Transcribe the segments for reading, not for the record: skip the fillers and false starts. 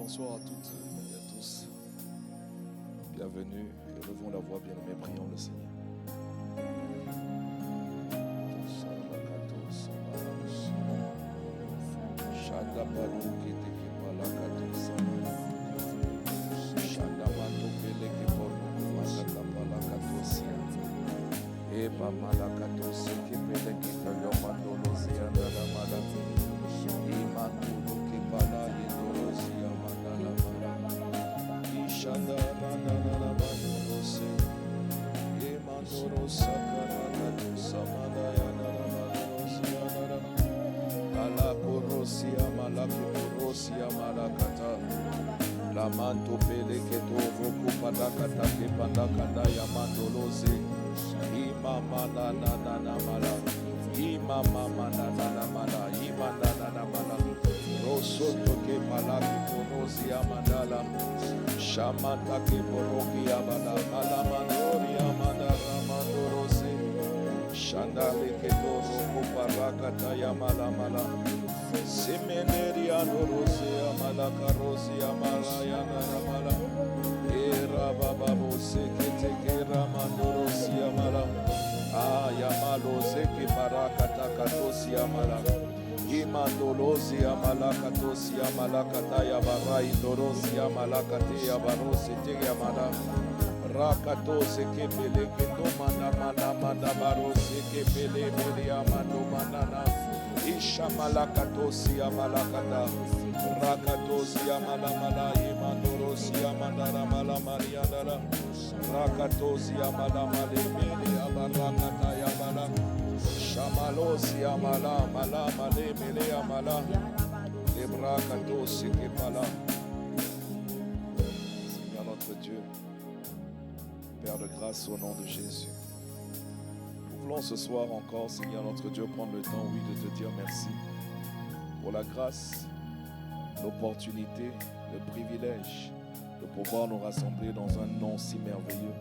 Bonsoir à toutes et à tous. Bienvenue. Élevons la voix, bien-aimés, prions le Seigneur. La manto pele que todo ocupada kata que panda kanda ya mandoloze imama na na na na mala imama na na na mala imanda na na mala rosoto que mala que porosi amandala shamata que poroki amanda mala mandori amanda ramandorose shandale que todo ocupada kata ya mala mala Semeneri andorose amala karosi amala yanara mala era baba bose kete kera mandorosi amala ayamalo zeke barakata katosi amala imandolosi amala katosi amala kataya barai ndorosi amala kate ya barose te amala rakatose kepele keto mana mana mana barose kepele bele amando manana Isha malakatosi amalakata rakatosi amalamala imandorosi amandara malamariandara rakatosi amalamale mele abarakata yamala shamalosi amala malamale mele amala ebrakatosi kepala. Seigneur notre Dieu, Père de grâce, au nom de Jésus, nous voulons ce soir encore, Seigneur notre Dieu, prendre le temps, oui, de te dire merci pour la grâce, l'opportunité, le privilège de pouvoir nous rassembler dans un nom si merveilleux,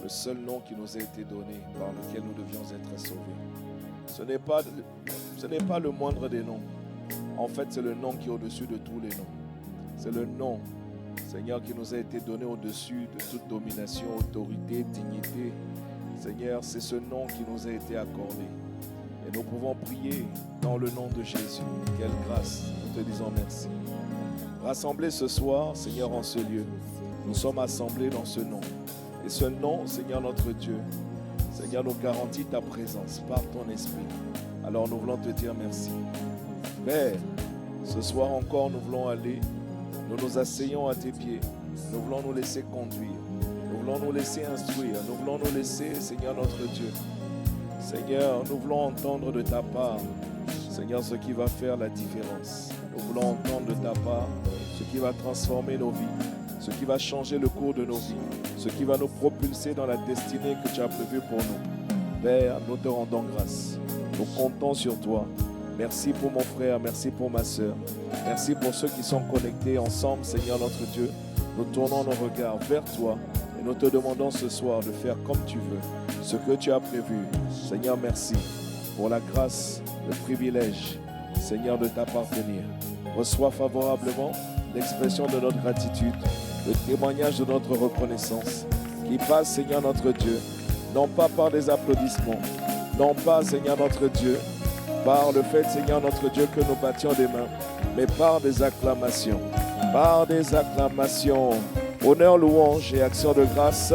le seul nom qui nous a été donné, par lequel nous devions être sauvés. Ce n'est pas le moindre des noms. En fait, c'est le nom qui est au-dessus de tous les noms. C'est le nom, Seigneur, qui nous a été donné au-dessus de toute domination, autorité, dignité. Seigneur, c'est ce nom qui nous a été accordé. Et nous pouvons prier dans le nom de Jésus. Quelle grâce, nous te disons merci. Rassemblés ce soir, Seigneur, en ce lieu, nous sommes assemblés dans ce nom. Et ce nom, Seigneur notre Dieu, Seigneur, nous garantit ta présence par ton esprit. Alors nous voulons te dire merci. Père, ce soir encore, nous voulons aller, nous nous asseyons à tes pieds. Nous voulons nous laisser conduire. Nous voulons nous laisser instruire. Nous voulons nous laisser, Seigneur notre Dieu. Seigneur, nous voulons entendre de ta part, Seigneur, ce qui va faire la différence. Nous voulons entendre de ta part ce qui va transformer nos vies, ce qui va changer le cours de nos vies, ce qui va nous propulser dans la destinée que tu as prévue pour nous. Père, nous te rendons grâce. Nous comptons sur toi. Merci pour mon frère, merci pour ma soeur. Merci pour ceux qui sont connectés ensemble, Seigneur notre Dieu. Nous tournons nos regards vers toi. Et nous te demandons ce soir de faire comme tu veux, ce que tu as prévu. Seigneur, merci pour la grâce, le privilège, Seigneur, de t'appartenir. Reçois favorablement l'expression de notre gratitude, le témoignage de notre reconnaissance, qui passe, Seigneur notre Dieu, non pas par des applaudissements, non pas, Seigneur notre Dieu, par le fait, Seigneur notre Dieu, que nous battions des mains, mais par des acclamations. Par des acclamations. Honneur, louange et action de grâce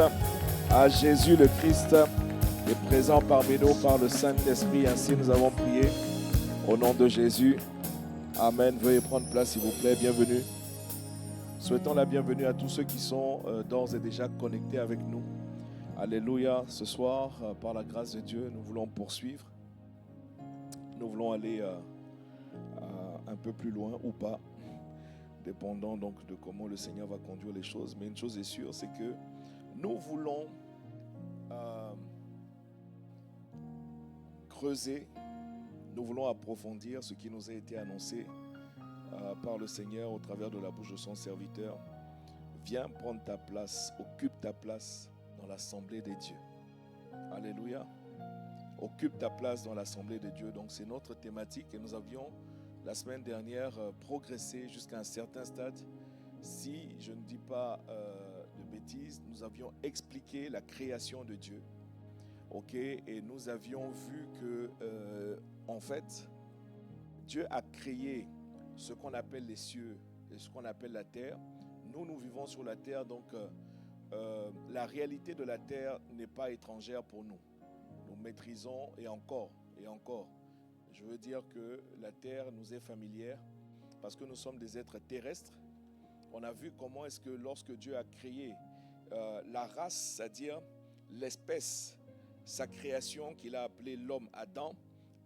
à Jésus le Christ, est présent parmi nous par le Saint-Esprit. Ainsi nous avons prié au nom de Jésus. Amen. Veuillez prendre place s'il vous plaît. Bienvenue. Souhaitons la bienvenue à tous ceux qui sont d'ores et déjà connectés avec nous. Alléluia. Ce soir, par la grâce de Dieu, nous voulons poursuivre. Nous voulons aller un peu plus loin ou pas, dépendant donc de comment le Seigneur va conduire les choses. Mais une chose est sûre, c'est que nous voulons creuser, nous voulons approfondir ce qui nous a été annoncé par le Seigneur au travers de la bouche de son serviteur. Viens prendre ta place, occupe ta place dans l'assemblée des dieux. Alléluia. Occupe ta place dans l'assemblée des dieux. Donc c'est notre thématique et nous avions la semaine dernière progressé jusqu'à un certain stade si je ne dis pas de bêtises, nous avions expliqué la création de Dieu. Ok, et nous avions vu que, en fait, Dieu a créé ce qu'on appelle les cieux et ce qu'on appelle la terre. Nous vivons sur la terre, donc la réalité de la terre n'est pas étrangère pour nous. Nous maîtrisons, et encore, je veux dire que la terre nous est familière parce que nous sommes des êtres terrestres. On a vu comment est-ce que lorsque Dieu a créé la race, c'est-à-dire l'espèce, sa création qu'il a appelée l'homme Adam,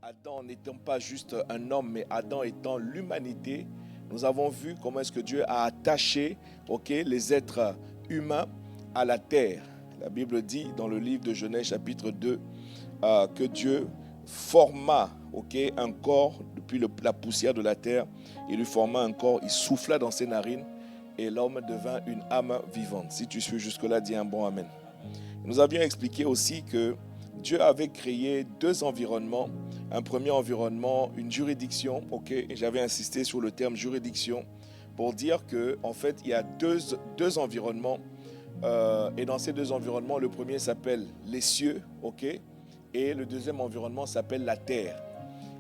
Adam n'étant pas juste un homme, mais Adam étant l'humanité, nous avons vu comment est-ce que Dieu a attaché les êtres humains à la terre. La Bible dit dans le livre de Genèse chapitre 2 que Dieu forma un corps depuis la poussière de la terre. Il lui forma un corps, il souffla dans ses narines et l'homme devint une âme vivante. Si tu suis jusque-là, dis un bon amen. Nous avions expliqué aussi que Dieu avait créé deux environnements. Un premier environnement, une juridiction, et j'avais insisté sur le terme juridiction pour dire que en fait il y a deux environnements et dans ces deux environnements, le premier s'appelle les cieux, et le deuxième environnement s'appelle la terre.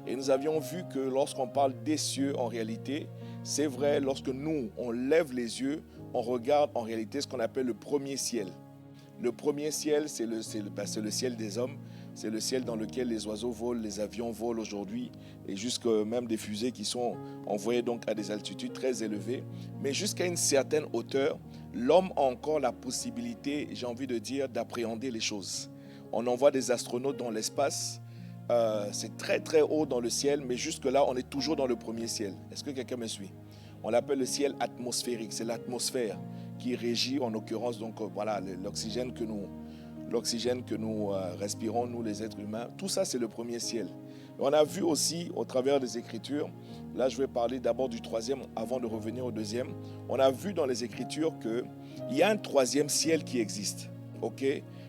Et nous avions vu que lorsqu'on parle des cieux, en réalité, c'est vrai, lorsque nous, on lève les yeux, on regarde en réalité ce qu'on appelle le premier ciel. Le premier ciel, c'est le ciel des hommes. C'est le ciel dans lequel les oiseaux volent, les avions volent aujourd'hui, et jusque même des fusées qui sont envoyées donc à des altitudes très élevées. Mais jusqu'à une certaine hauteur, l'homme a encore la possibilité, j'ai envie de dire, d'appréhender les choses. On envoie des astronautes dans l'espace. C'est très très haut dans le ciel, mais jusque-là, on est toujours dans le premier ciel. Est-ce que quelqu'un me suit? On l'appelle le ciel atmosphérique. C'est l'atmosphère qui régit, en l'occurrence, donc voilà, l'oxygène que nous respirons, nous les êtres humains. Tout ça, c'est le premier ciel. Et on a vu aussi, au travers des Écritures, là je vais parler d'abord du troisième avant de revenir au deuxième. On a vu dans les Écritures qu'il y a un troisième ciel qui existe.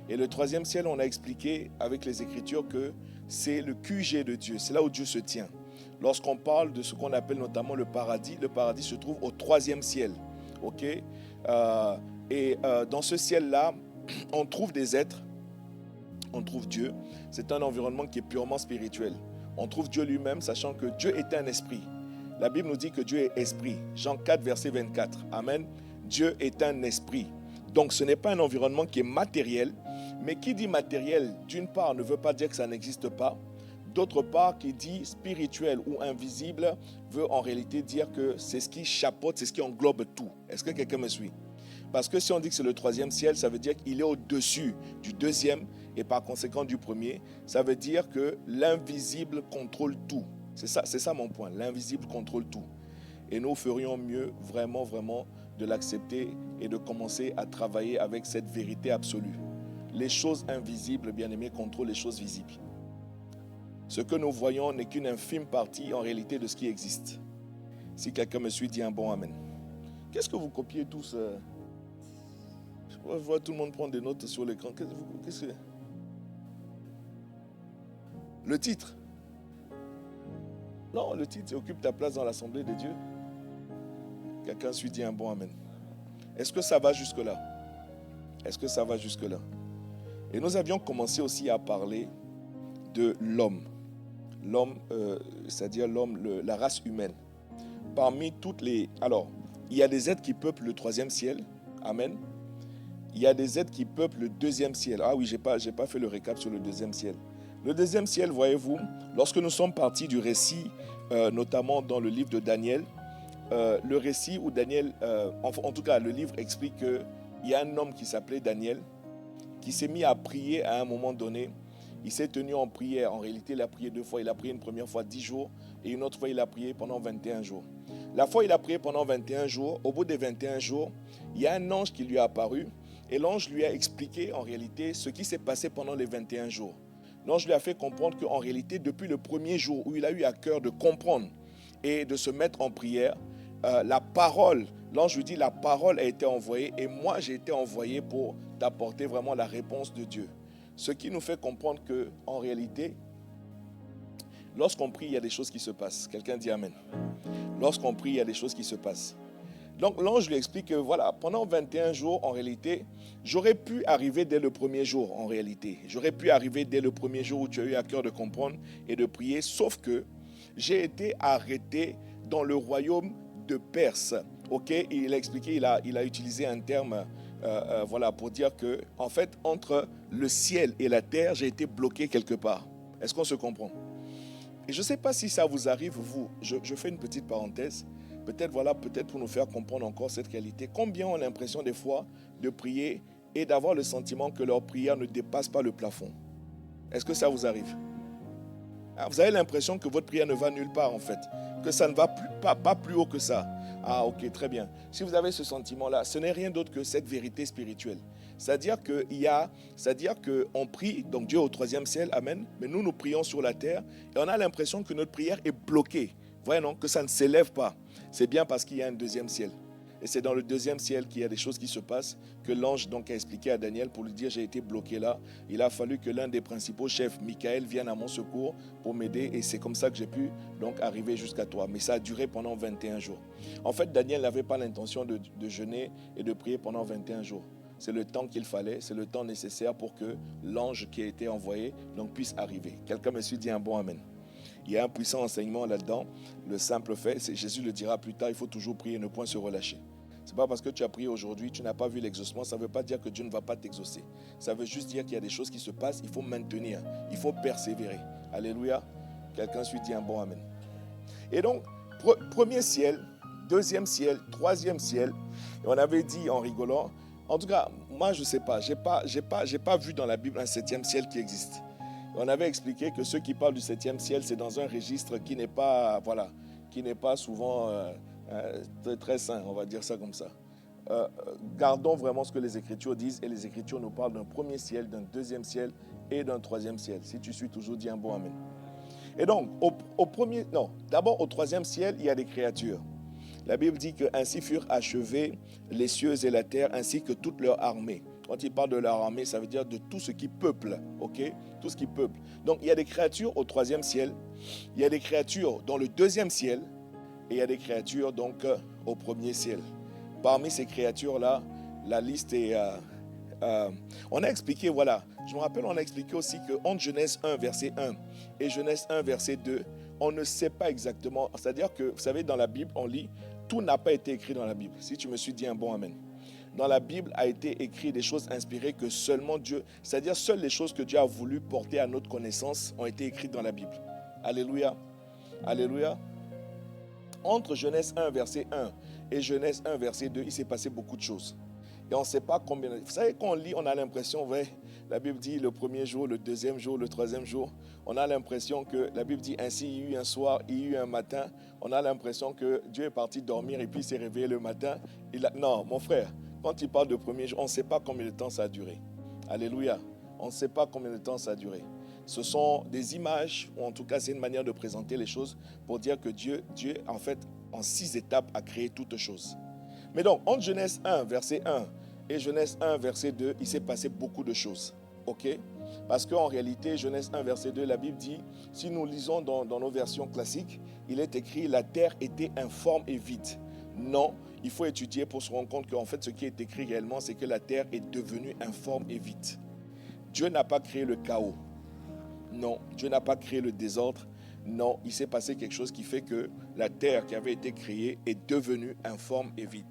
Et le troisième ciel, on a expliqué avec les Écritures que c'est le QG de Dieu, c'est là où Dieu se tient. Lorsqu'on parle de ce qu'on appelle notamment le paradis se trouve au troisième ciel. Dans ce ciel-là, on trouve des êtres, on trouve Dieu. C'est un environnement qui est purement spirituel. On trouve Dieu lui-même, sachant que Dieu est un esprit. La Bible nous dit que Dieu est esprit. Jean 4, verset 24. Amen. Dieu est un esprit. Donc ce n'est pas un environnement qui est matériel, mais qui dit matériel, d'une part, ne veut pas dire que ça n'existe pas. D'autre part, qui dit spirituel ou invisible, veut en réalité dire que c'est ce qui chapeaute, c'est ce qui englobe tout. Est-ce que quelqu'un me suit? Parce que si on dit que c'est le troisième ciel, ça veut dire qu'il est au-dessus du deuxième et par conséquent du premier. Ça veut dire que l'invisible contrôle tout. C'est ça mon point. L'invisible contrôle tout. Et nous ferions mieux vraiment, vraiment de l'accepter et de commencer à travailler avec cette vérité absolue. Les choses invisibles, bien-aimés, contrôlent les choses visibles. Ce que nous voyons n'est qu'une infime partie en réalité de ce qui existe. Si quelqu'un me suit, dit un bon amen. Qu'est-ce que vous copiez tous Je vois tout le monde prendre des notes sur l'écran. Qu'est-ce que... Le titre. Non, le titre occupe ta place dans l'Assemblée de Dieu. Quelqu'un suit, dit un bon amen. Est-ce que ça va jusque-là? Est-ce que ça va jusque-là? Et nous avions commencé aussi à parler de l'homme. L'homme, c'est-à-dire l'homme, la race humaine. Parmi toutes les... Alors, il y a des êtres qui peuplent le troisième ciel. Amen. Il y a des êtres qui peuplent le deuxième ciel. Ah oui, j'ai pas fait le récap sur le deuxième ciel. Le deuxième ciel, voyez-vous, lorsque nous sommes partis du récit, notamment dans le livre de Daniel, le récit où Daniel, en tout cas le livre explique qu'il y a un homme qui s'appelait Daniel, qui s'est mis à prier à un moment donné. Il s'est tenu en prière. En réalité, il a prié 2 fois. Il a prié une première fois 10 jours et une autre fois, il a prié pendant 21 jours. La fois, il a prié pendant 21 jours. Au bout des 21 jours, il y a un ange qui lui est apparu et l'ange lui a expliqué en réalité ce qui s'est passé pendant les 21 jours. L'ange lui a fait comprendre qu'en réalité, depuis le premier jour où il a eu à cœur de comprendre et de se mettre en prière, la parole, l'ange lui dit, la parole a été envoyée et moi, j'ai été envoyé pour t'apporter vraiment la réponse de Dieu. Ce qui nous fait comprendre qu'en réalité, lorsqu'on prie, il y a des choses qui se passent. Quelqu'un dit Amen. Lorsqu'on prie, il y a des choses qui se passent. Donc l'ange lui explique que voilà, pendant 21 jours, en réalité, j'aurais pu arriver dès le premier jour, en réalité. J'aurais pu arriver dès le premier jour où tu as eu à cœur de comprendre et de prier, sauf que j'ai été arrêté dans le royaume de Perse. Ok, il a expliqué, il a utilisé un terme voilà, pour dire que, en fait, entre le ciel et la terre, j'ai été bloqué quelque part. Est-ce qu'on se comprend? Et je ne sais pas si ça vous arrive, vous. Je fais une petite parenthèse. Peut-être voilà, peut-être pour nous faire comprendre encore cette réalité. Combien ont l'impression des fois de prier et d'avoir le sentiment que leur prière ne dépasse pas le plafond? Est-ce que ça vous arrive? Vous avez l'impression que votre prière ne va nulle part en fait, que ça ne va pas plus haut que ça. Ah ok, très bien. Si vous avez ce sentiment-là, ce n'est rien d'autre que cette vérité spirituelle. C'est-à-dire qu'on prie, donc Dieu au troisième ciel, amen, mais nous prions sur la terre et on a l'impression que notre prière est bloquée. Voyez non, que ça ne s'élève pas. C'est bien parce qu'il y a un deuxième ciel. Et c'est dans le deuxième ciel qu'il y a des choses qui se passent, que l'ange donc a expliqué à Daniel pour lui dire j'ai été bloqué là. Il a fallu que l'un des principaux chefs, Michael, vienne à mon secours pour m'aider et c'est comme ça que j'ai pu donc arriver jusqu'à toi. Mais ça a duré pendant 21 jours. En fait, Daniel n'avait pas l'intention de jeûner et de prier pendant 21 jours. C'est le temps qu'il fallait, c'est le temps nécessaire pour que l'ange qui a été envoyé donc puisse arriver. Quelqu'un me suit, dit un bon amen. Il y a un puissant enseignement là-dedans. Le simple fait, Jésus le dira plus tard, il faut toujours prier et ne point se relâcher. Ce n'est pas parce que tu as prié aujourd'hui, tu n'as pas vu l'exaucement, ça ne veut pas dire que Dieu ne va pas t'exaucer. Ça veut juste dire qu'il y a des choses qui se passent, il faut maintenir, il faut persévérer. Alléluia. Quelqu'un suit, dit un bon amen. Et donc, premier ciel, deuxième ciel, troisième ciel. Et on avait dit en rigolant, en tout cas, moi je ne sais pas, j'ai pas vu dans la Bible un septième ciel qui existe. On avait expliqué que ceux qui parlent du septième ciel, c'est dans un registre qui n'est pas, voilà, qui n'est pas souvent très sain, on va dire ça comme ça. Gardons vraiment ce que les Écritures disent et les Écritures nous parlent d'un premier ciel, d'un deuxième ciel et d'un troisième ciel. Si tu suis toujours, dis un bon amen. Et donc, d'abord au troisième ciel, il y a des créatures. La Bible dit que ainsi furent achevés les cieux et la terre, ainsi que toute leur armée. Quand il parle de leur armée, ça veut dire de tout ce qui peuple, ok? Tout ce qui peuple. Donc, il y a des créatures au troisième ciel, il y a des créatures dans le deuxième ciel, et il y a des créatures donc au premier ciel. Parmi ces créatures-là, la liste est... on a expliqué, voilà, je me rappelle, on a expliqué aussi que entre Genèse 1, verset 1 et Genèse 1, verset 2, on ne sait pas exactement, c'est-à-dire que, vous savez, dans la Bible, on lit, tout n'a pas été écrit dans la Bible. Si tu me suis dit un bon amen. Dans la Bible a été écrit des choses inspirées que seulement Dieu, c'est-à-dire seules les choses que Dieu a voulu porter à notre connaissance ont été écrites dans la Bible. Alléluia. Alléluia. Entre Genèse 1, verset 1 et Genèse 1, verset 2, il s'est passé beaucoup de choses. Et on ne sait pas combien. Vous savez, quand on lit, on a l'impression, ouais, la Bible dit le premier jour, le deuxième jour, le troisième jour. On a l'impression que la Bible dit ainsi, il y a eu un soir, il y a eu un matin. On a l'impression que Dieu est parti dormir et puis il s'est réveillé le matin. Non, mon frère, quand il parle de premier jour, on ne sait pas combien de temps ça a duré. Alléluia. On ne sait pas combien de temps ça a duré. Ce sont des images, ou en tout cas, c'est une manière de présenter les choses pour dire que Dieu, en fait, en 6 étapes, a créé toutes choses. Mais donc, entre Genèse 1, verset 1 et Genèse 1, verset 2, il s'est passé beaucoup de choses. OK? Parce qu'en réalité, Genèse 1, verset 2, la Bible dit, si nous lisons dans nos versions classiques, il est écrit, la terre était informe et vide. Non, il faut étudier pour se rendre compte qu'en fait, ce qui est écrit réellement, c'est que la terre est devenue informe et vide. Dieu n'a pas créé le chaos. Non, Dieu n'a pas créé le désordre. Non, il s'est passé quelque chose qui fait que la terre qui avait été créée est devenue informe et vide.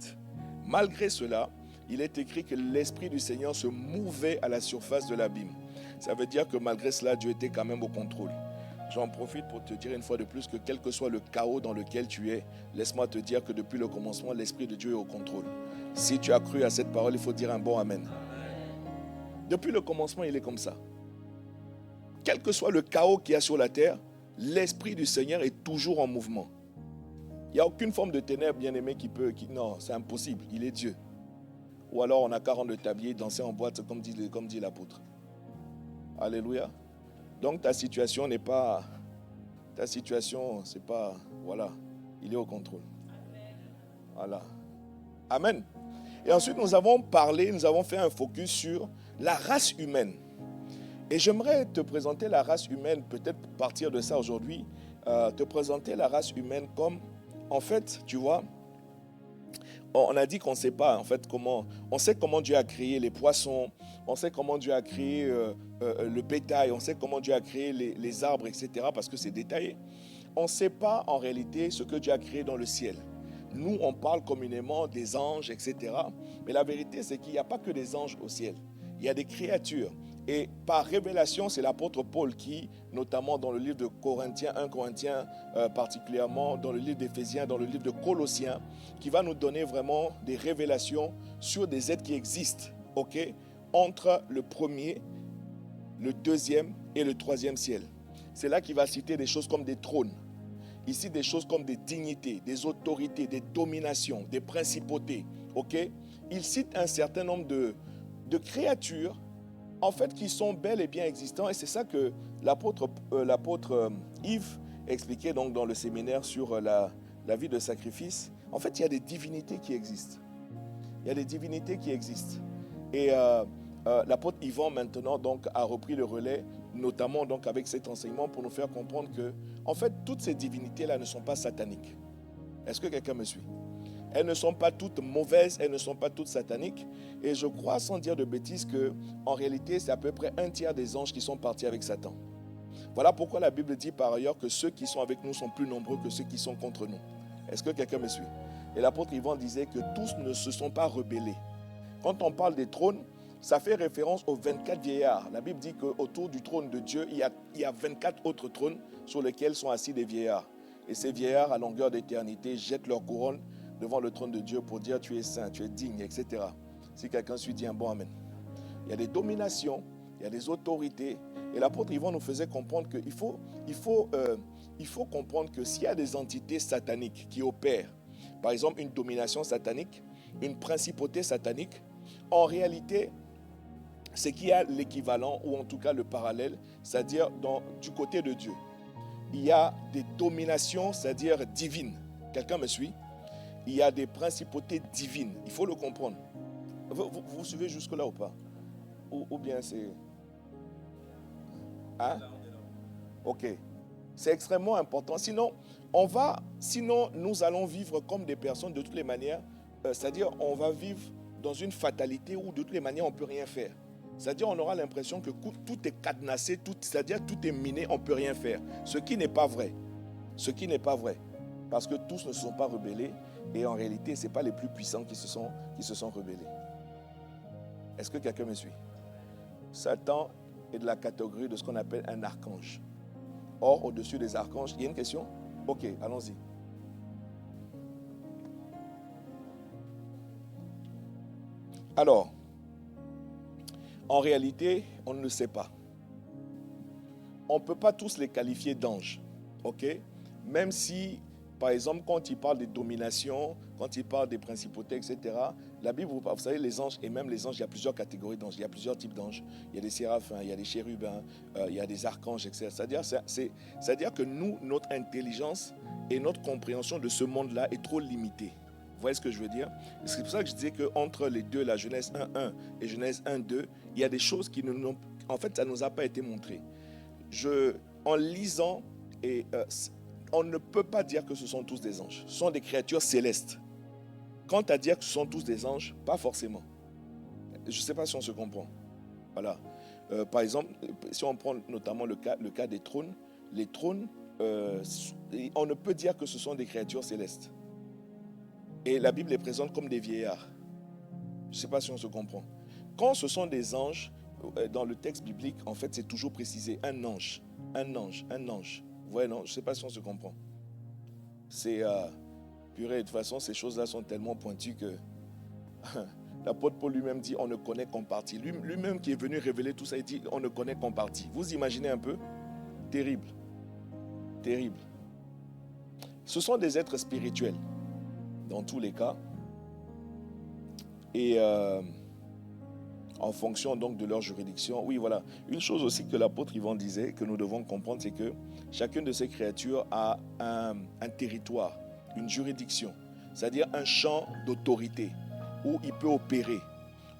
Malgré cela, il est écrit que l'Esprit du Seigneur se mouvait à la surface de l'abîme. Ça veut dire que malgré cela, Dieu était quand même au contrôle. J'en profite pour te dire une fois de plus que quel que soit le chaos dans lequel tu es, laisse-moi te dire que depuis le commencement, l'Esprit de Dieu est au contrôle. Si tu as cru à cette parole, il faut dire un bon amen. Depuis le commencement, il est comme ça. Quel que soit le chaos qu'il y a sur la terre, l'Esprit du Seigneur est toujours en mouvement. Il n'y a aucune forme de ténèbres, bien-aimé, non, c'est impossible, il est Dieu. Ou alors on a qu'à rendre le tablier, danser en boîte, comme dit l'apôtre. Alléluia. Donc ta situation n'est pas... c'est pas... Voilà, il est au contrôle. Voilà. Amen. Et ensuite, nous avons fait un focus sur la race humaine. Et j'aimerais te présenter la race humaine, peut-être partir de ça aujourd'hui, te présenter la race humaine comme, en fait, tu vois, On a dit qu'on ne sait pas en fait comment. On sait comment Dieu a créé les poissons, on sait comment Dieu a créé le bétail, on sait comment Dieu a créé les arbres, etc. parce que c'est détaillé. On ne sait pas en réalité ce que Dieu a créé dans le ciel. Nous, on parle communément des anges, etc. Mais la vérité, c'est qu'il n'y a pas que des anges au ciel. Il y a des créatures. Et par révélation, c'est l'apôtre Paul qui, notamment dans le livre de Corinthiens, 1 Corinthiens particulièrement, dans le livre d'Éphésiens, dans le livre de Colossiens, qui va nous donner vraiment des révélations sur des êtres qui existent, ok, entre le premier, le deuxième et le troisième ciel. C'est là qu'il va citer des choses comme des trônes. Ici, des choses comme des dignités, des autorités, des dominations, des principautés. Ok? Il cite un certain nombre de créatures, en fait, qui sont bel et bien existantes. Et c'est ça que l'apôtre Yves expliquait donc dans le séminaire sur la vie de sacrifice. En fait, il y a des divinités qui existent. Il y a des divinités qui existent. Et l'apôtre Yvan maintenant donc a repris le relais, notamment donc avec cet enseignement pour nous faire comprendre que en fait toutes ces divinités-là ne sont pas sataniques. Est-ce que quelqu'un me suit? Elles ne sont pas toutes mauvaises, elles ne sont pas toutes sataniques. Et je crois sans dire de bêtises que en réalité c'est à peu près un tiers des anges qui sont partis avec Satan. Voilà pourquoi la Bible dit par ailleurs que ceux qui sont avec nous sont plus nombreux que ceux qui sont contre nous. Est-ce que quelqu'un me suit? Et l'apôtre Yvan disait que tous ne se sont pas rebellés. Quand on parle des trônes, ça fait référence aux 24 vieillards. La Bible dit qu'autour du trône de Dieu, il y a 24 autres trônes sur lesquels sont assis des vieillards. Et ces vieillards, à longueur d'éternité, jettent leur couronne devant le trône de Dieu pour dire tu es saint, tu es digne, etc. Si quelqu'un suit, dit un bon amen. Il y a des dominations, il y a des autorités. Et l'apôtre Yvan nous faisait comprendre qu'il faut comprendre que s'il y a des entités sataniques qui opèrent, par exemple une domination satanique, une principauté satanique, en réalité, c'est qu'il y a l'équivalent, ou en tout cas le parallèle, c'est-à-dire du côté de Dieu. Il y a des dominations, c'est-à-dire divines. Quelqu'un me suit? Il y a des principautés divines. Il faut le comprendre. Vous suivez jusque-là ou pas? Ou bien c'est... Hein? Ok. C'est extrêmement important. Sinon, nous allons vivre comme des personnes de toutes les manières. C'est-à-dire, on va vivre dans une fatalité où de toutes les manières, on ne peut rien faire. C'est-à-dire, on aura l'impression que tout est cadenassé, c'est-à-dire tout est miné, on ne peut rien faire. Ce qui n'est pas vrai. Ce qui n'est pas vrai. Parce que tous ne se sont pas rebellés. Et en réalité, ce n'est pas les plus puissants qui se sont rebellés. Est-ce que quelqu'un me suit? Satan est de la catégorie de ce qu'on appelle un archange. Or, au-dessus des archanges, il y a une question? Ok, allons-y. Alors, en réalité, on ne le sait pas. On ne peut pas tous les qualifier d'anges. Ok? Même si, par exemple, quand il parle des dominations, quand il parle des principautés, etc., la Bible, vous savez, les anges, et même les anges, il y a plusieurs catégories d'anges, il y a plusieurs types d'anges. Il y a des séraphins, il y a des chérubins, il y a des archanges, etc. C'est-à-dire que nous, notre intelligence et notre compréhension de ce monde-là est trop limitée. Vous voyez ce que je veux dire? C'est pour ça que je disais qu'entre les deux, la Genèse 1.1 et Genèse 1.2, il y a des choses qui en fait, ça ne nous a pas été montré. En lisant, on ne peut pas dire que ce sont tous des anges. Ce sont des créatures célestes. Quant à dire que ce sont tous des anges, pas forcément. Je ne sais pas si on se comprend. Voilà. Par exemple, si on prend notamment le cas des trônes, les trônes, on ne peut dire que ce sont des créatures célestes. Et la Bible les présente comme des vieillards. Je ne sais pas si on se comprend. Quand ce sont des anges, dans le texte biblique, en fait, c'est toujours précisé. Un ange, un ange, un ange. Vous voyez, non? Je ne sais pas si on se comprend. C'est... purée, de toute façon, ces choses-là sont tellement pointues que... L'apôtre Paul lui-même dit, on ne connaît qu'en partie. Lui-même qui est venu révéler tout ça, il dit, on ne connaît qu'en partie. Vous imaginez un peu? Terrible. Terrible. Ce sont des êtres spirituels, dans tous les cas. Et en fonction donc de leur juridiction. Oui, voilà. Une chose aussi que l'apôtre Yvan disait, que nous devons comprendre, c'est que chacune de ces créatures a un territoire, une juridiction, c'est-à-dire un champ d'autorité où il peut opérer,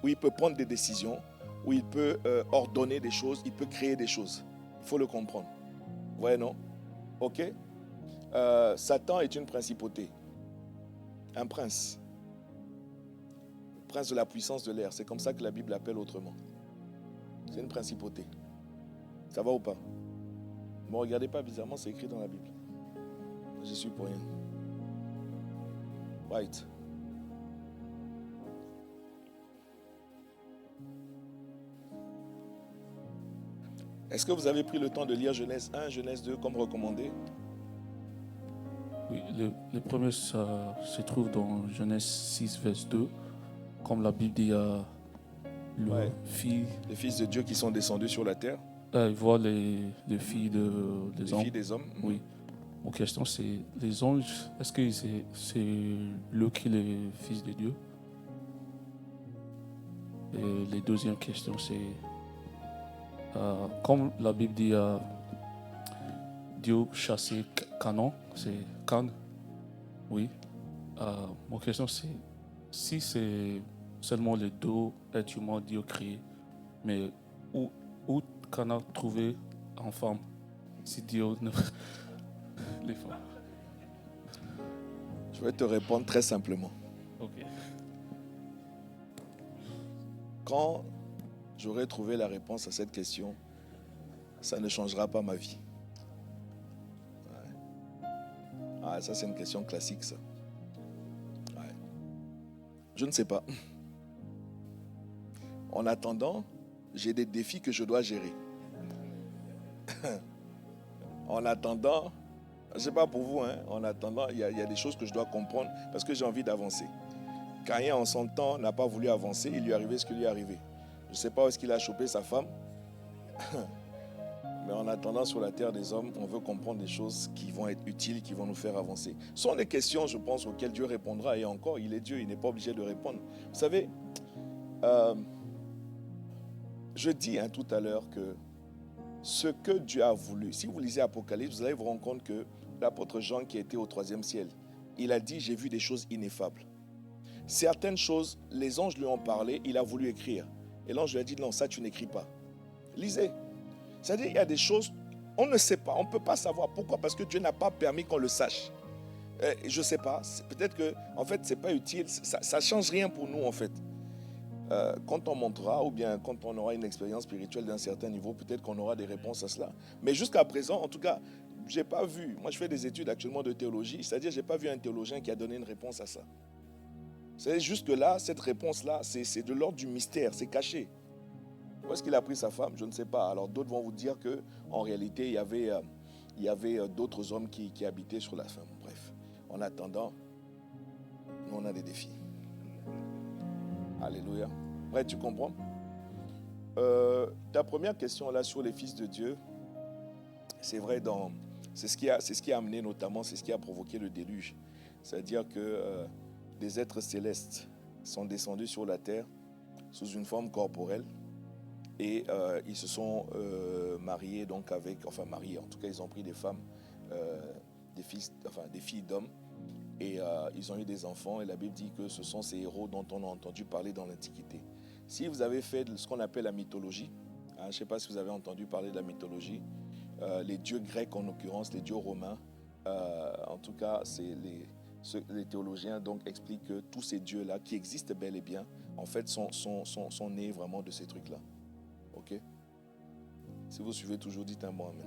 où il peut prendre des décisions, où il peut ordonner des choses, il peut créer des choses. Il faut le comprendre. Vous voyez, non? Ok? Satan est une principauté, un prince. prince de la puissance de l'air. C'est comme ça que la Bible l'appelle autrement. C'est une principauté. Ça va ou pas? Ne me regardez pas bizarrement, c'est écrit dans la Bible. Je suis pour rien. Right. Est-ce que vous avez pris le temps de lire Genèse 1, Genèse 2 comme recommandé? Oui, le premier, ça se trouve dans Genèse 6, verset 2. Comme la Bible dit, Ouais. filles, Les fils de Dieu qui sont descendus sur la terre, il voit les filles des les hommes. filles des hommes. Oui. Mon question, c'est les anges, est-ce que c'est eux qui sont les fils de Dieu? Et la deuxième question, c'est comme la Bible dit, Dieu chassait Canaan, c'est Can. Oui. Mon question, c'est si c'est seulement les deux êtres humains Dieu créé, mais où Canaan trouvé en femme si Dieu ne les femmes? Je vais te répondre très simplement. Ok. Quand j'aurai trouvé la réponse à cette question, ça ne changera pas ma vie. Ouais. Ah, ça c'est une question classique, ça. Ouais. Je ne sais pas. En attendant, j'ai des défis que je dois gérer. En attendant, je ne sais pas pour vous, hein, en attendant, il y a des choses que je dois comprendre parce que j'ai envie d'avancer. Caïn, en son temps, n'a pas voulu avancer, il lui est arrivé ce qui lui est arrivé. Je ne sais pas où est-ce qu'il a chopé sa femme. Mais en attendant, sur la terre des hommes, on veut comprendre des choses qui vont être utiles, qui vont nous faire avancer. Ce sont des questions, je pense, auxquelles Dieu répondra. Et encore, il est Dieu, il n'est pas obligé de répondre. Vous savez, je dis tout à l'heure que ce que Dieu a voulu, si vous lisez Apocalypse, vous allez vous rendre compte que l'apôtre Jean qui était au 3e ciel, il a dit, j'ai vu des choses ineffables. Certaines choses, les anges lui ont parlé, il a voulu écrire. Et l'ange lui a dit, non, ça tu n'écris pas. Lisez. C'est-à-dire, il y a des choses, on ne sait pas, on ne peut pas savoir. Pourquoi? Parce que Dieu n'a pas permis qu'on le sache. Je ne sais pas, peut-être que, en fait, ce n'est pas utile, ça ne change rien pour nous, en fait. Quand on montera, ou bien quand on aura une expérience spirituelle d'un certain niveau, peut-être qu'on aura des réponses à cela. Mais jusqu'à présent, en tout cas, je n'ai pas vu, moi je fais des études actuellement de théologie, c'est-à-dire, je n'ai pas vu un théologien qui a donné une réponse à ça. C'est juste que là, cette réponse-là, c'est de l'ordre du mystère, c'est caché. Où est-ce qu'il a pris sa femme? Je ne sais pas. Alors d'autres vont vous dire qu'en réalité, il y avait d'autres hommes qui habitaient sur la femme. Bref, en attendant, nous on a des défis. Alléluia. Ouais, tu comprends? Ta première question là sur les fils de Dieu, c'est vrai, c'est ce qui a amené notamment, c'est ce qui a provoqué le déluge. C'est-à-dire que des êtres célestes sont descendus sur la terre sous une forme corporelle et ils se sont mariés donc mariés, en tout cas ils ont pris des femmes, des filles d'hommes et ils ont eu des enfants et la Bible dit que ce sont ces héros dont on a entendu parler dans l'Antiquité. Si vous avez fait ce qu'on appelle la mythologie, je ne sais pas si vous avez entendu parler de la mythologie, les dieux grecs en l'occurrence, les dieux romains, en tout cas c'est les théologiens donc expliquent que tous ces dieux-là qui existent bel et bien, en fait sont nés vraiment de ces trucs-là. Ok? Si vous suivez toujours, dites un bon amen.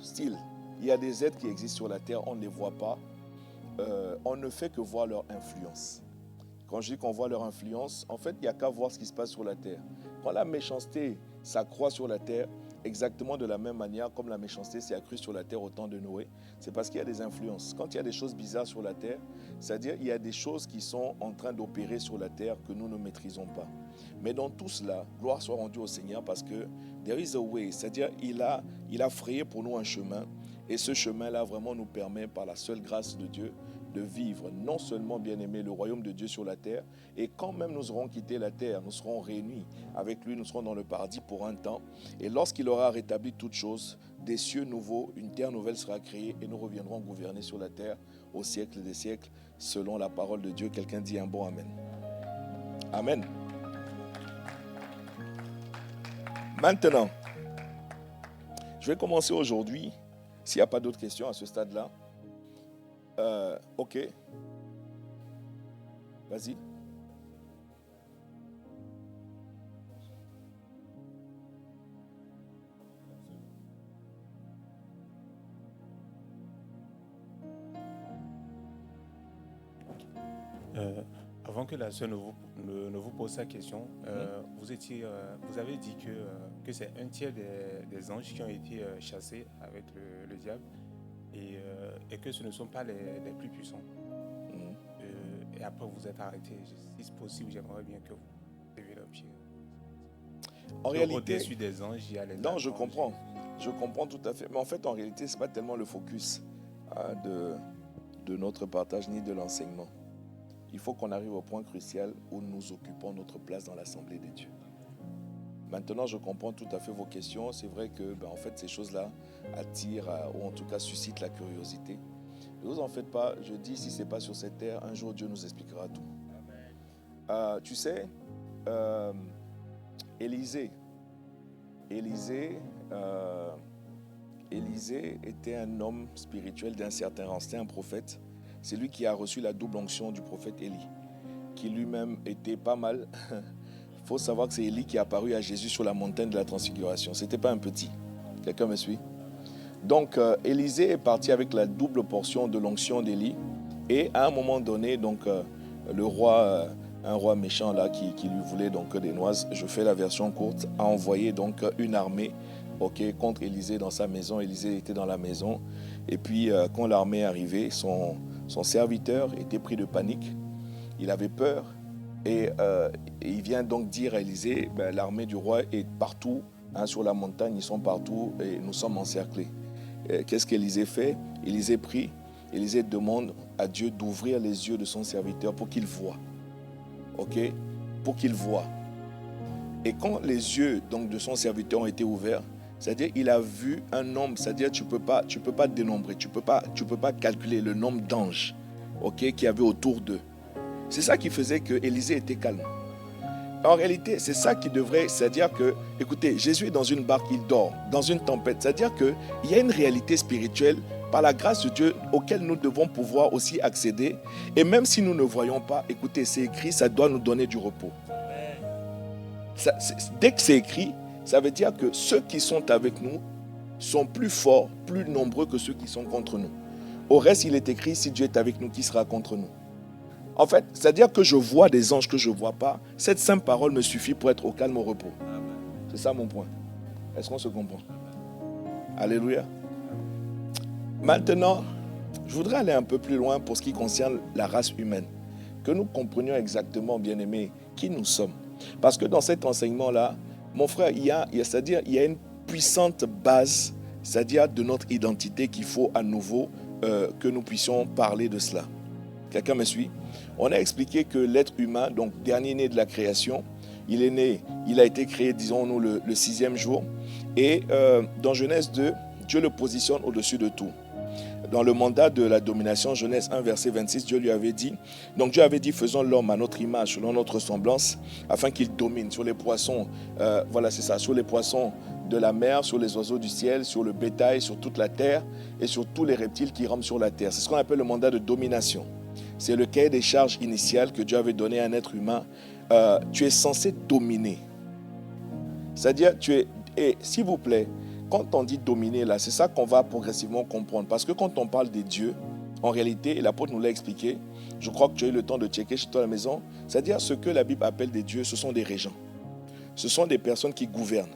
Still, il y a des êtres qui existent sur la terre, on ne les voit pas. On ne fait que voir leur influence. Quand je dis qu'on voit leur influence, en fait, il n'y a qu'à voir ce qui se passe sur la terre. Quand la méchanceté s'accroît sur la terre, exactement de la même manière comme la méchanceté s'est accrue sur la terre au temps de Noé, c'est parce qu'il y a des influences. Quand il y a des choses bizarres sur la terre, c'est-à-dire il y a des choses qui sont en train d'opérer sur la terre que nous ne maîtrisons pas. Mais dans tout cela, gloire soit rendue au Seigneur parce que there is a way, c'est-à-dire il a frayé pour nous un chemin et ce chemin-là vraiment nous permet par la seule grâce de Dieu de vivre non seulement, bien aimé, le royaume de Dieu sur la terre, et quand même nous aurons quitté la terre, nous serons réunis avec lui, nous serons dans le paradis pour un temps, et lorsqu'il aura rétabli toutes choses, des cieux nouveaux, une terre nouvelle sera créée, et nous reviendrons gouverner sur la terre au siècle des siècles, selon la parole de Dieu. Quelqu'un dit un bon amen. Amen. Maintenant, je vais commencer aujourd'hui, s'il n'y a pas d'autres questions à ce stade-là. Ok. Vas-y. Avant que la sœur ne vous pose sa question, vous avez dit que c'est un tiers des anges qui ont été chassés avec le diable et que ce ne sont pas les plus puissants. Et après, vous êtes arrêté. Si c'est possible, j'aimerais bien que vous leviez le pied. En réalité, au-dessus des anges, il y a les non, je comprends. Je comprends tout à fait. Mais en fait, en réalité, ce n'est pas tellement le focus de notre partage ni de l'enseignement. Il faut qu'on arrive au point crucial où nous occupons notre place dans l'Assemblée des dieux. Maintenant, je comprends tout à fait vos questions. C'est vrai que en fait, ces choses-là attirent ou en tout cas suscitent la curiosité. Ne vous en faites pas. Je dis, si ce n'est pas sur cette terre, un jour Dieu nous expliquera tout. Tu sais, Élisée était un homme spirituel d'un certain rang. C'était un prophète. C'est lui qui a reçu la double onction du prophète Élie, qui lui-même était pas mal. Il faut savoir que c'est Élie qui est apparu à Jésus sur la montagne de la transfiguration. Ce n'était pas un petit. Quelqu'un me suit? Donc, Élisée est parti avec la double portion de l'onction d'Élie. Et à un moment donné, donc, le roi, un roi méchant là, qui lui voulait donc des noises, je fais la version courte, a envoyé donc une armée contre Élisée dans sa maison. Élisée était dans la maison. Et puis, quand l'armée est arrivée, son serviteur était pris de panique. Il avait peur. Et il vient donc dire à Élisée, l'armée du roi est partout, sur la montagne, ils sont partout et nous sommes encerclés. Qu'est-ce qu'Élisée fait? Élisée prie. Élisée demande à Dieu d'ouvrir les yeux de son serviteur pour qu'il voie. Pour qu'il voie. Et quand les yeux donc, de son serviteur ont été ouverts, c'est-à-dire il a vu un nombre, c'est-à-dire tu peux pas dénombrer, tu peux pas calculer le nombre d'anges qu'il y avait autour d'eux. C'est ça qui faisait que Élisée était calme. En réalité, c'est ça qui devrait, c'est-à-dire que, écoutez, Jésus est dans une barque, il dort, dans une tempête. C'est-à-dire qu'il y a une réalité spirituelle, par la grâce de Dieu, auquel nous devons pouvoir aussi accéder. Et même si nous ne voyons pas, écoutez, c'est écrit, ça doit nous donner du repos. Dès que c'est écrit, ça veut dire que ceux qui sont avec nous sont plus forts, plus nombreux que ceux qui sont contre nous. Au reste, il est écrit, si Dieu est avec nous, qui sera contre nous? En fait, c'est-à-dire que je vois des anges que je ne vois pas. Cette simple parole me suffit pour être au calme, au repos. C'est ça mon point. Est-ce qu'on se comprend? Alléluia. Maintenant, je voudrais aller un peu plus loin pour ce qui concerne la race humaine. Que nous comprenions exactement, bien-aimés, qui nous sommes. Parce que dans cet enseignement-là, mon frère, il y a une puissante base, c'est-à-dire de notre identité qu'il faut à nouveau que nous puissions parler de cela. Quelqu'un me suit? On a expliqué que l'être humain, donc dernier né de la création, il est né, il a été créé, disons-nous, le 6e jour. Et dans Genèse 2, Dieu le positionne au-dessus de tout. Dans le mandat de la domination, Genèse 1, verset 26, Dieu lui avait dit, donc Dieu avait dit, faisons l'homme à notre image, selon notre semblance, afin qu'il domine sur les poissons, sur les poissons de la mer, sur les oiseaux du ciel, sur le bétail, sur toute la terre et sur tous les reptiles qui rampent sur la terre. C'est ce qu'on appelle le mandat de domination. C'est le cahier des charges initial que Dieu avait donné à un être humain. Tu es censé dominer. C'est-à-dire, et s'il vous plaît, quand on dit dominer, là, c'est ça qu'on va progressivement comprendre. Parce que quand on parle des dieux, en réalité, et l'apôtre nous l'a expliqué, je crois que tu as eu le temps de checker chez toi à la maison, c'est-à-dire ce que la Bible appelle des dieux, ce sont des régents. Ce sont des personnes qui gouvernent.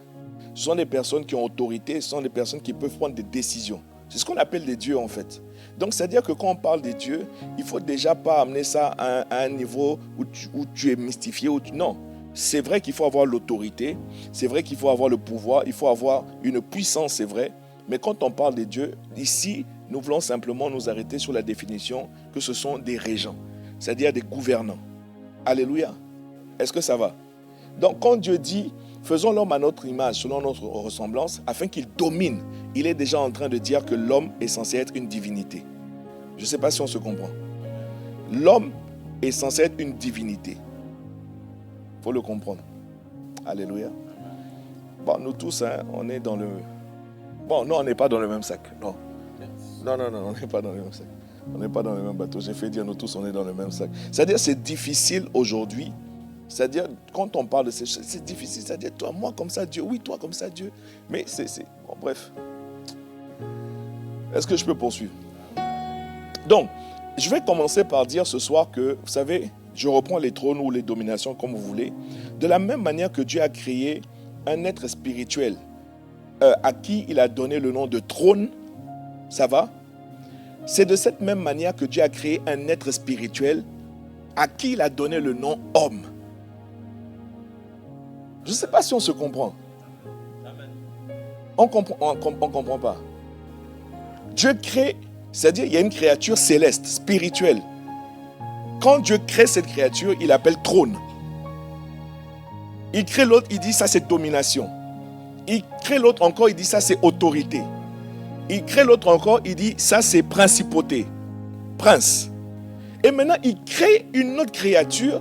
Ce sont des personnes qui ont autorité, ce sont des personnes qui peuvent prendre des décisions. C'est ce qu'on appelle des dieux, en fait. Donc, c'est-à-dire que quand on parle des dieux, il ne faut déjà pas amener ça à un niveau où tu es mystifié. Non, c'est vrai qu'il faut avoir l'autorité, c'est vrai qu'il faut avoir le pouvoir, il faut avoir une puissance, c'est vrai. Mais quand on parle des dieux, ici, nous voulons simplement nous arrêter sur la définition que ce sont des régents, c'est-à-dire des gouvernants. Alléluia. Est-ce que ça va? Donc, quand Dieu dit, faisons l'homme à notre image, selon notre ressemblance, afin qu'il domine, il est déjà en train de dire que l'homme est censé être une divinité. Je ne sais pas si on se comprend. L'homme est censé être une divinité. Il faut le comprendre. Alléluia. Bon, nous tous, on est dans le... Bon, non, on n'est pas dans le même sac. Non, on n'est pas dans le même sac. On n'est pas dans le même bateau. J'ai fait dire, nous tous, on est dans le même sac. C'est-à-dire, c'est difficile aujourd'hui. C'est-à-dire, quand on parle de ces choses, c'est difficile. C'est-à-dire, toi, moi, comme ça, Dieu. Oui, toi, comme ça, Dieu. Mais c'est... Bon, bref. Est-ce que je peux poursuivre? Donc, je vais commencer par dire ce soir que, vous savez, je reprends les trônes ou les dominations comme vous voulez. De la même manière que Dieu a créé un être spirituel à qui il a donné le nom de trône, ça va? C'est de cette même manière que Dieu a créé un être spirituel à qui il a donné le nom homme. Je ne sais pas si on se comprend. On comprend pas. Dieu crée, c'est-à-dire il y a une créature céleste, spirituelle. Quand Dieu crée cette créature, il l'appelle trône. Il crée l'autre, il dit ça c'est domination. Il crée l'autre encore, il dit ça c'est autorité. Il crée l'autre encore, il dit ça c'est principauté, prince. Et maintenant il crée une autre créature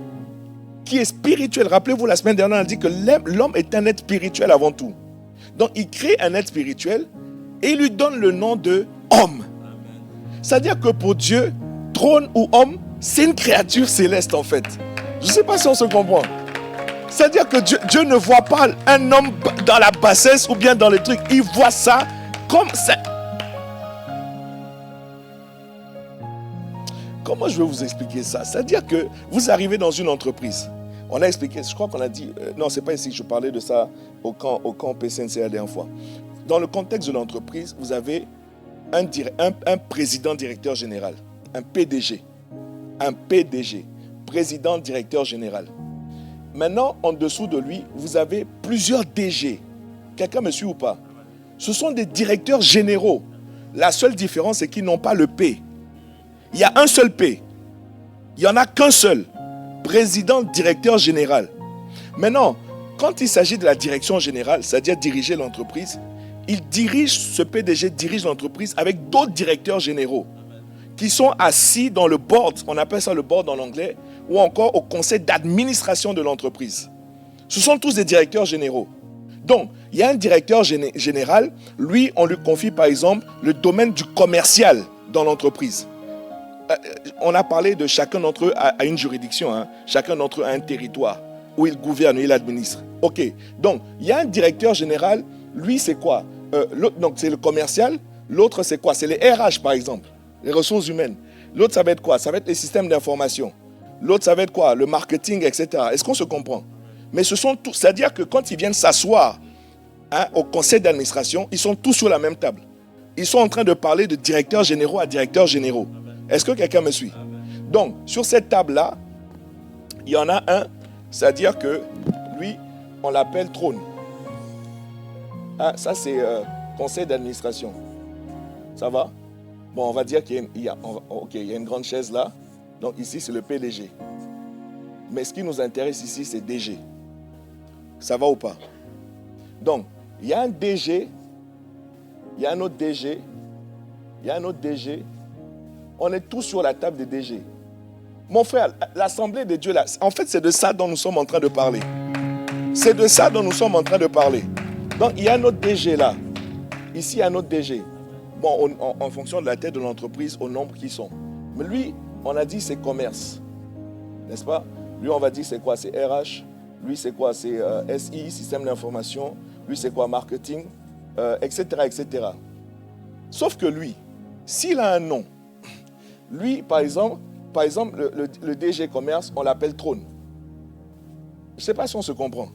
qui est spirituelle. Rappelez-vous, la semaine dernière on a dit que l'homme est un être spirituel avant tout. Donc il crée un être spirituel et il lui donne le nom de homme. C'est-à-dire que pour Dieu, trône ou homme, c'est une créature céleste en fait. Je ne sais pas si on se comprend. C'est-à-dire que Dieu ne voit pas un homme dans la bassesse ou bien dans les trucs. Il voit ça comme ça. Comment je vais vous expliquer ça? C'est-à-dire que vous arrivez dans une entreprise. On a expliqué, je crois qu'on a dit, non, c'est pas ici, je parlais de ça au camp PCNC la dernière fois. Dans le contexte de l'entreprise, vous avez un président directeur général, un PDG, président directeur général. Maintenant, en dessous de lui, vous avez plusieurs DG. Quelqu'un me suit ou pas? Ce sont des directeurs généraux. La seule différence, c'est qu'ils n'ont pas le P. Il y a un seul P. Il n'y en a qu'un seul. Président directeur général. Maintenant, quand il s'agit de la direction générale, c'est-à-dire diriger l'entreprise, ce PDG dirige l'entreprise avec d'autres directeurs généraux qui sont assis dans le board, on appelle ça le board en anglais, ou encore au conseil d'administration de l'entreprise. Ce sont tous des directeurs généraux. Donc, il y a un directeur général, lui, on lui confie par exemple le domaine du commercial dans l'entreprise. On a parlé de chacun d'entre eux à une juridiction, hein. Chacun d'entre eux a un territoire où il gouverne, où il administre. Ok, donc il y a un directeur général, lui c'est quoi? Donc c'est le commercial, l'autre c'est quoi? C'est les RH par exemple, les ressources humaines. L'autre ça va être quoi? Ça va être les systèmes d'information. L'autre ça va être quoi? Le marketing, etc. Est-ce qu'on se comprend? Mais ce sont tous, c'est-à-dire que quand ils viennent s'asseoir au conseil d'administration, ils sont tous sur la même table. Ils sont en train de parler de directeurs généraux à directeurs généraux. Est-ce que quelqu'un me suit? Donc, sur cette table-là, il y en a un, c'est-à-dire que lui, on l'appelle trône. Ah, ça, c'est conseil d'administration. Ça va? Bon, on va dire qu'il y a une grande chaise là. Donc, ici, c'est le PDG. Mais ce qui nous intéresse ici, c'est DG. Ça va ou pas? Donc, il y a un DG, il y a un autre DG, il y a un autre DG. On est tous sur la table des DG. Mon frère, l'Assemblée de Dieu, là, en fait, c'est de ça dont nous sommes en train de parler. C'est de ça dont nous sommes en train de parler. Donc, il y a un autre DG là. Ici, il y a un autre DG. Bon, en fonction de la tête de l'entreprise, au nombre qui sont. Mais lui, on a dit c'est commerce. N'est-ce pas? Lui, on va dire c'est quoi? C'est RH. Lui, c'est quoi? C'est SI, système d'information. Lui, c'est quoi? Marketing, etc., etc. Sauf que lui, s'il a un nom, lui, par exemple le DG commerce, on l'appelle trône. Je ne sais pas si on se comprend.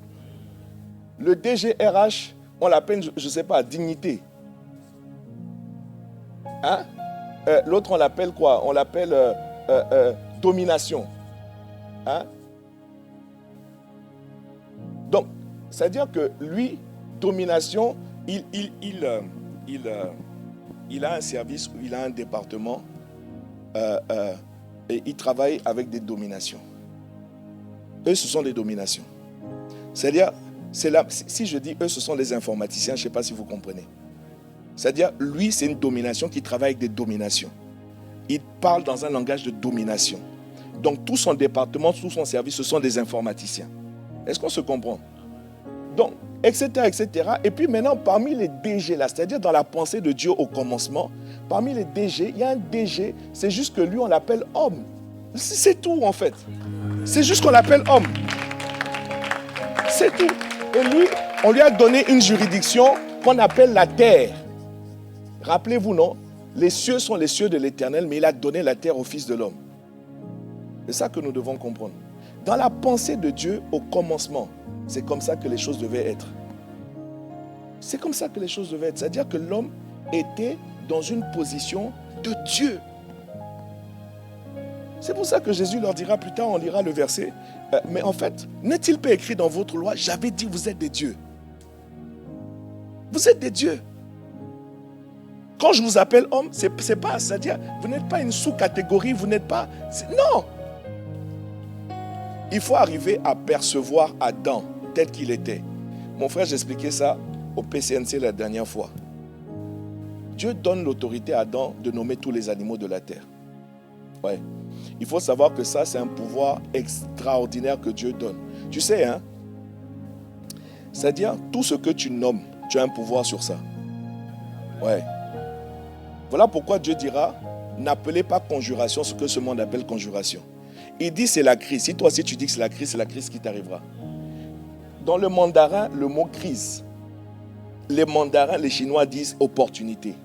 Le DG RH, on l'appelle, je ne sais pas, dignité. Hein? L'autre, on l'appelle quoi? On l'appelle domination. Hein? Donc, c'est-à-dire que lui, domination, il a un service, il a un département et il travaille avec des dominations. Eux, ce sont des dominations. C'est-à-dire, si je dis eux, ce sont les informaticiens, je ne sais pas si vous comprenez. C'est-à-dire, lui, c'est une domination qui travaille avec des dominations. Il parle dans un langage de domination. Donc, tout son département, tout son service, ce sont des informaticiens. Est-ce qu'on se comprend? Donc, etc., etc. Et puis maintenant, parmi les DG, là, c'est-à-dire dans la pensée de Dieu au commencement, parmi les DG, il y a un DG, c'est juste que lui, on l'appelle homme. C'est tout, en fait. C'est juste qu'on l'appelle homme. C'est tout. Et lui, on lui a donné une juridiction qu'on appelle la terre. Rappelez-vous, non? Les cieux sont les cieux de l'Éternel, mais il a donné la terre au Fils de l'homme. C'est ça que nous devons comprendre. Dans la pensée de Dieu, au commencement, c'est comme ça que les choses devaient être. C'est comme ça que les choses devaient être. C'est-à-dire que l'homme était dans une position de Dieu. C'est pour ça que Jésus leur dira plus tard, on lira le verset, mais en fait, n'est-il pas écrit dans votre loi, j'avais dit vous êtes des dieux. Vous êtes des dieux. Quand je vous appelle homme, c'est pas, c'est-à-dire, vous n'êtes pas une sous-catégorie, vous n'êtes pas... Non. Il faut arriver à percevoir Adam tel qu'il était. Mon frère, j'expliquais ça au PCNC la dernière fois. Dieu donne l'autorité à Adam de nommer tous les animaux de la terre. Ouais. Il faut savoir que ça, c'est un pouvoir extraordinaire que Dieu donne. Tu sais, hein? C'est-à-dire, tout ce que tu nommes, tu as un pouvoir sur ça. Ouais. Voilà pourquoi Dieu dira, n'appelez pas conjuration ce que ce monde appelle conjuration. Il dit c'est la crise. Si toi aussi tu dis que c'est la crise qui t'arrivera. Dans le mandarin, le mot crise, les mandarins, les Chinois disent opportunité.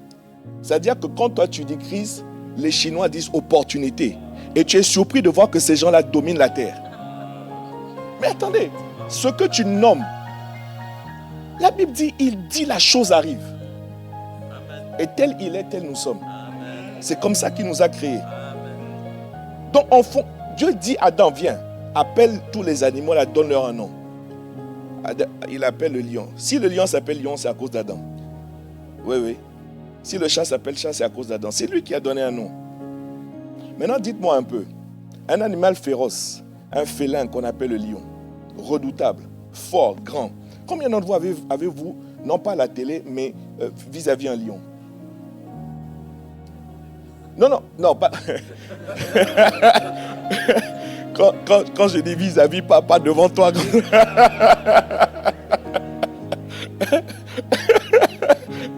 C'est-à-dire que quand toi tu dis crise, les Chinois disent opportunité. Et tu es surpris de voir que ces gens-là dominent la terre. Mais attendez, ce que tu nommes, la Bible dit, il dit la chose arrive. Et tel il est, tel nous sommes. C'est comme ça qu'il nous a créés. Donc en fond, Dieu dit à Adam, viens, appelle tous les animaux, là, donne-leur un nom. Il appelle le lion. Si le lion s'appelle lion, c'est à cause d'Adam. Oui, oui. Si le chat s'appelle chat, c'est à cause d'Adam. C'est lui qui a donné un nom. Maintenant, dites-moi un peu. Un animal féroce, un félin qu'on appelle le lion, redoutable, fort, grand. Combien d'entre vous avez-vous, non pas la télé, mais vis-à-vis un lion? Non, pas... quand je dis vis-à-vis, pas devant toi.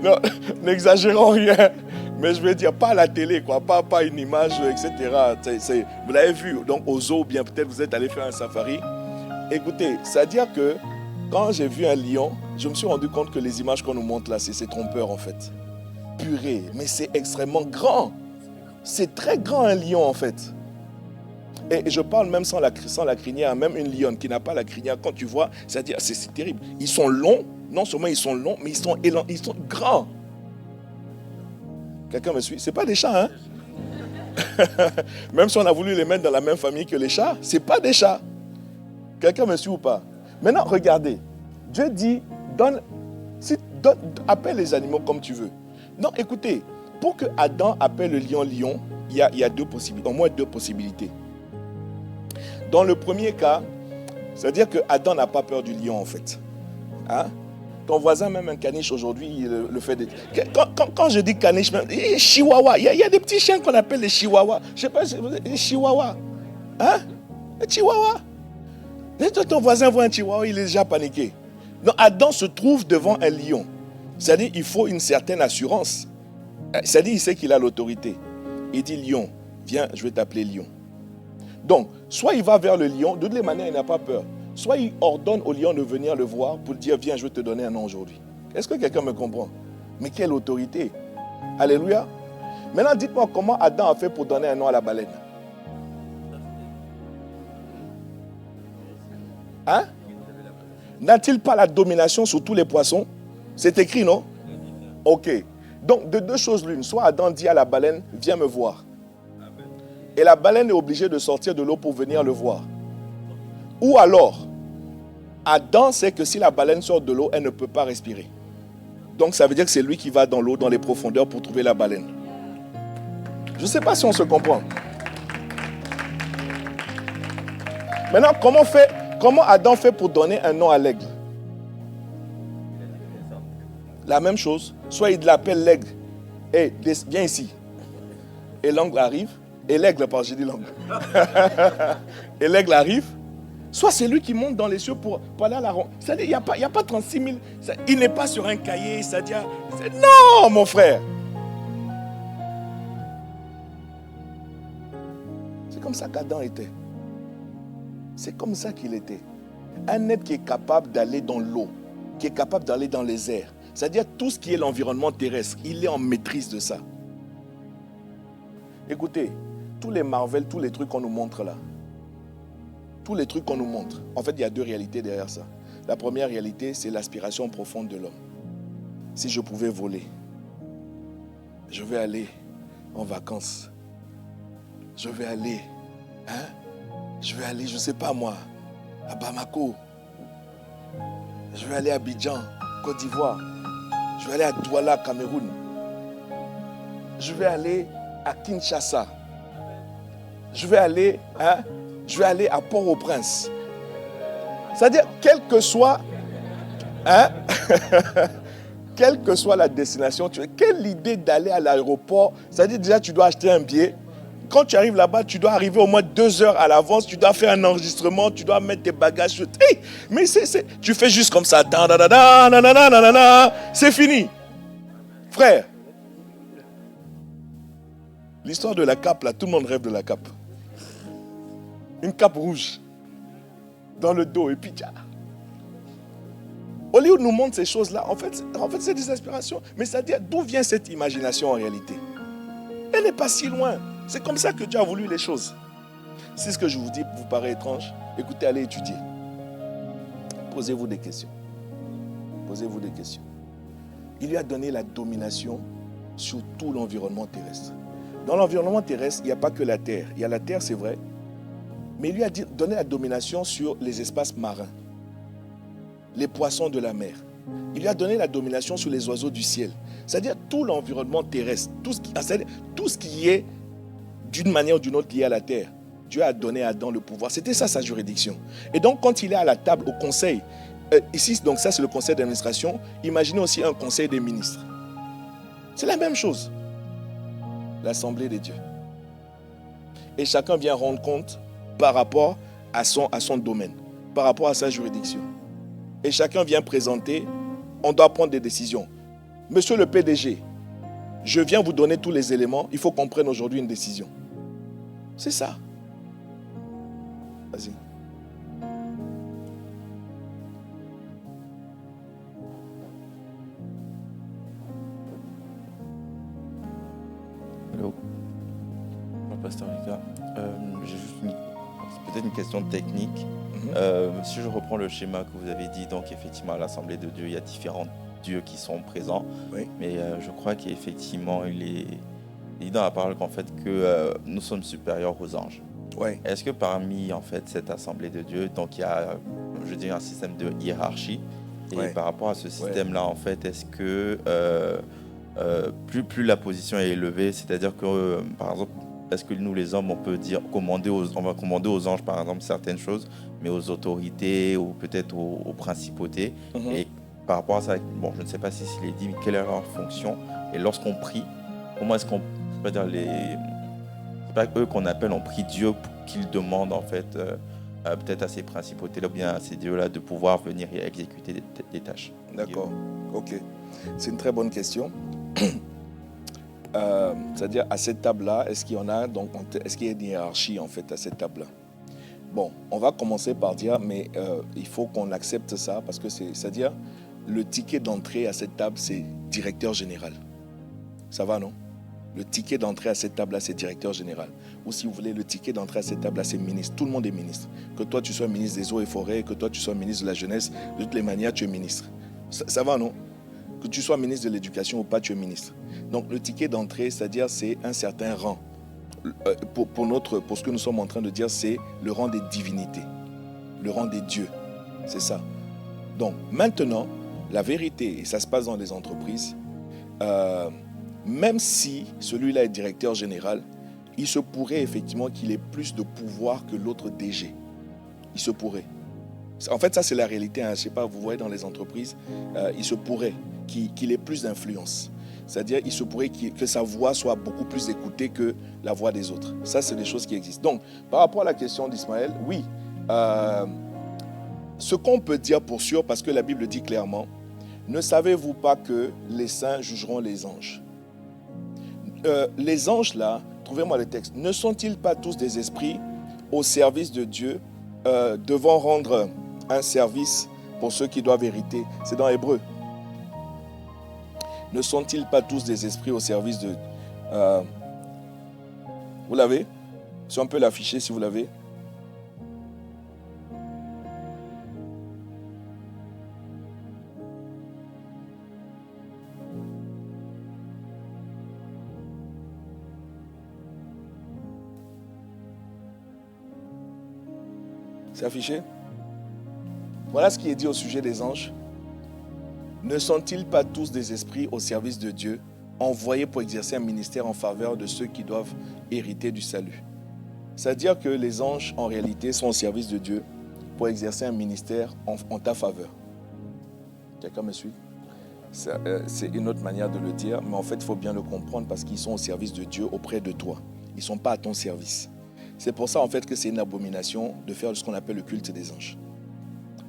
Non, n'exagérons rien. Mais je veux dire, pas à la télé, quoi, pas une image, etc. Vous l'avez vu, donc au zoo, bien peut-être vous êtes allé faire un safari. Écoutez, c'est-à-dire que quand j'ai vu un lion, je me suis rendu compte que les images qu'on nous montre là, c'est trompeur en fait. Purée, mais c'est extrêmement grand. C'est très grand un lion en fait. Et je parle même sans la crinière, même une lionne qui n'a pas la crinière, quand tu vois, c'est-à-dire, c'est terrible. Ils sont longs, non seulement ils sont longs, mais ils sont grands. Quelqu'un me suit? C'est pas des chats, hein? Même si on a voulu les mettre dans la même famille que les chats, c'est pas des chats. Quelqu'un me suit ou pas? Maintenant, regardez. Dieu dit, appelle les animaux comme tu veux. Non, écoutez, pour que Adam appelle le lion lion, il y a deux possibilités, au moins deux possibilités. Dans le premier cas, c'est-à-dire que Adam n'a pas peur du lion en fait. Hein? Ton voisin, même un caniche aujourd'hui, il le fait. Quand je dis caniche, même, chihuahua, il y a des petits chiens qu'on appelle les chihuahuas. Je ne sais pas, les chihuahuas. Hein? Les chihuahuas. Ton voisin voit un chihuahua, il est déjà paniqué. Donc Adam se trouve devant un lion. C'est-à-dire qu'il faut une certaine assurance. C'est-à-dire il sait qu'il a l'autorité. Il dit lion, viens, je vais t'appeler lion. Donc, soit il va vers le lion, de toutes les manières, il n'a pas peur. Soit il ordonne au lion de venir le voir pour dire, viens, je vais te donner un nom aujourd'hui. Est-ce que quelqu'un me comprend? Mais quelle autorité! Alléluia! Maintenant, dites-moi comment Adam a fait pour donner un nom à la baleine. Hein? N'a-t-il pas la domination sur tous les poissons? C'est écrit, non? Ok. Donc, de deux choses l'une. Soit Adam dit à la baleine, viens me voir. Et la baleine est obligée de sortir de l'eau pour venir le voir. Ou alors, Adam sait que si la baleine sort de l'eau, elle ne peut pas respirer. Donc ça veut dire que c'est lui qui va dans l'eau, dans les profondeurs pour trouver la baleine. Je ne sais pas si on se comprend. Maintenant, comment Adam fait pour donner un nom à l'aigle? La même chose. Soit il l'appelle l'aigle. Hey, viens ici. Et l'aigle arrive. Et l'aigle, pardon, j'ai dit l'aigle. Et l'aigle arrive. Soit c'est lui qui monte dans les cieux pour aller à la ronde. C'est-à-dire, il n'y a pas 36 000. Il n'est pas sur un cahier. C'est-à-dire, non, mon frère. C'est comme ça qu'Adam était. C'est comme ça qu'il était. Un être qui est capable d'aller dans l'eau, qui est capable d'aller dans les airs. C'est-à-dire tout ce qui est l'environnement terrestre, il est en maîtrise de ça. Écoutez, tous les Marvel, tous les trucs qu'on nous montre là, tous les trucs qu'on nous montre, en fait, il y a deux réalités derrière ça. La première réalité, c'est l'aspiration profonde de l'homme. Si je pouvais voler, je vais aller en vacances. Je vais aller, je ne sais pas moi, à Bamako. Je vais aller à Abidjan, Côte d'Ivoire. Je vais aller à Douala, Cameroun. Je vais aller à Kinshasa. Je vais aller à Port-au-Prince. C'est-à-dire, quelle que soit la destination, quelle idée d'aller à l'aéroport. C'est-à-dire, déjà, tu dois acheter un billet. Quand tu arrives là-bas, tu dois arriver au moins 2 heures à l'avance. Tu dois faire un enregistrement. Tu dois mettre tes bagages sur... Hey, mais tu fais juste comme ça. C'est fini. Frère, l'histoire de la cape, là, tout le monde rêve de la cape. Une cape rouge dans le dos et puis tiens. Hollywood nous montre ces choses-là. En fait, c'est des aspirations. Mais c'est-à-dire, d'où vient cette imagination en réalité? Elle n'est pas si loin. C'est comme ça que Dieu a voulu les choses. Si ce que je vous dis vous paraît étrange, écoutez, allez étudier. Posez-vous des questions. Posez-vous des questions. Il lui a donné la domination sur tout l'environnement terrestre. Dans l'environnement terrestre, il n'y a pas que la terre. Il y a la terre, c'est vrai. Mais il lui a donné la domination sur les espaces marins, les poissons de la mer. Il lui a donné la domination sur les oiseaux du ciel. C'est-à-dire tout l'environnement terrestre, tout ce qui est d'une manière ou d'une autre lié à la terre. Dieu a donné à Adam le pouvoir. C'était ça sa juridiction. Et donc quand il est à la table au conseil, ici donc ça c'est le conseil d'administration, imaginez aussi un conseil des ministres. C'est la même chose. L'assemblée des dieux. Et chacun vient rendre compte par rapport à son domaine, par rapport à sa juridiction. Et chacun vient présenter, on doit prendre des décisions. Monsieur le PDG, je viens vous donner tous les éléments, il faut qu'on prenne aujourd'hui une décision. C'est ça. Vas-y. Hello. Pasteur Lucas. J'ai juste peut-être une question technique. Si je reprends le schéma que vous avez dit, donc effectivement à l'Assemblée de Dieu, il y a différents dieux qui sont présents. Oui. Mais je crois qu'effectivement, il est dit dans la parole qu'en fait que nous sommes supérieurs aux anges. Oui. Est-ce que parmi en fait cette Assemblée de Dieu, donc il y a, je dirais, un système de hiérarchie. Et oui. Par rapport à ce système-là, en fait, est-ce que plus la position est élevée, c'est-à-dire que par exemple, est-ce que nous les hommes, on peut dire on va commander aux anges par exemple certaines choses, mais aux autorités ou peut-être aux principautés. Et par rapport à ça, bon, je ne sais pas si c'est dit, mais quelle est leur fonction? Et lorsqu'on prie, comment est-ce qu'on peut dire c'est pas eux qu'on appelle, on prie Dieu pour qu'il demande en fait peut-être à ces principautés-là ou bien à ces dieux-là de pouvoir venir et exécuter des tâches. D'accord, ok. C'est une très bonne question. C'est-à-dire à cette table-là, est-ce qu'il y en a, donc est-ce qu'il y a une hiérarchie en fait à cette table-là? Bon, on va commencer par dire, mais il faut qu'on accepte ça parce que c'est-à-dire le ticket d'entrée à cette table, c'est directeur général. Ça va, non? Le ticket d'entrée à cette table-là, c'est directeur général. Ou si vous voulez, le ticket d'entrée à cette table-là, c'est ministre. Tout le monde est ministre. Que toi, tu sois ministre des eaux et forêts, que toi, tu sois ministre de la jeunesse, de toutes les manières, tu es ministre. Ça va, non? Que tu sois ministre de l'éducation ou pas, tu es ministre. Donc, le ticket d'entrée, c'est-à-dire, c'est un certain rang. Pour ce que nous sommes en train de dire, c'est le rang des divinités, le rang des dieux. C'est ça. Donc, maintenant, la vérité, et ça se passe dans les entreprises, même si celui-là est directeur général, il se pourrait effectivement qu'il ait plus de pouvoir que l'autre DG. Il se pourrait. En fait, ça, c'est la réalité. Je ne sais pas, vous voyez dans les entreprises, il se pourrait qu'il ait plus d'influence. C'est-à-dire, il se pourrait que sa voix soit beaucoup plus écoutée que la voix des autres. Ça, c'est des choses qui existent. Donc, par rapport à la question d'Ismaël, oui. Ce qu'on peut dire pour sûr, parce que la Bible dit clairement, ne savez-vous pas que les saints jugeront les anges? Les anges, là, trouvez-moi le texte, ne sont-ils pas tous des esprits au service de Dieu, devant rendre un service pour ceux qui doivent hériter? C'est dans Hébreu. Ne sont-ils pas tous des esprits au service de... Vous l'avez? Si on peut l'afficher, si vous l'avez. C'est affiché? Voilà ce qui est dit au sujet des anges. Ne sont-ils pas tous des esprits au service de Dieu, envoyés pour exercer un ministère en faveur de ceux qui doivent hériter du salut? C'est-à-dire que les anges, en réalité, sont au service de Dieu pour exercer un ministère en ta faveur. Quelqu'un me suit? C'est une autre manière de le dire, mais en fait, il faut bien le comprendre parce qu'ils sont au service de Dieu auprès de toi. Ils ne sont pas à ton service. C'est pour ça, en fait, que c'est une abomination de faire ce qu'on appelle le culte des anges.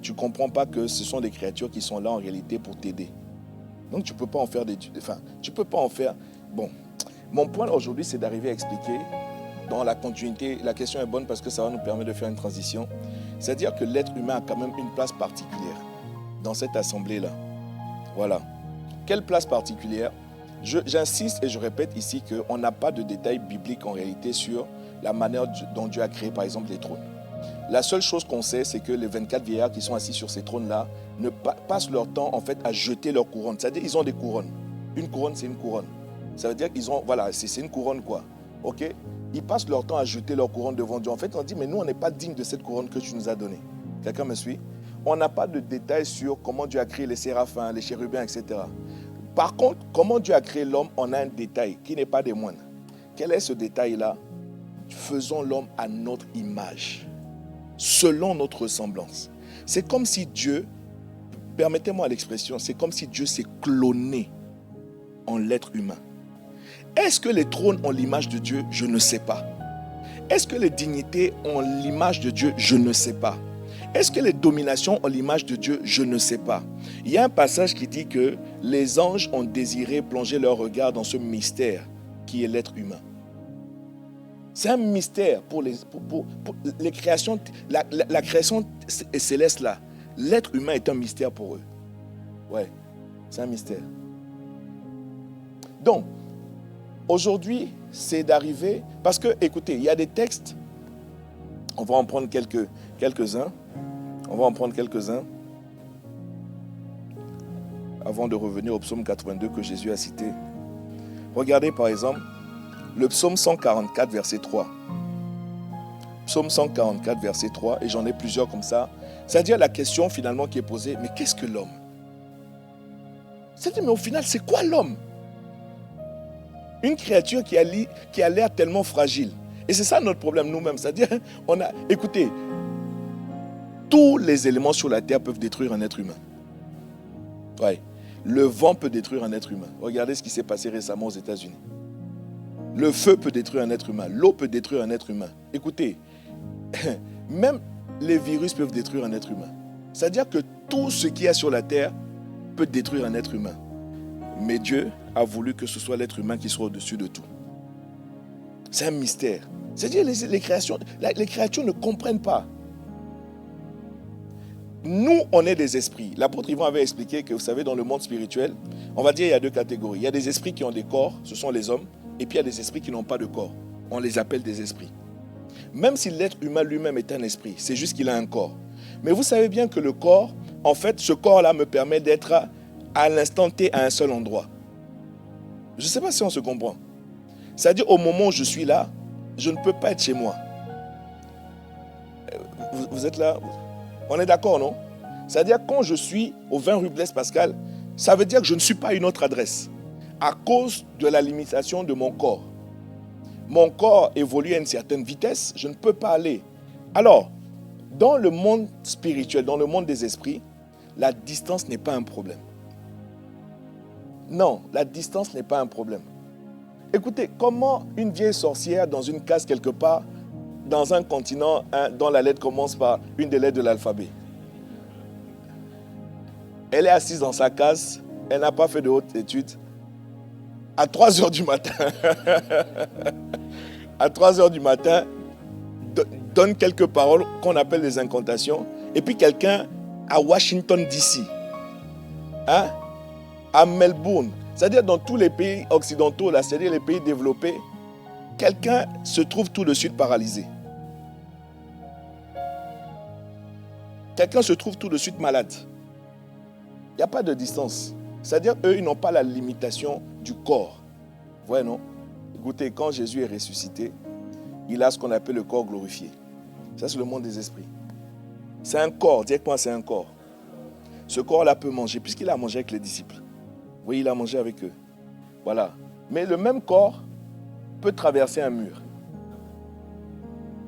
Tu ne comprends pas que ce sont des créatures qui sont là en réalité pour t'aider. Donc, tu ne peux pas en faire des... Enfin, tu ne peux pas en faire... Bon, mon point aujourd'hui, c'est d'arriver à expliquer dans la continuité. La question est bonne parce que ça va nous permettre de faire une transition. C'est-à-dire que l'être humain a quand même une place particulière dans cette assemblée-là. Voilà. Quelle place particulière? J'insiste et je répète ici qu'on n'a pas de détails bibliques en réalité sur la manière dont Dieu a créé, par exemple, les trônes. La seule chose qu'on sait, c'est que les 24 vieillards qui sont assis sur ces trônes-là ne passent leur temps, en fait, à jeter leurs couronnes. C'est-à-dire qu'ils ont des couronnes. Une couronne, c'est une couronne. Ça veut dire qu'ils ont... Voilà, c'est une couronne, quoi. OK? Ils passent leur temps à jeter leurs couronnes devant Dieu. En fait, on dit, mais nous, on n'est pas digne de cette couronne que tu nous as donnée. Quelqu'un me suit? On n'a pas de détails sur comment Dieu a créé les séraphins, les chérubins, etc. Par contre, comment Dieu a créé l'homme, on a un détail qui n'est pas des moindres. Quel est ce détail-là? Faisons l'homme à notre image, selon notre ressemblance. C'est comme si Dieu, permettez-moi l'expression, c'est comme si Dieu s'est cloné en l'être humain. Est-ce que les trônes ont l'image de Dieu? Je ne sais pas. Est-ce que les dignités ont l'image de Dieu? Je ne sais pas. Est-ce que les dominations ont l'image de Dieu? Je ne sais pas. Il y a un passage qui dit que les anges ont désiré plonger leur regard dans ce mystère qui est l'être humain. C'est un mystère pour les créations, la création céleste là. L'être humain est un mystère pour eux. Ouais, c'est un mystère. Donc, aujourd'hui, c'est d'arriver, parce que, écoutez, il y a des textes, on va en prendre quelques-uns. On va en prendre quelques-uns avant de revenir au psaume 82 que Jésus a cité. Regardez par exemple le psaume 144, verset 3. Psaume 144, verset 3, et j'en ai plusieurs comme ça. C'est-à-dire la question finalement qui est posée, mais qu'est-ce que l'homme? C'est-à-dire, mais au final, c'est quoi l'homme? Une créature qui a l'air tellement fragile. Et c'est ça notre problème nous-mêmes. C'est-à-dire, écoutez, tous les éléments sur la terre peuvent détruire un être humain. Ouais. Le vent peut détruire un être humain. Regardez ce qui s'est passé récemment aux États-Unis. Le feu peut détruire un être humain. L'eau peut détruire un être humain. Écoutez, même les virus peuvent détruire un être humain. C'est-à-dire que tout ce qu'il y a sur la terre peut détruire un être humain. Mais Dieu a voulu que ce soit l'être humain qui soit au-dessus de tout. C'est un mystère. C'est-à-dire les créatures ne comprennent pas. Nous, on est des esprits. L'apôtre Yvon avait expliqué que, vous savez, dans le monde spirituel, on va dire qu'il y a deux catégories. Il y a des esprits qui ont des corps, ce sont les hommes, et puis il y a des esprits qui n'ont pas de corps. On les appelle des esprits. Même si l'être humain lui-même est un esprit, c'est juste qu'il a un corps. Mais vous savez bien que le corps, en fait, ce corps-là me permet d'être à l'instant T à un seul endroit. Je ne sais pas si on se comprend. C'est-à-dire, au moment où je suis là, je ne peux pas être chez moi. Vous êtes là? On est d'accord, non? C'est-à-dire, quand je suis au 20 rue Blaise Pascal, ça veut dire que je ne suis pas à une autre adresse à cause de la limitation de mon corps. Mon corps évolue à une certaine vitesse, je ne peux pas aller. Alors, dans le monde spirituel, dans le monde des esprits, la distance n'est pas un problème. Non, la distance n'est pas un problème. Écoutez, comment une vieille sorcière dans une case quelque part, dans un continent dont la lettre commence par une des lettres de l'alphabet, elle est assise dans sa case, elle n'a pas fait de hautes études, à 3 heures du matin, à 3 heures du matin, donne quelques paroles qu'on appelle des incantations, et puis quelqu'un à Washington DC, à Melbourne, c'est-à-dire dans tous les pays occidentaux, là, c'est-à-dire les pays développés, quelqu'un se trouve tout de suite paralysé. Quelqu'un se trouve tout de suite malade. Il n'y a pas de distance. C'est-à-dire, eux, ils n'ont pas la limitation du corps. Vous voyez, non? Écoutez, quand Jésus est ressuscité, il a ce qu'on appelle le corps glorifié. Ça, c'est le monde des esprits. C'est un corps. Dites-moi, c'est un corps. Ce corps-là peut manger, puisqu'il a mangé avec les disciples. Oui, il a mangé avec eux. Voilà. Mais le même corps peut traverser un mur.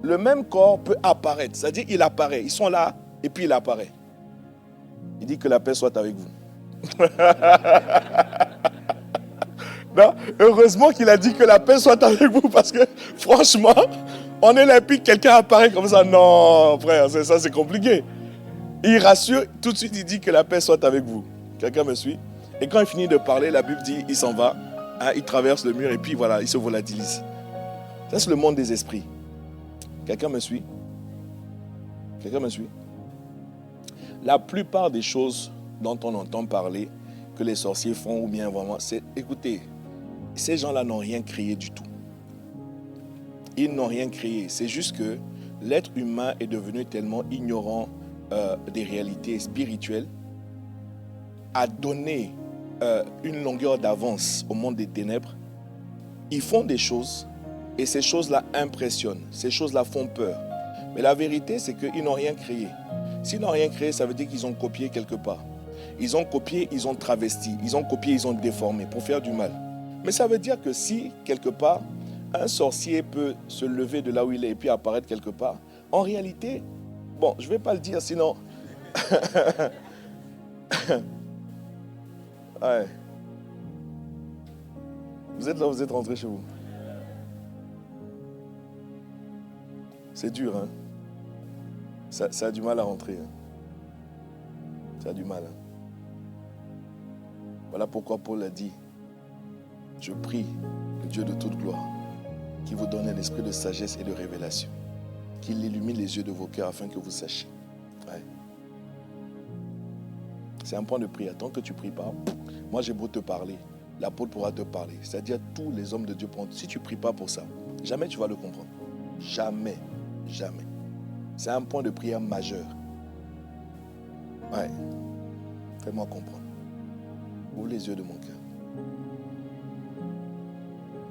Le même corps peut apparaître. C'est-à-dire, il apparaît. Ils sont là, et puis il apparaît. Il dit que la paix soit avec vous. Non, heureusement qu'il a dit que la paix soit avec vous, parce que franchement, on est là et puis quelqu'un apparaît comme ça. Non, frère, ça c'est compliqué. Il rassure, tout de suite il dit que la paix soit avec vous. Quelqu'un me suit? Et quand il finit de parler, la Bible dit, il s'en va, hein, il traverse le mur et puis voilà, il se volatilise. Ça c'est le monde des esprits. Quelqu'un me suit? Quelqu'un me suit? La plupart des choses dont on entend parler, que les sorciers font ou bien vraiment, c'est, écoutez, ces gens-là n'ont rien créé du tout. Ils n'ont rien créé. C'est juste que l'être humain est devenu tellement ignorant des réalités spirituelles, a donné une longueur d'avance au monde des ténèbres. Ils font des choses et ces choses-là impressionnent. Ces choses-là font peur. Mais la vérité, c'est qu'ils n'ont rien créé. S'ils n'ont rien créé, ça veut dire qu'ils ont copié quelque part. Ils ont copié, ils ont travesti. Ils ont copié, ils ont déformé pour faire du mal. Mais ça veut dire que si, quelque part, un sorcier peut se lever de là où il est et puis apparaître quelque part, en réalité, bon, je ne vais pas le dire, sinon... Ouais. Vous êtes là, vous êtes rentrés chez vous. C'est dur, hein. Ça a du mal à rentrer. Hein. Ça a du mal. Hein. Voilà pourquoi Paul a dit, je prie le Dieu de toute gloire, qui vous donne un esprit de sagesse et de révélation, qu'il illumine les yeux de vos cœurs afin que vous sachiez. Ouais. C'est un point de prière. Tant que tu ne pries pas, moi j'ai beau te parler, l'apôtre pourra te parler. C'est-à-dire tous les hommes de Dieu, si tu ne pries pas pour ça, jamais tu vas le comprendre. Jamais, jamais. C'est un point de prière majeur. Ouais. Fais-moi comprendre. Ouvre les yeux de mon cœur.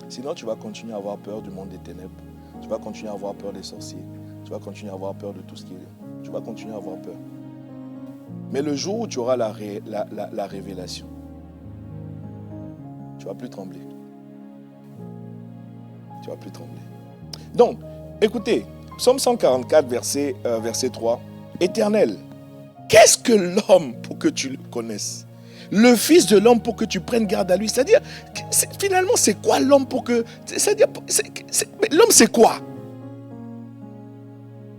Sinon, tu vas continuer à avoir peur du monde des ténèbres. Tu vas continuer à avoir peur des sorciers. Tu vas continuer à avoir peur de tout ce qui est. Tu vas continuer à avoir peur. Mais le jour où tu auras la révélation, tu ne vas plus trembler. Tu ne vas plus trembler. Donc, écoutez, Psaume 144, verset 3. Éternel, qu'est-ce que l'homme pour que tu le connaisses? Le Fils de l'homme pour que tu prennes garde à lui. C'est-à-dire, finalement, c'est quoi l'homme pour que... C'est-à-dire, l'homme, c'est quoi?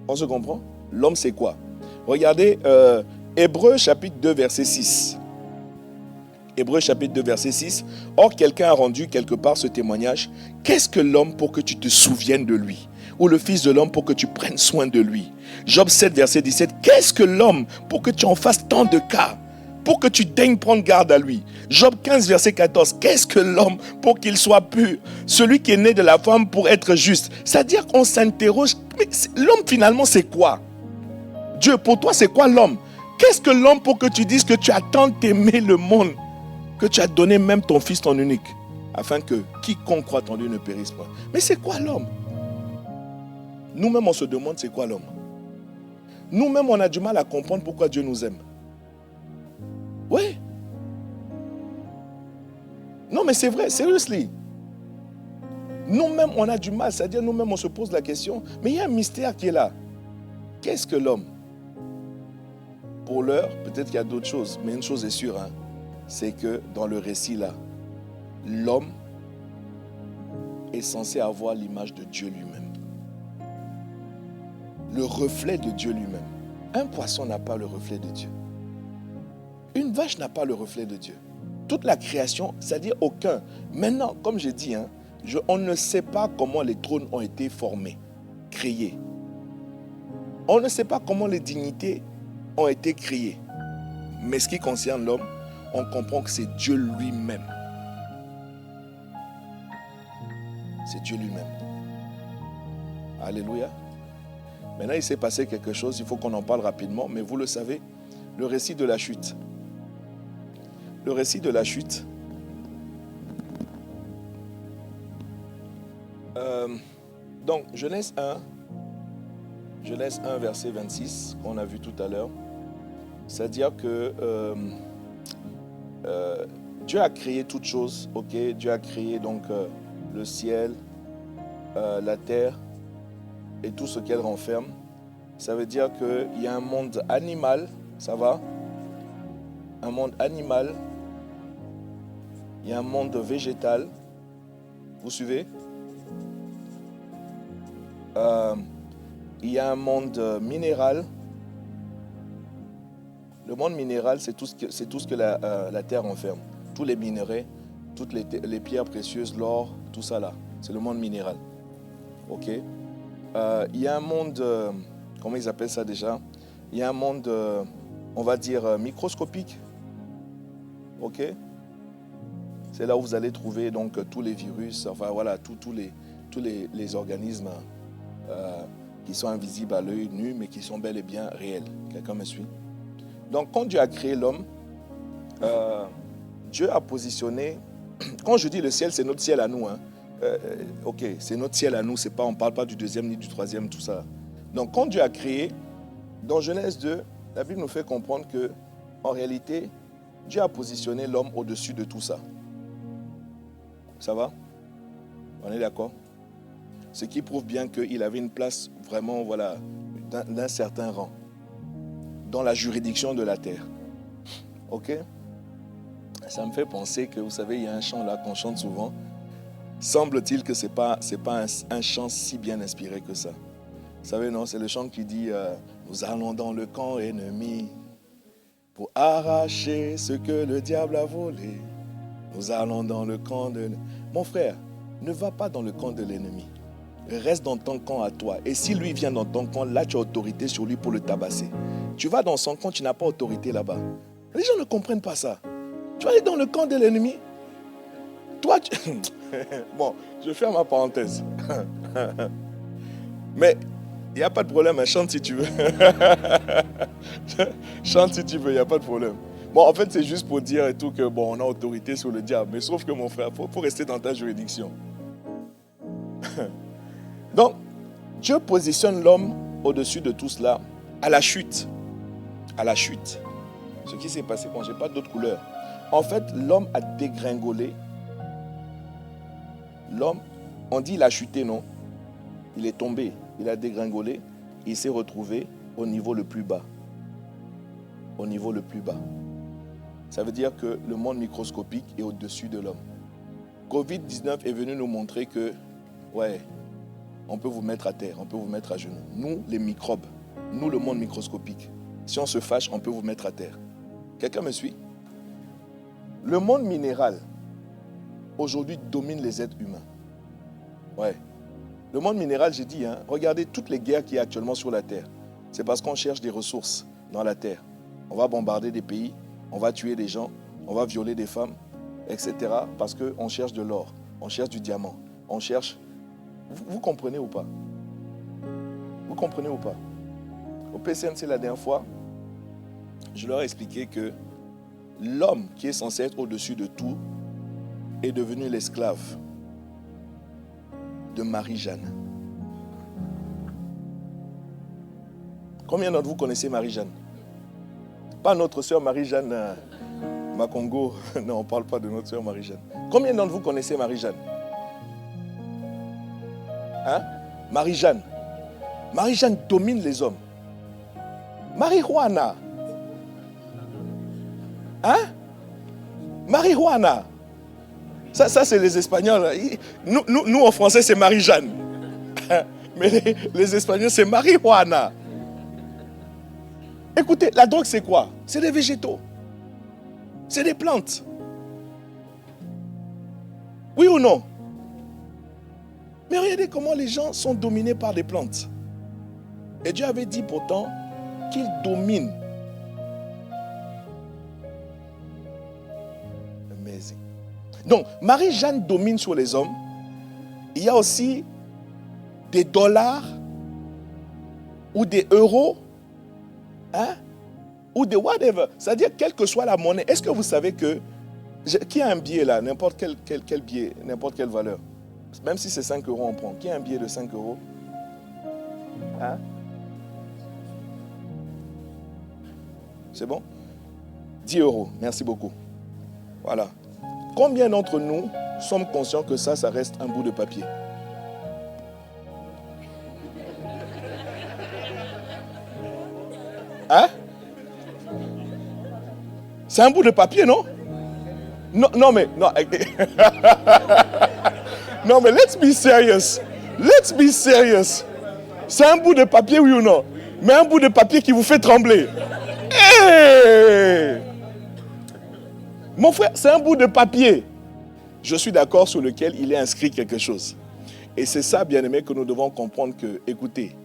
On se comprend? L'homme, c'est quoi? Regardez, Hébreux chapitre 2, verset 6. Hébreux chapitre 2, verset 6. Or, quelqu'un a rendu quelque part ce témoignage. Qu'est-ce que l'homme pour que tu te souviennes de lui? Ou le Fils de l'homme pour que tu prennes soin de lui? Job 7, verset 17. Qu'est-ce que l'homme pour que tu en fasses tant de cas? Pour que tu daignes prendre garde à lui. Job 15, verset 14. Qu'est-ce que l'homme pour qu'il soit pur? Celui qui est né de la femme pour être juste. C'est-à-dire qu'on s'interroge. Mais l'homme finalement c'est quoi? Dieu, pour toi c'est quoi l'homme? Qu'est-ce que l'homme pour que tu dises que tu as tant aimé le monde, que tu as donné même ton Fils, ton unique, afin que quiconque croit en lui ne périsse pas? Mais c'est quoi l'homme? Nous-mêmes on se demande c'est quoi l'homme. Nous-mêmes on a du mal à comprendre pourquoi Dieu nous aime. Oui. Non, mais c'est vrai, seriously. Nous-mêmes, on a du mal, c'est-à-dire nous-mêmes, on se pose la question, mais il y a un mystère qui est là. Qu'est-ce que l'homme? Pour l'heure, peut-être qu'il y a d'autres choses, mais une chose est sûre, hein, c'est que dans le récit là, l'homme est censé avoir l'image de Dieu lui-même. Le reflet de Dieu lui-même. Un poisson n'a pas le reflet de Dieu. Une vache n'a pas le reflet de Dieu. Toute la création, c'est-à-dire aucun. Maintenant, comme j'ai dit, hein, on ne sait pas comment les trônes ont été formés, créés. On ne sait pas comment les dignités ont été créées. Mais ce qui concerne l'homme, on comprend que c'est Dieu lui-même. C'est Dieu lui-même. Alléluia. Maintenant, il s'est passé quelque chose, il faut qu'on en parle rapidement, mais vous le savez, le récit de la chute. Le récit de la chute. Donc, Genèse 1, verset 26, qu'on a vu tout à l'heure, c'est-à-dire que Dieu a créé toutes choses, ok? Dieu a créé donc le ciel, la terre et tout ce qu'elle renferme. Ça veut dire qu'il y a un monde animal, ça va? Un monde animal, il y a un monde végétal, vous suivez? Il y a un monde minéral. Le monde minéral, c'est tout ce que la terre renferme. Tous les minéraux, toutes les pierres précieuses, l'or, tout ça là. C'est le monde minéral. Ok. Il y a un monde, comment ils appellent ça déjà? Il y a un monde, on va dire, microscopique. Ok. C'est là où vous allez trouver donc tous les virus, enfin voilà, tous les organismes qui sont invisibles à l'œil nu, mais qui sont bel et bien réels. Quelqu'un me suit? Donc, quand Dieu a créé l'homme, Dieu a positionné... Quand je dis le ciel, c'est notre ciel à nous. Hein. Ok, c'est notre ciel à nous. C'est pas, on ne parle pas du deuxième ni du troisième, tout ça. Donc, quand Dieu a créé, dans Genèse 2, la Bible nous fait comprendre que, en réalité, Dieu a positionné l'homme au-dessus de tout ça. Ça va? On est d'accord? Ce qui prouve bien qu'il avait une place vraiment, voilà, d'un certain rang dans la juridiction de la terre. Ok? Ça me fait penser que, vous savez, il y a un chant là qu'on chante souvent. Semble-t-il que ce n'est pas un chant si bien inspiré que ça. Vous savez, non, c'est le chant qui dit nous allons dans le camp ennemi pour arracher ce que le diable a volé. Nous allons dans le camp de... Mon frère, ne va pas dans le camp de l'ennemi. Reste dans ton camp à toi. Et si lui vient dans ton camp, là, tu as autorité sur lui pour le tabasser. Tu vas dans son camp, tu n'as pas autorité là-bas. Les gens ne comprennent pas ça. Tu vas aller dans le camp de l'ennemi. Toi, tu... Bon, je ferme ma parenthèse. Mais il n'y a pas de problème, hein. Chante si tu veux. Chante si tu veux, il n'y a pas de problème. Bon, en fait, c'est juste pour dire et tout que, bon, on a autorité sur le diable. Mais sauf que, mon frère, il faut rester dans ta juridiction. Donc, Dieu positionne l'homme au-dessus de tout cela à la chute. À la chute. Ce qui s'est passé quand je n'ai pas d'autre couleur. En fait, l'homme a dégringolé. L'homme, on dit il a chuté, non? Il est tombé, il a dégringolé. Il s'est retrouvé au niveau le plus bas. Au niveau le plus bas. Ça veut dire que le monde microscopique est au-dessus de l'homme. Covid-19 est venu nous montrer que, ouais, on peut vous mettre à terre, on peut vous mettre à genoux. Nous, les microbes, nous, le monde microscopique, si on se fâche, on peut vous mettre à terre. Quelqu'un me suit? Le monde minéral, aujourd'hui, domine les êtres humains. Ouais. Le monde minéral, j'ai dit, hein, regardez toutes les guerres qu'il y a actuellement sur la terre. C'est parce qu'on cherche des ressources dans la terre. On va bombarder des pays, on va tuer des gens, on va violer des femmes, etc. Parce qu'on cherche de l'or, on cherche du diamant, on cherche... Vous comprenez ou pas? Vous comprenez ou pas? Au PCMC, la dernière fois, je leur ai expliqué que l'homme qui est censé être au-dessus de tout est devenu l'esclave de Marie-Jeanne. Combien d'entre vous connaissez Marie-Jeanne? Pas notre sœur Marie-Jeanne Makongo. Non, on ne parle pas de notre sœur Marie-Jeanne. Combien d'entre vous connaissez Marie-Jeanne? Hein? Marie-Jeanne. Marie-Jeanne domine les hommes. Marijuana. Hein? Marijuana. Ça c'est les Espagnols. Nous en français, c'est Marie-Jeanne. Mais les Espagnols, c'est marijuana. Écoutez, la drogue, c'est quoi? C'est des végétaux. C'est des plantes. Oui ou non? Mais regardez comment les gens sont dominés par des plantes. Et Dieu avait dit pourtant qu'il domine. Amazing. Donc, Marie-Jeanne domine sur les hommes. Il y a aussi des dollars ou des euros, hein, ou des whatever. C'est-à-dire, quelle que soit la monnaie. Est-ce que vous savez que... Qui a un billet là, n'importe quel billet, n'importe quelle valeur? Même si c'est 5 euros, on prend. Qui a un billet de 5 euros? Hein? C'est bon? 10 euros, merci beaucoup. Voilà. Combien d'entre nous sommes conscients que ça reste un bout de papier? Hein? C'est un bout de papier, non? Non, mais... Non. Non, mais let's be serious. Let's be serious. C'est un bout de papier, oui ou non? Mais un bout de papier qui vous fait trembler. Hey! Mon frère, c'est un bout de papier. Je suis d'accord sur lequel il est inscrit quelque chose. Et c'est ça, bien-aimé, que nous devons comprendre que, écoutez,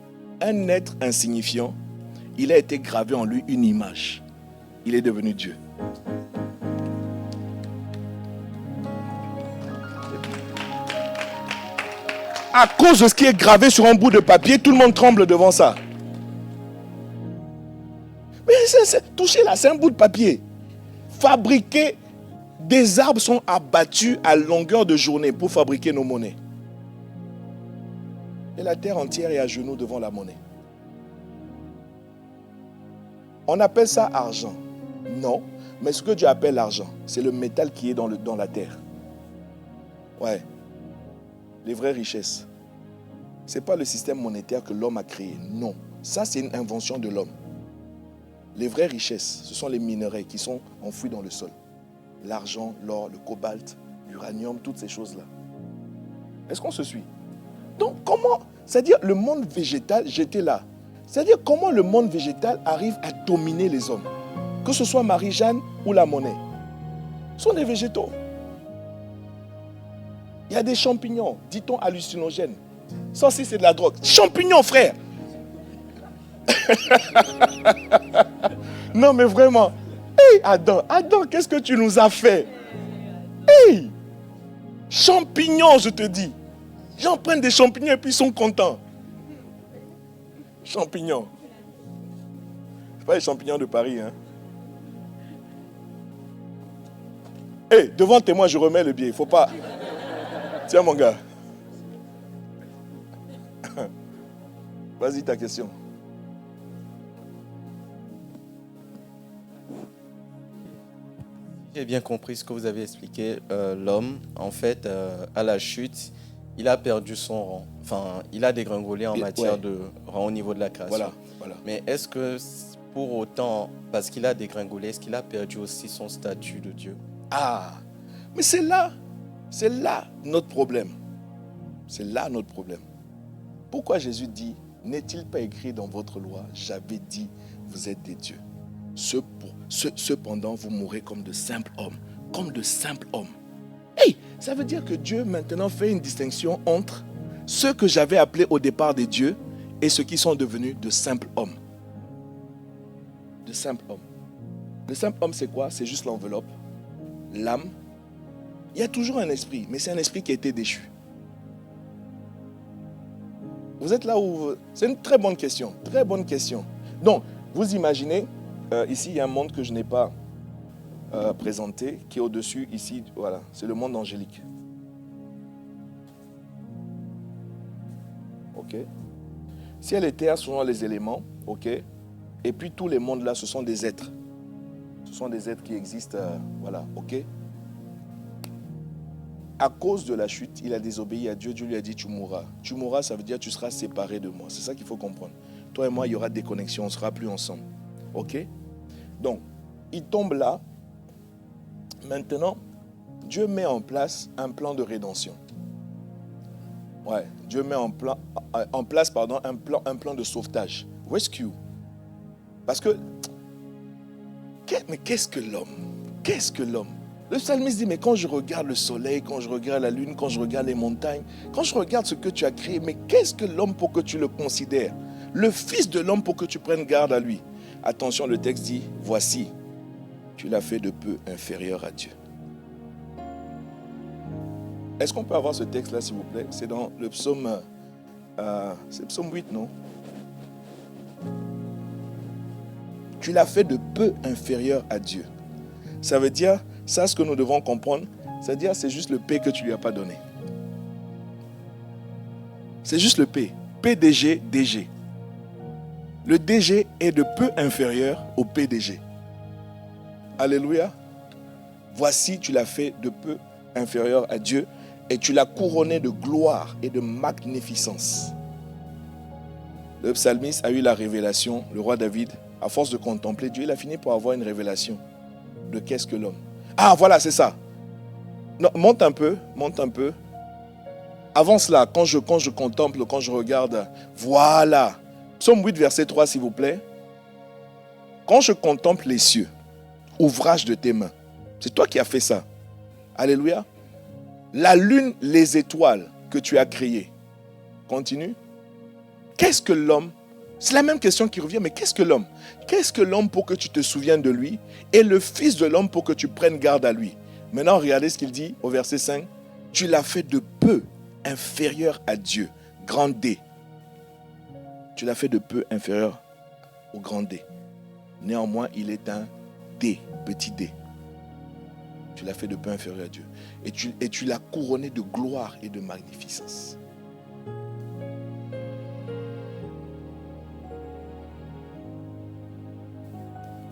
un être insignifiant, il a été gravé en lui une image. Il est devenu Dieu. À cause de ce qui est gravé sur un bout de papier, tout le monde tremble devant ça. Mais touchez là, c'est un bout de papier. Fabriquer, des arbres sont abattus à longueur de journée pour fabriquer nos monnaies. Et la terre entière est à genoux devant la monnaie. On appelle ça argent. Non, mais ce que Dieu appelle l'argent, c'est le métal qui est dans la terre. Ouais. Les vraies richesses. Ce n'est pas le système monétaire que l'homme a créé. Non. Ça, c'est une invention de l'homme. Les vraies richesses, ce sont les minerais qui sont enfouis dans le sol. L'argent, l'or, le cobalt, l'uranium, toutes ces choses-là. Est-ce qu'on se suit? Donc, comment... C'est-à-dire, le monde végétal, j'étais là. C'est-à-dire, comment le monde végétal arrive à dominer les hommes? Que ce soit Marie-Jeanne ou la monnaie. Ce sont des végétaux. Il y a des champignons, dit-on hallucinogènes. Ça aussi, c'est de la drogue. Champignons, frère. Non, mais vraiment. Hey, Adam, qu'est-ce que tu nous as fait? Hey, champignons, je te dis. Les gens prennent des champignons et puis ils sont contents. Champignons. Ce pas les champignons de Paris, hein. Hey, devant témoin, je remets le billet. Il ne faut pas... Tiens, mon gars. Vas-y, ta question. J'ai bien compris ce que vous avez expliqué. L'homme, en fait, à la chute, il a perdu son rang. Enfin, il a dégringolé en matière de rang au niveau de la création. Voilà. Mais est-ce que, pour autant, parce qu'il a dégringolé, est-ce qu'il a perdu aussi son statut de Dieu? Ah, mais c'est là notre problème. C'est là notre problème. Pourquoi Jésus dit, n'est-il pas écrit dans votre loi, j'avais dit, vous êtes des dieux. Cependant, vous mourrez comme de simples hommes. Comme de simples hommes. Hey, ça veut dire que Dieu maintenant fait une distinction entre ceux que j'avais appelés au départ des dieux et ceux qui sont devenus de simples hommes. De simples hommes. Le simple homme, c'est quoi? C'est juste l'enveloppe, l'âme. Il y a toujours un esprit, mais c'est un esprit qui a été déchu. Vous êtes là où... C'est une très bonne question. Très bonne question. Donc, vous imaginez, ici, il y a un monde que je n'ai pas présenté, qui est au-dessus, ici, voilà. C'est le monde angélique. Ok. Ciel et terre sont les éléments, ok. Et puis tous les mondes là, ce sont des êtres. Ce sont des êtres qui existent, voilà, ok. À cause de la chute, il a désobéi à Dieu. Dieu lui a dit, tu mourras. Tu mourras, ça veut dire tu seras séparé de moi. C'est ça qu'il faut comprendre. Toi et moi, il y aura des connexions, on ne sera plus ensemble. Ok? Donc, il tombe là. Maintenant, Dieu met en place un plan de rédemption. Ouais, Dieu met en place un plan de sauvetage. Rescue. Parce que, mais qu'est-ce que l'homme? Qu'est-ce que l'homme? Le psalmiste dit, mais quand je regarde le soleil, quand je regarde la lune, quand je regarde les montagnes, quand je regarde ce que tu as créé, mais qu'est-ce que l'homme pour que tu le considères? Le fils de l'homme pour que tu prennes garde à lui. Attention, le texte dit, voici, tu l'as fait de peu inférieur à Dieu. Est-ce qu'on peut avoir ce texte-là, s'il vous plaît? C'est dans le psaume... c'est le psaume 8, non? Tu l'as fait de peu inférieur à Dieu. Ça veut dire, ça ce que nous devons comprendre, c'est-à-dire c'est juste le P que tu ne lui as pas donné. C'est juste le P. PDG, DG. Le DG est de peu inférieur au PDG. Alléluia. Voici, tu l'as fait de peu inférieur à Dieu et tu l'as couronné de gloire et de magnificence. Le psalmiste a eu la révélation, le roi David, à force de contempler Dieu, il a fini par avoir une révélation de qu'est-ce que l'homme. Ah, voilà, c'est ça. Non, monte un peu. Avant cela, quand je contemple, quand je regarde, voilà. Psaume 8, verset 3, s'il vous plaît. Quand je contemple les cieux, ouvrage de tes mains, c'est toi qui as fait ça. Alléluia. La lune, les étoiles que tu as créées. Continue. Qu'est-ce que l'homme? C'est la même question qui revient, mais qu'est-ce que l'homme? Qu'est-ce que l'homme pour que tu te souviennes de lui et le Fils de l'homme pour que tu prennes garde à lui? Maintenant, regardez ce qu'il dit au verset 5. Tu l'as fait de peu inférieur à Dieu, grand D. Tu l'as fait de peu inférieur au grand D. Néanmoins, il est un D, petit D. Tu l'as fait de peu inférieur à Dieu. Et tu l'as couronné de gloire et de magnificence.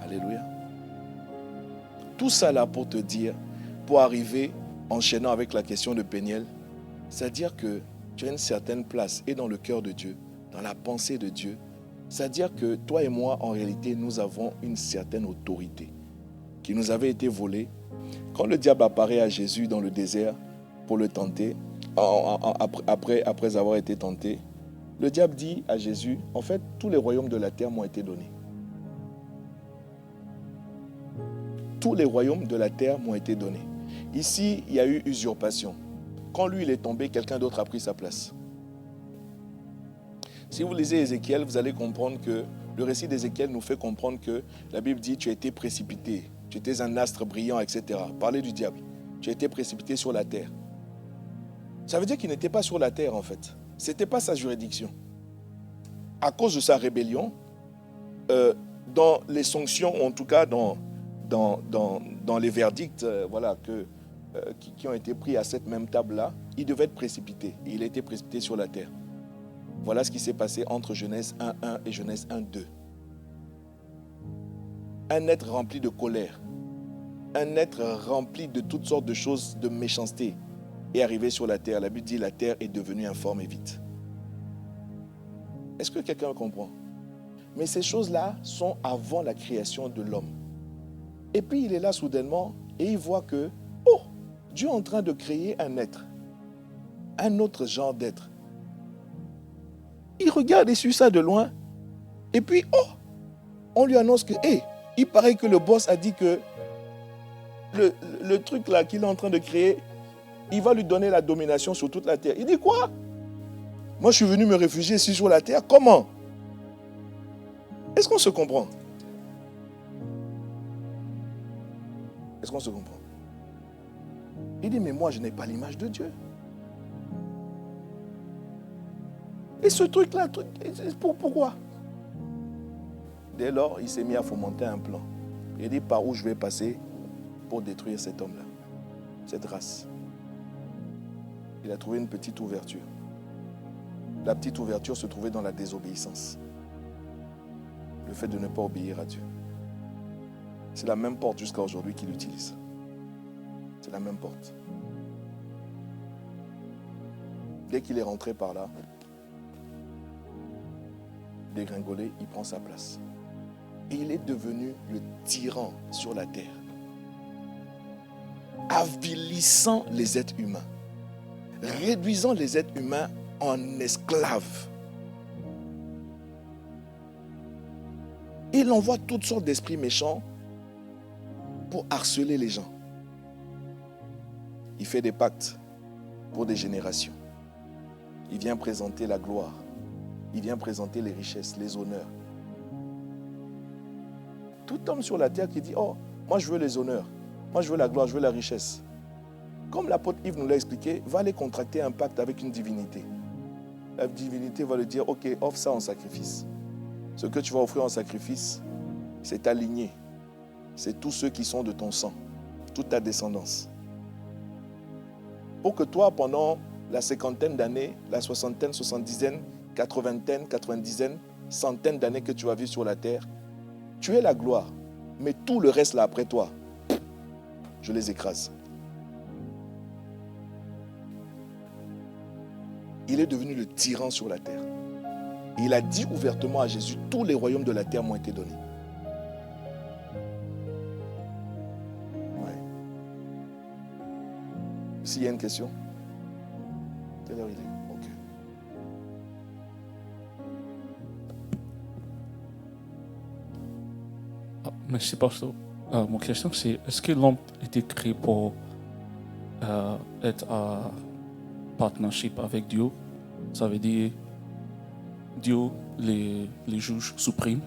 Alléluia. Tout ça là pour te dire, pour arriver, enchaînant avec la question de Péniel, c'est-à-dire que tu as une certaine place et dans le cœur de Dieu, dans la pensée de Dieu. C'est-à-dire que toi et moi, en réalité, nous avons une certaine autorité qui nous avait été volée. Quand le diable apparaît à Jésus dans le désert pour le tenter, après avoir été tenté, le diable dit à Jésus, en fait, tous les royaumes de la terre m'ont été donnés. Tous les royaumes de la terre m'ont été donnés. Ici, il y a eu usurpation. Quand lui, il est tombé, quelqu'un d'autre a pris sa place. Si vous lisez Ézéchiel, vous allez comprendre que le récit d'Ézéchiel nous fait comprendre que la Bible dit « tu as été précipité, tu étais un astre brillant, etc. » Parler du diable. Tu as été précipité sur la terre. Ça veut dire qu'il n'était pas sur la terre en fait. Ce n'était pas sa juridiction. À cause de sa rébellion, dans les sanctions, en tout cas dans les verdicts qui ont été pris à cette même table-là, il devait être précipité. Et il a été précipité sur la terre. Voilà ce qui s'est passé entre Genèse 1.1 et Genèse 1.2. Un être rempli de colère, un être rempli de toutes sortes de choses, de méchanceté, est arrivé sur la terre. La Bible dit la terre est devenue informe et vide. Est-ce que quelqu'un comprend? Mais ces choses-là sont avant la création de l'homme. Et puis il est là soudainement et il voit que, oh, Dieu est en train de créer un être, un autre genre d'être. Il regarde et suit ça de loin. Et puis, oh, on lui annonce que, il paraît que le boss a dit que le truc là qu'il est en train de créer, il va lui donner la domination sur toute la terre. Il dit quoi? Moi, je suis venu me réfugier ici sur la terre. Comment? Est-ce qu'on se comprend? Est-ce qu'on se comprend? Il dit, mais moi, je n'ai pas l'image de Dieu. Et ce truc-là, pourquoi? Dès lors, il s'est mis à fomenter un plan. Il dit, par où je vais passer pour détruire cet homme-là, cette race. Il a trouvé une petite ouverture. La petite ouverture se trouvait dans la désobéissance. Le fait de ne pas obéir à Dieu. C'est la même porte jusqu'à aujourd'hui qu'il utilise. C'est la même porte. Dès qu'il est rentré par là, dégringolé, il prend sa place. Et il est devenu le tyran sur la terre. Avilissant les êtres humains. Réduisant les êtres humains en esclaves. Il envoie toutes sortes d'esprits méchants pour harceler les gens. Il fait des pactes pour des générations. Il vient présenter la gloire. Il vient présenter les richesses, les honneurs. Tout homme sur la terre qui dit, oh, moi je veux les honneurs, moi je veux la gloire, je veux la richesse. Comme l'apôtre Yves nous l'a expliqué, va aller contracter un pacte avec une divinité. La divinité va lui dire, ok, offre ça en sacrifice. Ce que tu vas offrir en sacrifice, c'est ta lignée. C'est tous ceux qui sont de ton sang, toute ta descendance. Pour que toi, pendant la cinquantaine d'années, la soixantaine, soixante-dizaine, quatre-vingtaine, quatre-vingt-dizaine, centaine d'années que tu vas vivre sur la terre, tu es la gloire. Mais tout le reste là après toi, je les écrase. Il est devenu le tyran sur la terre. Et il a dit ouvertement à Jésus, tous les royaumes de la terre m'ont été donnés. Ouais. S'il y a une question? Quelle heure il est? Ok. Merci, pasteur. Mon question, c'est est-ce que l'homme a été créé pour être en partnership avec Dieu? Ça veut dire Dieu, les juges suprêmes.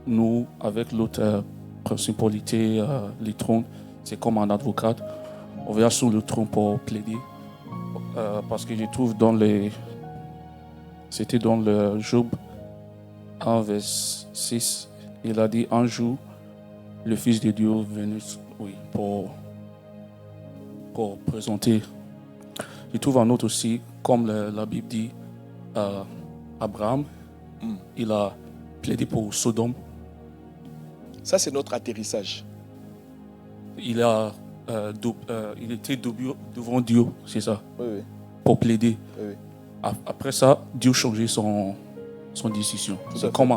Nous, avec l'autre principalité, les trônes, c'est comme un avocat. On vient sur le trône pour plaider. Parce que je trouve c'était dans le Job 1, verset 6, il a dit un jour, le Fils de Dieu venu pour présenter. Je trouve un autre aussi, comme la Bible dit, Abraham, il a plaidé pour Sodome. Ça, c'est notre atterrissage. Il était devant Dieu, c'est ça, Oui. pour plaider. Oui. Après ça, Dieu changeait son décision. C'est comme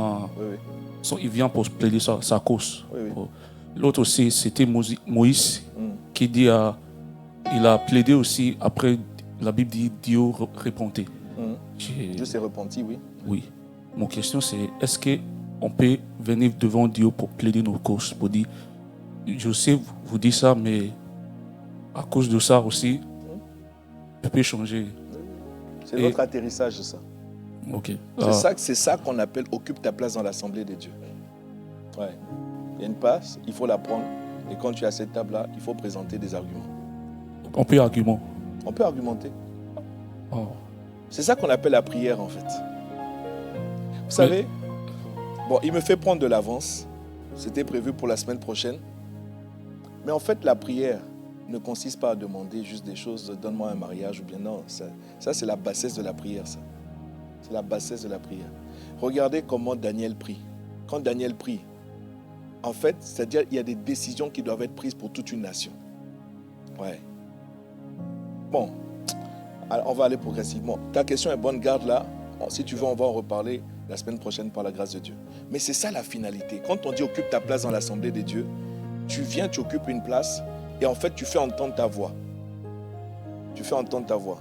il vient pour plaider sa cause. Oui. L'autre aussi, c'était Moïse qui dit, il a plaidé aussi, après la Bible dit, Dieu répondait. Dieu s'est repenti, oui. Oui. Mon question c'est, est-ce qu'on peut venir devant Dieu pour plaider nos causes, pour dire, je sais, vous dites ça, mais à cause de ça aussi, je peux changer. C'est notre atterrissage, ça. Ok. C'est ça qu'on appelle occupe ta place dans l'assemblée de Dieu. Ouais. Il y a une place, il faut la prendre. Et quand tu es à cette table-là, il faut présenter des arguments. On peut argumenter. On peut argumenter. Oh. C'est ça qu'on appelle la prière, en fait. Vous savez, bon, il me fait prendre de l'avance. C'était prévu pour la semaine prochaine. Mais en fait, la prière ne consiste pas à demander juste des choses, donne-moi un mariage ou bien non. Ça c'est la bassesse de la prière, ça. C'est la bassesse de la prière. Regardez comment Daniel prie. Quand Daniel prie, en fait, c'est-à-dire qu'il y a des décisions qui doivent être prises pour toute une nation. Ouais. Bon, alors on va aller progressivement. Ta question est bonne, garde là. Si tu veux, on va en reparler la semaine prochaine par la grâce de Dieu. Mais c'est ça la finalité. Quand on dit occupe ta place dans l'assemblée des dieux, tu viens, tu occupes une place et en fait, tu fais entendre ta voix. Tu fais entendre ta voix.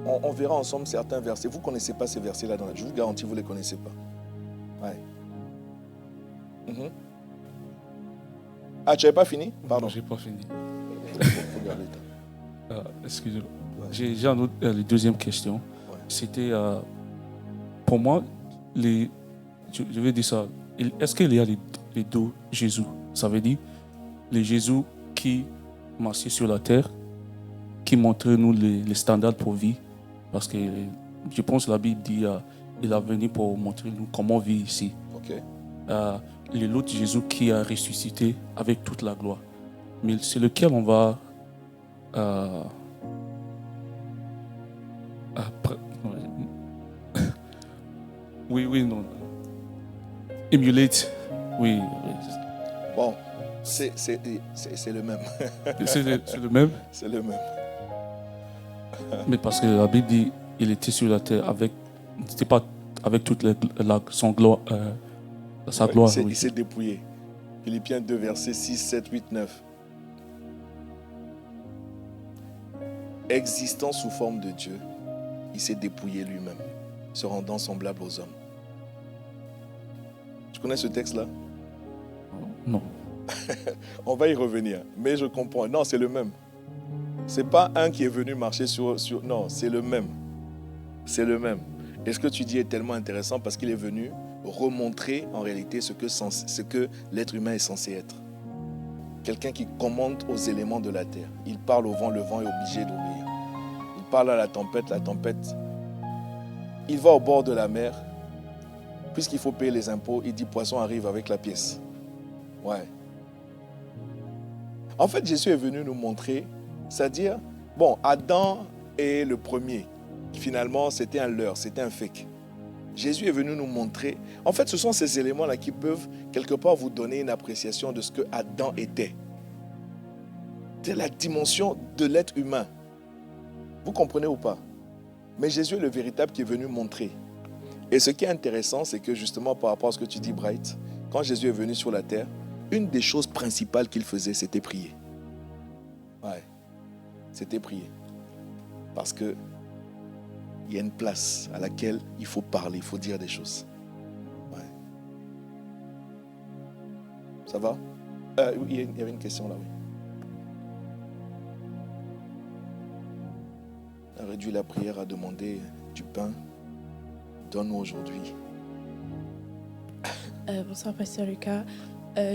On verra ensemble certains versets. Vous ne connaissez pas ces versets-là. Je vous garantis, vous ne les connaissez pas. Ouais. Ah, tu n'avais pas fini? Pardon. Je n'ai pas fini. Faut garder excusez-moi. Ouais. J'ai un autre, la deuxième question. Ouais. C'était, pour moi, je vais dire ça. Est-ce qu'il y a les deux Jésus? Ça veut dire les Jésus qui marchaient sur la terre, qui montraient nous les standards pour vivre. Parce que je pense que la Bible dit il est venu pour montrer nous comment vivre ici. Ok. L'autre Jésus qui a ressuscité avec toute la gloire. Mais c'est lequel on va non. Emulate. Oui. Bon, c'est le même. C'est le même. C'est le même. Mais parce que la Bible dit il était sur la terre avec, c'était pas avec toute son gloire, sa gloire. Il s'est dépouillé. Philippiens 2, versets 6, 7, 8, 9. Existant sous forme de Dieu, il s'est dépouillé lui-même, se rendant semblable aux hommes. Tu connais ce texte-là? Non. On va y revenir, mais je comprends. Non, c'est le même. C'est pas un qui est venu marcher sur... Non, c'est le même. C'est le même. Et ce que tu dis est tellement intéressant parce qu'il est venu remontrer en réalité ce que l'être humain est censé être. Quelqu'un qui commande aux éléments de la terre. Il parle au vent, le vent est obligé d'obéir. Il parle à la tempête. Il va au bord de la mer. puisqu'il faut payer les impôts, il dit poisson arrive avec la pièce. Ouais. En fait, Jésus est venu nous montrer, c'est-à-dire, bon, Adam est le premier. Finalement, c'était un leurre, c'était un fake. Jésus est venu nous montrer. En fait, ce sont ces éléments-là qui peuvent quelque part vous donner une appréciation de ce que Adam était. C'est la dimension de l'être humain. Vous comprenez ou pas? Mais Jésus est le véritable qui est venu montrer. Et ce qui est intéressant, c'est que justement par rapport à ce que tu dis, Bright, quand Jésus est venu sur la terre, une des choses principales qu'il faisait, c'était prier. Ouais, c'était prier. Parce que il y a une place à laquelle il faut parler, il faut dire des choses. Ouais. Ça va? Il y avait une question là, oui. On a réduit la prière à demander du pain. Donne-nous aujourd'hui. Bonsoir, Pasteur Lucas.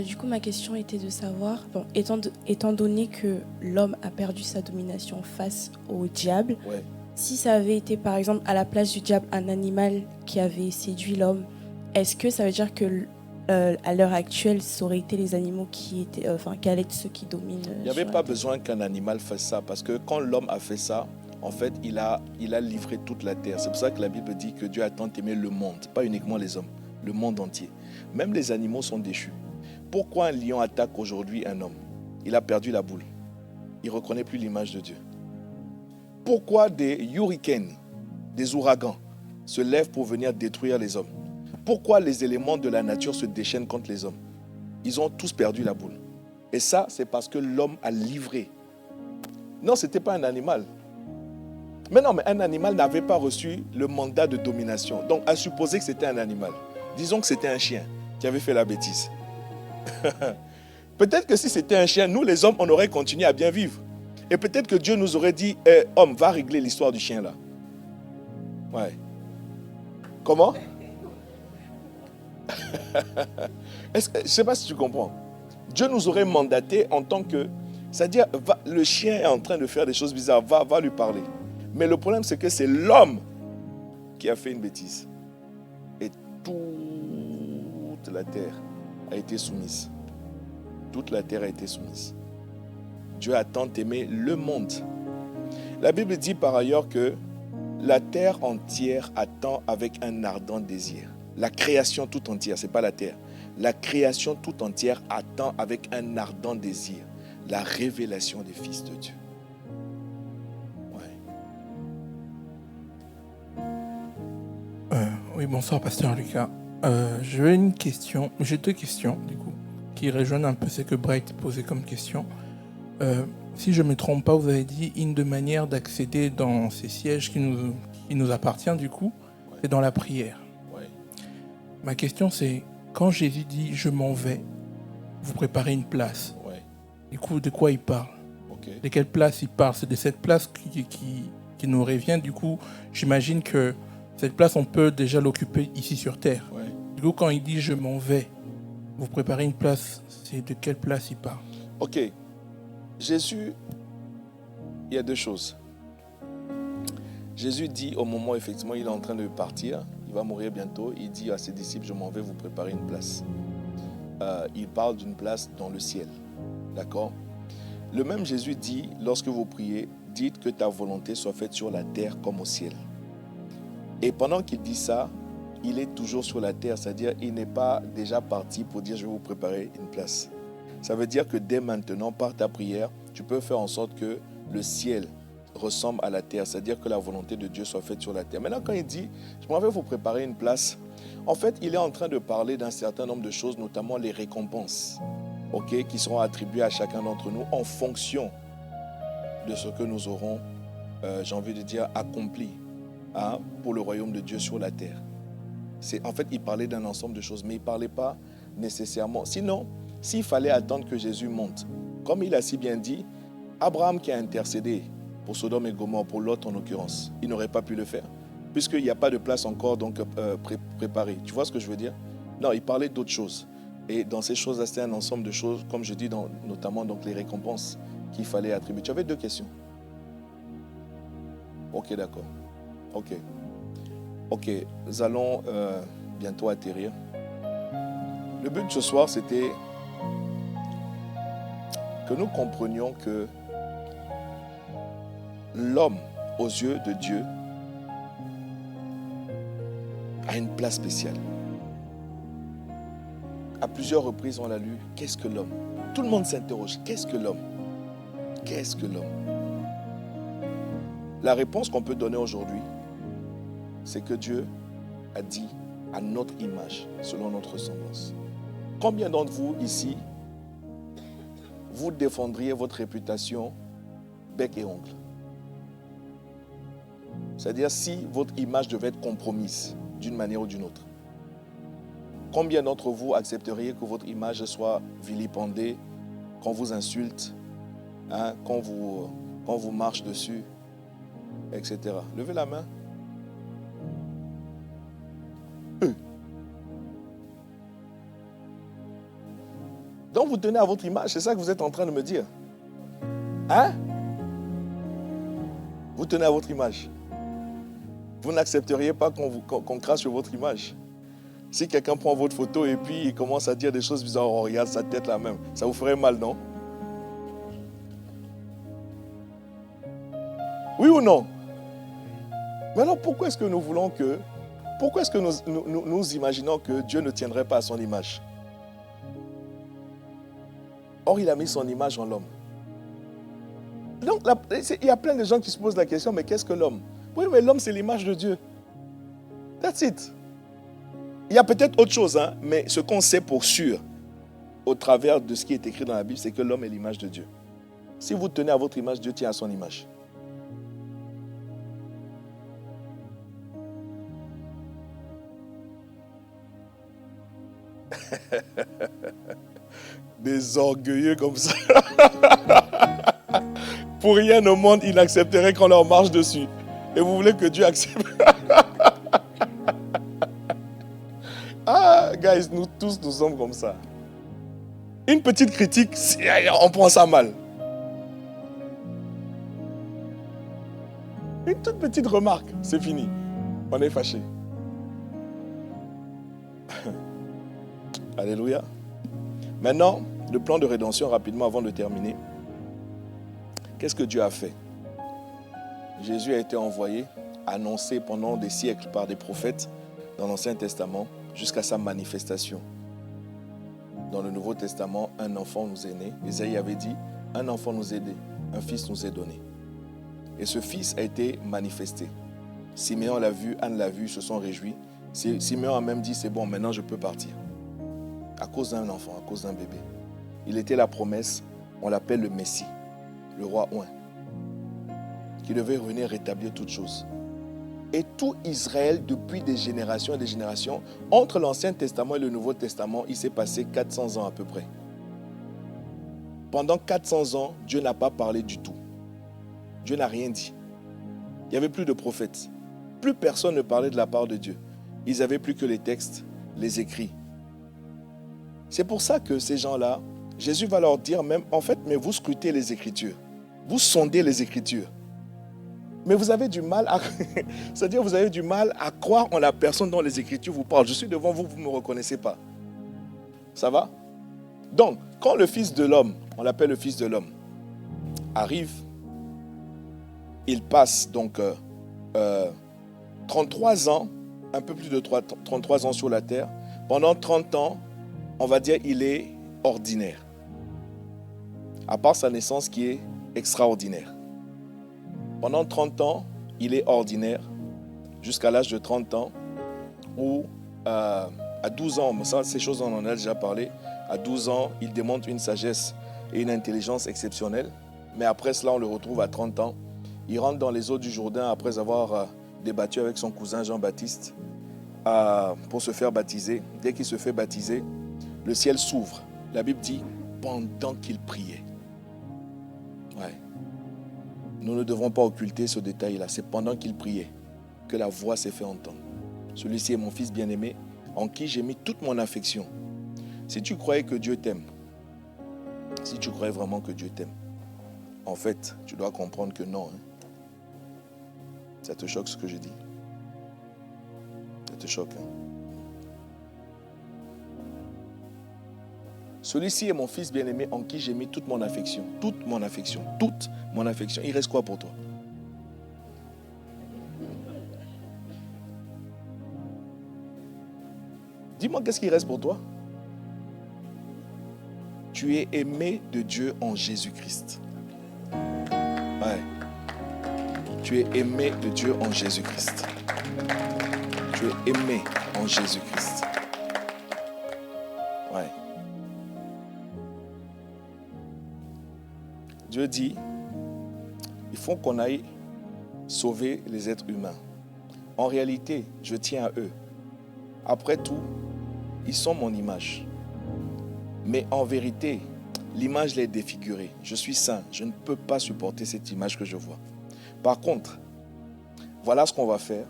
Du coup, ma question était de savoir, bon, étant donné que l'homme a perdu sa domination face au diable, Ouais. si ça avait été, par exemple, à la place du diable, un animal qui avait séduit l'homme, est-ce que ça veut dire que à l'heure actuelle, ça aurait été les animaux qui allaient être ceux qui dominent? Il n'y avait pas besoin qu'un animal fasse ça, parce que quand l'homme a fait ça, en fait, il a livré toute la terre. C'est pour ça que la Bible dit que Dieu a tant aimé le monde, pas uniquement les hommes, le monde entier. Même les animaux sont déchus. Pourquoi un lion attaque aujourd'hui un homme? Il a perdu la boule. Il ne reconnaît plus l'image de Dieu. Pourquoi des hurricanes, des ouragans, se lèvent pour venir détruire les hommes? Pourquoi les éléments de la nature se déchaînent contre les hommes? Ils ont tous perdu la boule. Et ça, c'est parce que l'homme a livré. Non, ce n'était pas un animal. Mais non, mais un animal n'avait pas reçu le mandat de domination. Donc, à supposer que c'était un animal. Disons que c'était un chien qui avait fait la bêtise. Peut-être que si c'était un chien, nous les hommes, on aurait continué à bien vivre. Et peut-être que Dieu nous aurait dit, homme, va régler l'histoire du chien là. Ouais. Comment? Je ne sais pas si tu comprends. Dieu nous aurait mandaté en tant que... C'est-à-dire, le chien est en train de faire des choses bizarres, va lui parler. Mais le problème, c'est que c'est l'homme qui a fait une bêtise. Et toute la terre a été soumise. Toute la terre a été soumise. Dieu a tant aimé le monde. La Bible dit par ailleurs que la terre entière attend avec un ardent désir. La création tout entière, ce n'est pas la terre. La création tout entière attend avec un ardent désir la révélation des fils de Dieu. Oui, bonsoir, Pasteur Lucas. J'ai deux questions, du coup, qui rejoignent un peu ce que Bright posait comme question. Si je ne me trompe pas, vous avez dit une des manières d'accéder dans ces sièges qui nous appartient, du coup, c'est dans la prière. Ouais. Ma question, c'est, quand Jésus dit « je m'en vais », vous préparez une place. Ouais. Du coup, de quoi il parle? Okay. De quelle place il parle? C'est de cette place qui nous revient. Du coup, j'imagine que cette place, on peut déjà l'occuper ici sur Terre. Ouais. Du coup, quand il dit « je m'en vais », vous préparez une place, c'est de quelle place il parle? Ok. Jésus, il y a deux choses. Jésus dit au moment où effectivement il est en train de partir, il va mourir bientôt, il dit à ses disciples, je m'en vais vous préparer une place. Il parle d'une place dans le ciel. D'accord? Le même Jésus dit, lorsque vous priez, dites que ta volonté soit faite sur la terre comme au ciel. Et pendant qu'il dit ça, il est toujours sur la terre, c'est-à-dire il n'est pas déjà parti pour dire je vais vous préparer une place. Ça veut dire que dès maintenant, par ta prière, tu peux faire en sorte que le ciel ressemble à la terre, c'est-à-dire que la volonté de Dieu soit faite sur la terre. Maintenant, quand il dit je m'en vais vous préparer une place, en fait, il est en train de parler d'un certain nombre de choses, notamment les récompenses, qui seront attribuées à chacun d'entre nous en fonction de ce que nous aurons, j'ai envie de dire, accompli pour le royaume de Dieu sur la terre. En fait, il parlait d'un ensemble de choses, mais il ne parlait pas nécessairement. Sinon, s'il fallait attendre que Jésus monte, comme il a si bien dit, Abraham qui a intercédé pour Sodome et Gomorrhe, pour Lot en l'occurrence, il n'aurait pas pu le faire, puisqu'il n'y a pas de place encore donc, préparée. Tu vois ce que je veux dire? Non, il parlait d'autres choses. Et dans ces choses-là, c'était un ensemble de choses, comme je dis, notamment donc, les récompenses qu'il fallait attribuer. Tu avais deux questions. Ok, d'accord. Ok, nous allons bientôt atterrir. Le but de ce soir, c'était que nous comprenions que l'homme, aux yeux de Dieu, a une place spéciale. À plusieurs reprises, on l'a lu. Qu'est-ce que l'homme? Tout le monde s'interroge. Qu'est-ce que l'homme? Qu'est-ce que l'homme? La réponse qu'on peut donner aujourd'hui, c'est que Dieu a dit à notre image, selon notre ressemblance. Combien d'entre vous ici, vous défendriez votre réputation bec et ongle? C'est-à-dire si votre image devait être compromise d'une manière ou d'une autre. Combien d'entre vous accepteriez que votre image soit vilipendée, qu'on vous insulte, hein, qu'on vous marche dessus, etc. Levez la main. Donc vous tenez à votre image, c'est ça que vous êtes en train de me dire. Hein? Vous tenez à votre image. Vous n'accepteriez pas qu'on crache sur votre image. Si quelqu'un prend votre photo et puis il commence à dire des choses bizarres, on regarde sa tête là même, ça vous ferait mal, non? Oui ou non? Mais alors pourquoi est-ce que nous voulons que... Pourquoi est-ce que nous imaginons que Dieu ne tiendrait pas à son image? Or, il a mis son image en l'homme. Donc, il y a plein de gens qui se posent la question, mais qu'est-ce que l'homme? Oui, mais l'homme, c'est l'image de Dieu. That's it. Il y a peut-être autre chose, hein, mais ce qu'on sait pour sûr, au travers de ce qui est écrit dans la Bible, c'est que l'homme est l'image de Dieu. Si vous tenez à votre image, Dieu tient à son image. Des orgueilleux comme ça. Pour rien au monde, ils n'accepteraient qu'on leur marche dessus. Et vous voulez que Dieu accepte? Ah, guys, nous tous, nous sommes comme ça. Une petite critique, on prend ça mal. Une toute petite remarque, c'est fini. On est fâché. Alléluia. Maintenant, le plan de rédemption, rapidement avant de terminer. Qu'est-ce que Dieu a fait? Jésus a été envoyé, annoncé pendant des siècles par des prophètes dans l'Ancien Testament jusqu'à sa manifestation. Dans le Nouveau Testament, un enfant nous est né. Isaïe avait dit, un enfant nous est né, un fils nous est donné. Et ce fils a été manifesté. Siméon l'a vu, Anne l'a vu, ils se sont réjouis. Siméon a même dit, c'est bon, maintenant je peux partir. À cause d'un enfant, à cause d'un bébé. Il était la promesse, on l'appelle le Messie, le roi oint, qui devait venir rétablir toutes choses. Et tout Israël, depuis des générations et des générations, entre l'Ancien Testament et le Nouveau Testament, il s'est passé 400 ans à peu près. Pendant 400 ans, Dieu n'a pas parlé du tout. Dieu n'a rien dit. Il n'y avait plus de prophètes. Plus personne ne parlait de la part de Dieu. Ils n'avaient plus que les textes, les écrits. C'est pour ça que ces gens-là, Jésus va leur dire même, en fait, mais vous scrutez les Écritures. Vous sondez les Écritures. Mais vous avez du mal à... C'est-à-dire, vous avez du mal à croire en la personne dont les Écritures vous parlent. Je suis devant vous, vous ne me reconnaissez pas. Ça va? Donc, quand le Fils de l'homme, on l'appelle le Fils de l'homme, arrive, il passe donc 33 ans, un peu plus de 33 ans sur la terre. Pendant 30 ans, on va dire il est ordinaire. À part sa naissance qui est extraordinaire. Pendant 30 ans, il est ordinaire, jusqu'à l'âge de 30 ans, où à 12 ans, ça, ces choses on en a déjà parlé, à 12 ans, il démontre une sagesse et une intelligence exceptionnelle. Mais après cela, on le retrouve à 30 ans. Il rentre dans les eaux du Jourdain après avoir débattu avec son cousin Jean-Baptiste pour se faire baptiser. Dès qu'il se fait baptiser, le ciel s'ouvre. La Bible dit, pendant qu'il priait. Ouais. Nous ne devons pas occulter ce détail-là. C'est pendant qu'il priait que la voix s'est fait entendre. Celui-ci est mon fils bien-aimé, en qui j'ai mis toute mon affection. Si tu croyais que Dieu t'aime, si tu croyais vraiment que Dieu t'aime, en fait, tu dois comprendre que non. Hein. Ça te choque ce que je dis? Ça te choque, hein? celui-ci est mon fils bien-aimé en qui j'ai mis toute mon affection. Toute mon affection. Toute mon affection. Il reste quoi pour toi? Dis-moi, qu'est-ce qui reste pour toi? Tu es aimé de Dieu en Jésus-Christ. Ouais. Tu es aimé de Dieu en Jésus-Christ. Tu es aimé en Jésus-Christ. Ouais. Dieu dit, il faut qu'on aille sauver les êtres humains. En réalité, je tiens à eux. Après tout, ils sont mon image. Mais en vérité, l'image l'est défigurée. Je suis saint, je ne peux pas supporter cette image que je vois. Par contre, voilà ce qu'on va faire.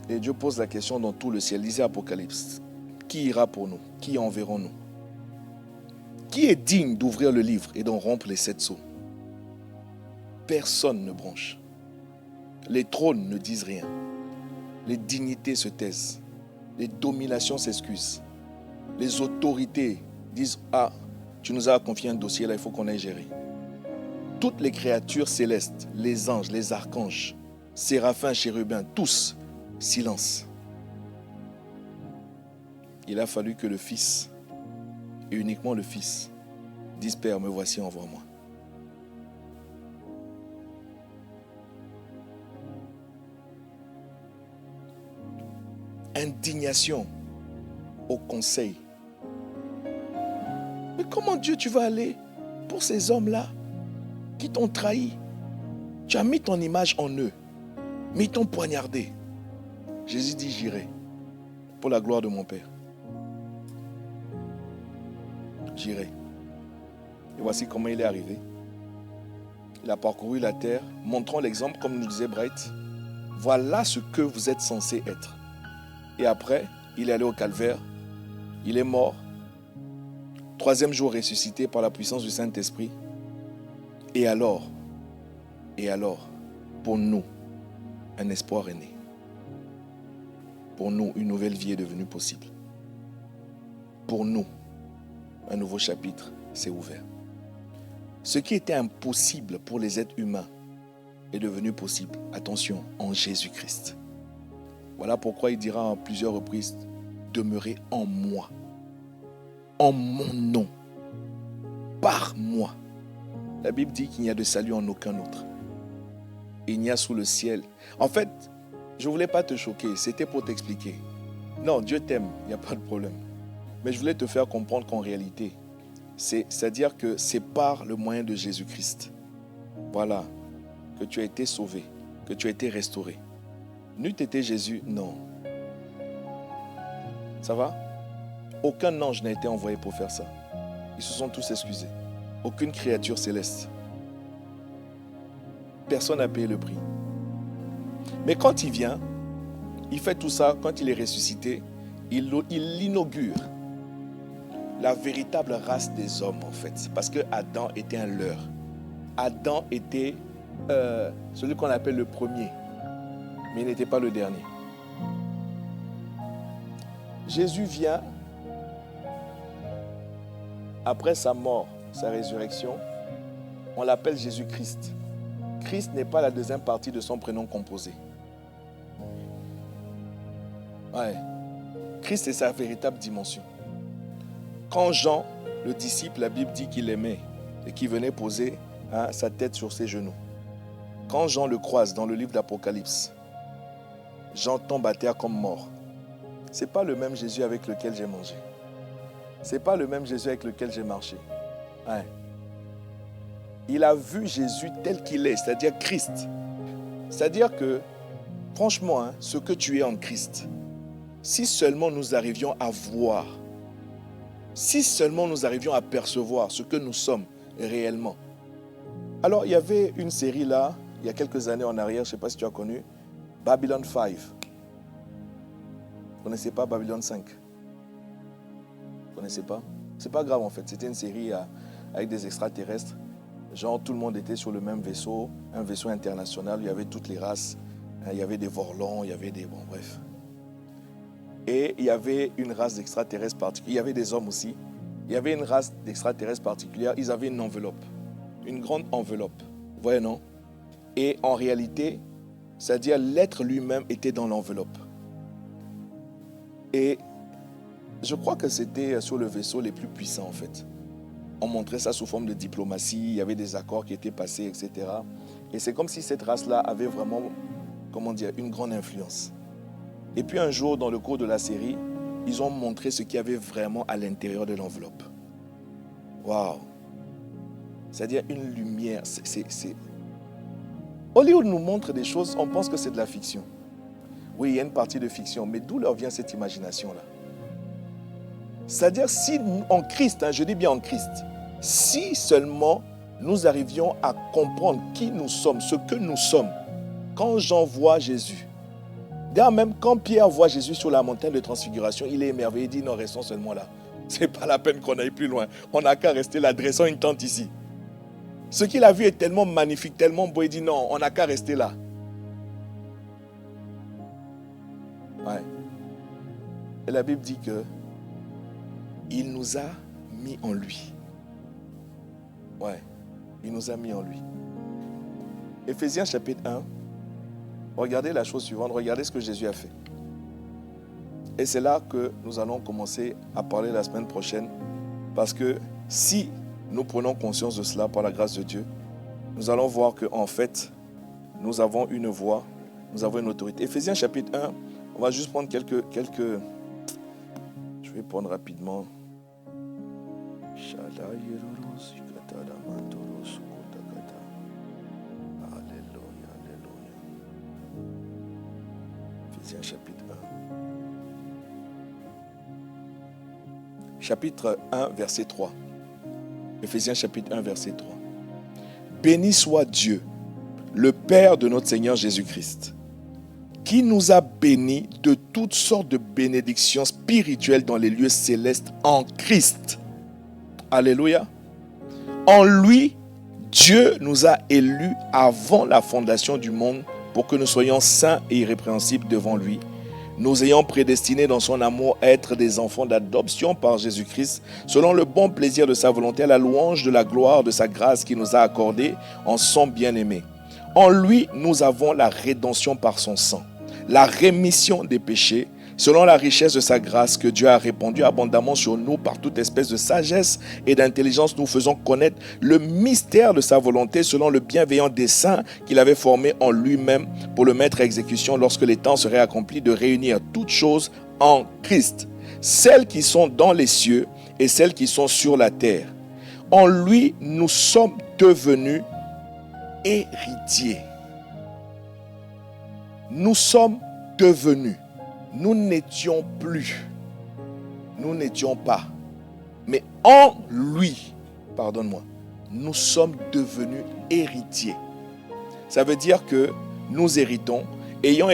Et Dieu pose la question dans tout le ciel. Lisez Apocalypse. Qui ira pour nous? Qui enverrons-nous? Qui est digne d'ouvrir le livre et d'en rompre les 7 sceaux? Personne ne bronche. Les trônes ne disent rien. Les dignités se taisent. Les dominations s'excusent. Les autorités disent, ah, tu nous as confié un dossier, là, il faut qu'on aille gérer. Toutes les créatures célestes, les anges, les archanges, séraphins, chérubins, tous, silence. Il a fallu que le Fils, et uniquement le Fils, dise, Père, me voici, envoie-moi. Indignation au conseil. Mais comment Dieu tu vas aller pour ces hommes-là qui t'ont trahi? Tu as mis ton image en eux, mais ils t'ont poignardé. Jésus dit, j'irai pour la gloire de mon Père. J'irai. Et voici comment il est arrivé. Il a parcouru la terre, montrant l'exemple, comme nous disait Bright. Voilà ce que vous êtes censés être. Et après, il est allé au calvaire. Il est mort. 3e jour ressuscité par la puissance du Saint-Esprit. Et alors, pour nous, un espoir est né. Pour nous, une nouvelle vie est devenue possible. Pour nous, un nouveau chapitre s'est ouvert. Ce qui était impossible pour les êtres humains est devenu possible. Attention, en Jésus-Christ. Voilà pourquoi il dira à plusieurs reprises, demeurez en moi, en mon nom, par moi. La Bible dit qu'il n'y a de salut en aucun autre. Il n'y a sous le ciel. En fait, je ne voulais pas te choquer, c'était pour t'expliquer. Non, Dieu t'aime, il n'y a pas de problème. Mais je voulais te faire comprendre qu'en réalité, c'est-à-dire que c'est par le moyen de Jésus-Christ, voilà, que tu as été sauvé, que tu as été restauré. N'eût été Jésus, non. Ça va? Aucun ange n'a été envoyé pour faire ça. Ils se sont tous excusés. Aucune créature céleste. Personne n'a payé le prix. Mais quand il vient, il fait tout ça, quand il est ressuscité, il inaugure la véritable race des hommes, en fait. Parce que Adam était un leurre. Adam était celui qu'on appelle le premier. Mais il n'était pas le dernier. Jésus vient après sa mort, sa résurrection. On l'appelle Jésus-Christ. Christ n'est pas la deuxième partie de son prénom composé. Ouais. Christ est sa véritable dimension. Quand Jean, le disciple, la Bible dit qu'il l'aimait et qu'il venait poser sa tête sur ses genoux. Quand Jean le croise dans le livre d'Apocalypse, Jean tombe à terre comme mort. Ce n'est pas le même Jésus avec lequel j'ai mangé. Ce n'est pas le même Jésus avec lequel j'ai marché. Ouais. Il a vu Jésus tel qu'il est, c'est-à-dire Christ. C'est-à-dire que, franchement, ce que tu es en Christ, si seulement nous arrivions à voir, si seulement nous arrivions à percevoir ce que nous sommes réellement. Alors, il y avait une série là, il y a quelques années en arrière, je ne sais pas si tu as connu, Babylon 5. Vous ne connaissez pas Babylon 5? Vous ne connaissez pas? C'est pas grave en fait, c'était une série avec des extraterrestres. Genre tout le monde était sur le même vaisseau, un vaisseau international, il y avait toutes les races. Il y avait des Vorlons, il y avait des... Bon bref. Et il y avait une race d'extraterrestres particulière. Il y avait des hommes aussi. il y avait une race d'extraterrestres particulière, ils avaient une enveloppe, une grande enveloppe. Vous voyez, non? Et en réalité, c'est-à-dire l'être lui-même était dans l'enveloppe. Et je crois que c'était sur le vaisseau les plus puissants en fait. On montrait ça sous forme de diplomatie, il y avait des accords qui étaient passés, etc. Et c'est comme si cette race-là avait vraiment, comment dire, une grande influence. Et puis un jour, dans le cours de la série, ils ont montré ce qu'il y avait vraiment à l'intérieur de l'enveloppe. Waouh! C'est-à-dire une lumière. Hollywood nous montre des choses, on pense que c'est de la fiction. Oui, il y a une partie de fiction, mais d'où leur vient cette imagination-là? C'est-à-dire si en Christ, je dis bien en Christ, si seulement nous arrivions à comprendre qui nous sommes, ce que nous sommes, quand Jean voit Jésus, d'ailleurs même quand Pierre voit Jésus sur la montagne de transfiguration, il est émerveillé, il dit non, restons seulement là. Ce n'est pas la peine qu'on aille plus loin, on n'a qu'à rester là, dressons une tente ici. Ce qu'il a vu est tellement magnifique, tellement beau, il dit non, on n'a qu'à rester là. Ouais. Et la Bible dit que il nous a mis en lui. Ouais, il nous a mis en lui. Éphésiens chapitre 1, regardez la chose suivante, regardez ce que Jésus a fait. Et c'est là que nous allons commencer à parler la semaine prochaine, parce que si nous prenons conscience de cela par la grâce de Dieu, nous allons voir qu'en fait, nous avons une voix, nous avons une autorité. Éphésiens chapitre 1, on va juste prendre quelques... Je vais prendre rapidement. Alléluia, alléluia. Éphésiens chapitre 1. Chapitre 1, verset 3. Éphésiens chapitre 1, verset 3. Béni soit Dieu, le Père de notre Seigneur Jésus-Christ, qui nous a bénis de toutes sortes de bénédictions spirituelles dans les lieux célestes en Christ. Alléluia. En lui, Dieu nous a élus avant la fondation du monde pour que nous soyons saints et irrépréhensibles devant lui, nous ayant prédestinés dans son amour à être des enfants d'adoption par Jésus-Christ, selon le bon plaisir de sa volonté, à la louange de la gloire de sa grâce qu'il nous a accordée en son bien-aimé. En lui, nous avons la rédemption par son sang, la rémission des péchés, selon la richesse de sa grâce que Dieu a répandue abondamment sur nous par toute espèce de sagesse et d'intelligence, nous faisons connaître le mystère de sa volonté selon le bienveillant dessein qu'il avait formé en lui-même pour le mettre à exécution lorsque les temps seraient accomplis, de réunir toutes choses en Christ, celles qui sont dans les cieux et celles qui sont sur la terre. En lui, nous sommes devenus héritiers. Nous sommes devenus. Nous n'étions plus. Nous n'étions pas. Mais en lui, pardonne-moi, nous sommes devenus héritiers. Ça veut dire que nous héritons, ayant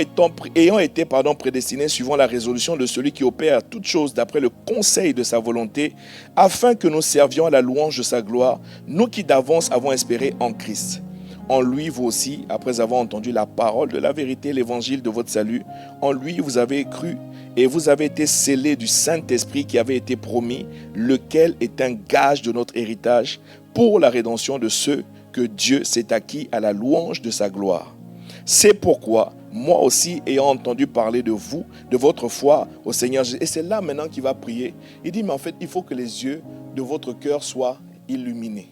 été prédestinés suivant la résolution de celui qui opère toutes choses d'après le conseil de sa volonté, afin que nous servions à la louange de sa gloire, nous qui d'avance avons espéré en Christ. En lui, vous aussi, après avoir entendu la parole de la vérité, l'évangile de votre salut, en lui, vous avez cru et vous avez été scellés du Saint-Esprit qui avait été promis, lequel est un gage de notre héritage pour la rédemption de ceux que Dieu s'est acquis à la louange de sa gloire. C'est pourquoi, moi aussi, ayant entendu parler de vous, de votre foi au Seigneur Jésus, et c'est là maintenant qu'il va prier, il dit, mais en fait, il faut que les yeux de votre cœur soient illuminés.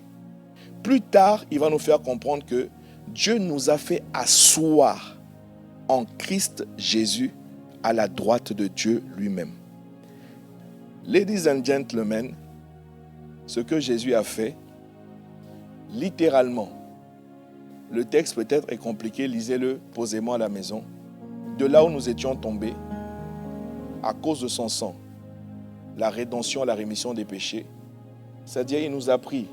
Plus tard, il va nous faire comprendre que Dieu nous a fait asseoir en Christ Jésus à la droite de Dieu lui-même. Ladies and gentlemen, ce que Jésus a fait, littéralement, le texte peut-être est compliqué, lisez-le posément à la maison. De là où nous étions tombés, à cause de son sang, la rédemption, la rémission des péchés, c'est-à-dire il nous a pris.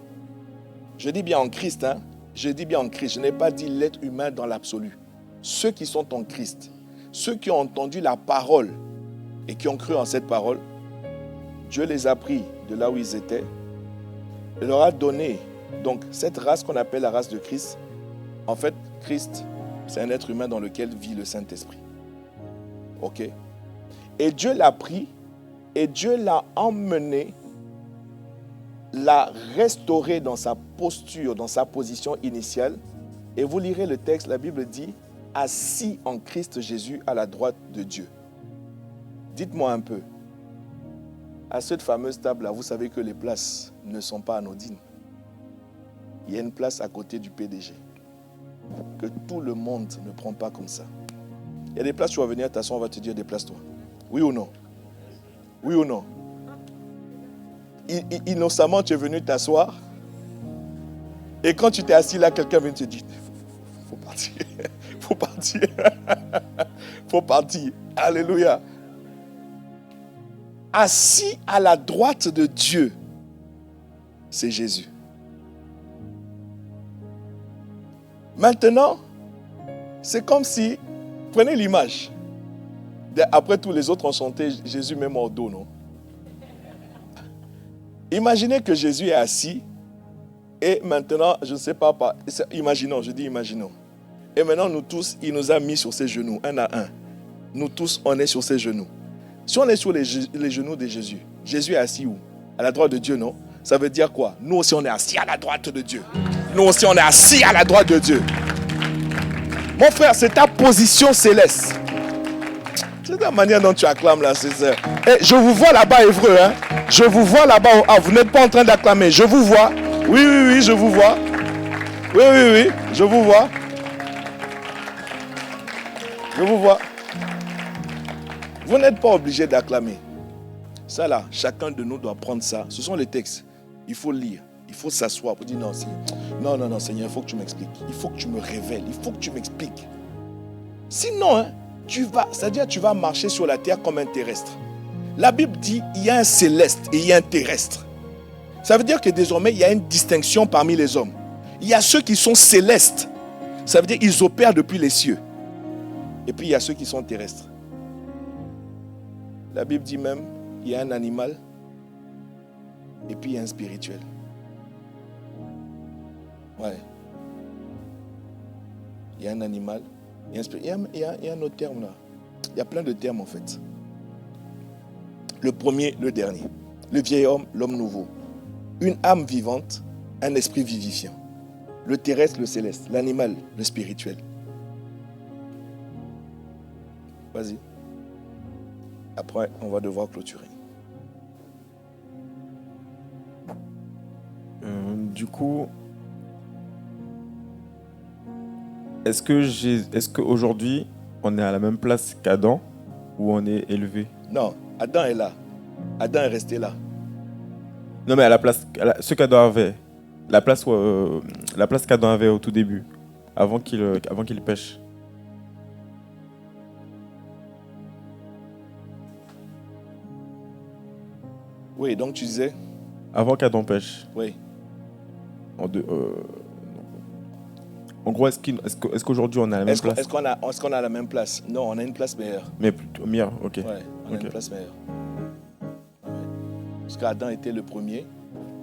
Je dis bien en Christ, je dis bien en Christ, je n'ai pas dit l'être humain dans l'absolu. Ceux qui sont en Christ, ceux qui ont entendu la parole et qui ont cru en cette parole, Dieu les a pris de là où ils étaient et leur a donné, donc cette race qu'on appelle la race de Christ, en fait, Christ, c'est un être humain dans lequel vit le Saint-Esprit. Ok? Et Dieu l'a pris et Dieu l'a emmené l'a restauré dans sa posture, dans sa position initiale. Et vous lirez le texte, la Bible dit, assis en Christ Jésus à la droite de Dieu. Dites-moi un peu, à cette fameuse table-là, vous savez que les places ne sont pas anodines. Il y a une place à côté du PDG que tout le monde ne prend pas comme ça. Il y a des places, tu vas venir t'asseoir, on va te dire déplace-toi. Oui ou non? Oui ou non? Innocemment, tu es venu t'asseoir et quand tu t'es assis là, quelqu'un vient te dire faut partir, faut partir, faut partir. Alléluia. Assis à la droite de Dieu, c'est Jésus. Maintenant, c'est comme si, prenez l'image. Après tous les autres ont chanté Jésus même au dos, non? Imaginez que Jésus est assis et maintenant, je ne sais pas, imaginons, je dis imaginons. Et maintenant, nous tous, il nous a mis sur ses genoux, un à un. Nous tous, on est sur ses genoux. Si on est sur les genoux de Jésus, Jésus est assis où? À la droite de Dieu, non? Ça veut dire quoi? Nous aussi, on est assis à la droite de Dieu. Nous aussi, on est assis à la droite de Dieu. Mon frère, c'est ta position céleste. C'est la manière dont tu acclames là, c'est ça. Et je vous vois là-bas, Évreux. Hein? Je vous vois là-bas. Ah, vous n'êtes pas en train d'acclamer. Je vous vois. Oui, oui, oui, je vous vois. Oui, oui, oui, je vous vois. Je vous vois. Vous n'êtes pas obligé d'acclamer. Ça là, chacun de nous doit prendre ça. Ce sont les textes. Il faut lire. Il faut s'asseoir pour dire non, non, Seigneur, il faut que tu m'expliques. Il faut que tu me révèles. Il faut que tu m'expliques. Sinon, hein, c'est-à-dire tu vas marcher sur la terre comme un terrestre. La Bible dit il y a un céleste et il y a un terrestre. Ça veut dire que désormais, il y a une distinction parmi les hommes. Il y a ceux qui sont célestes. Ça veut dire qu'ils opèrent depuis les cieux. Et puis, il y a ceux qui sont terrestres. La Bible dit même, il y a un animal et puis il y a un spirituel. Ouais. Il y a un animal, il y a un autre terme là. Il y a plein de termes en fait. Le premier, le dernier. Le vieil homme, l'homme nouveau. Une âme vivante, un esprit vivifiant. Le terrestre, le céleste. L'animal, le spirituel. Vas-y. Après, on va devoir clôturer. Du coup, est-ce qu'aujourd'hui, on est à la même place qu'Adam ou on est élevé? Non, Adam est là. Adam est resté là. Non, mais à la place, ce qu'Adam avait, la place qu'Adam avait au tout début, avant qu'il pêche. Oui, donc tu disais? Avant qu'Adam pêche. Oui. En gros, est-ce qu'aujourd'hui on a la même place? Est-ce qu'on a la même place? Non, on a une place meilleure. Mais plutôt meilleure, ok. Ouais, on a une place meilleure. Ouais. Parce qu'Adam était le premier,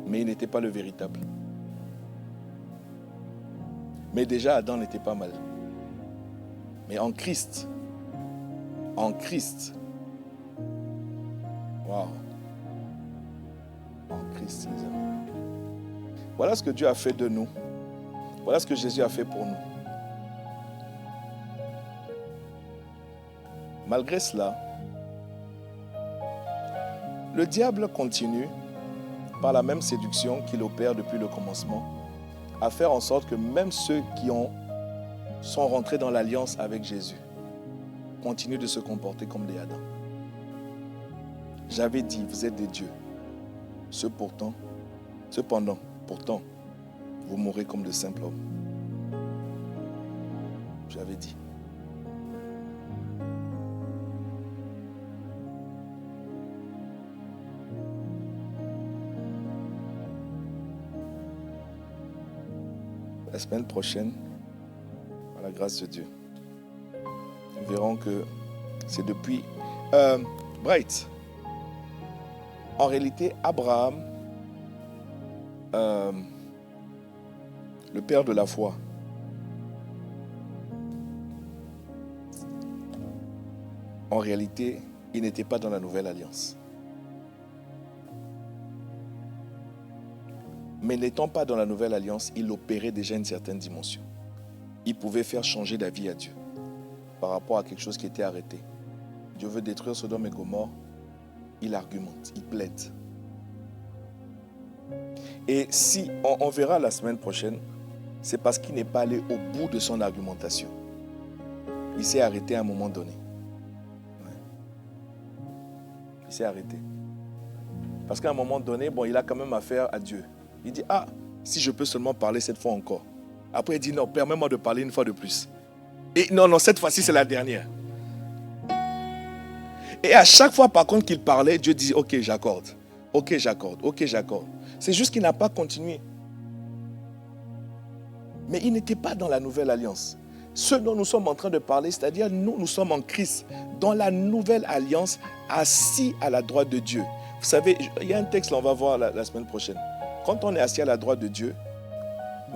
mais il n'était pas le véritable. Mais déjà, Adam n'était pas mal. Mais en Christ, waouh. En Christ, les amis. Voilà ce que Dieu a fait de nous. Voilà ce que Jésus a fait pour nous. Malgré cela, le diable continue, par la même séduction qu'il opère depuis le commencement, à faire en sorte que même ceux qui sont rentrés dans l'alliance avec Jésus continuent de se comporter comme des Adam. J'avais dit, vous êtes des dieux. Cependant, vous mourrez comme de simples hommes. J'avais dit. La semaine prochaine, par la grâce de Dieu, nous verrons que c'est depuis... Bright, en réalité, Abraham, le père de la foi, en réalité, il n'était pas dans la nouvelle alliance. Mais n'étant pas dans la nouvelle alliance, il opérait déjà une certaine dimension. Il pouvait faire changer d'avis à Dieu par rapport à quelque chose qui était arrêté. Dieu veut détruire Sodome et Gomorrhe. Il argumente, il plaide. Et si on verra la semaine prochaine, c'est parce qu'il n'est pas allé au bout de son argumentation. Il s'est arrêté à un moment donné. Il s'est arrêté. Parce qu'à un moment donné, il a quand même affaire à Dieu. Il dit, si je peux seulement parler cette fois encore. Après, il dit, non, permets-moi de parler une fois de plus. Et non, cette fois-ci, c'est la dernière. Et à chaque fois, par contre, qu'il parlait, Dieu dit, ok, j'accorde. Ok, j'accorde. Ok, j'accorde. C'est juste qu'il n'a pas continué. Mais il n'était pas dans la nouvelle alliance. Ce dont nous sommes en train de parler, c'est-à-dire nous sommes en Christ, dans la nouvelle alliance, assis à la droite de Dieu. Vous savez, il y a un texte, là, on va voir la semaine prochaine. Quand on est assis à la droite de Dieu,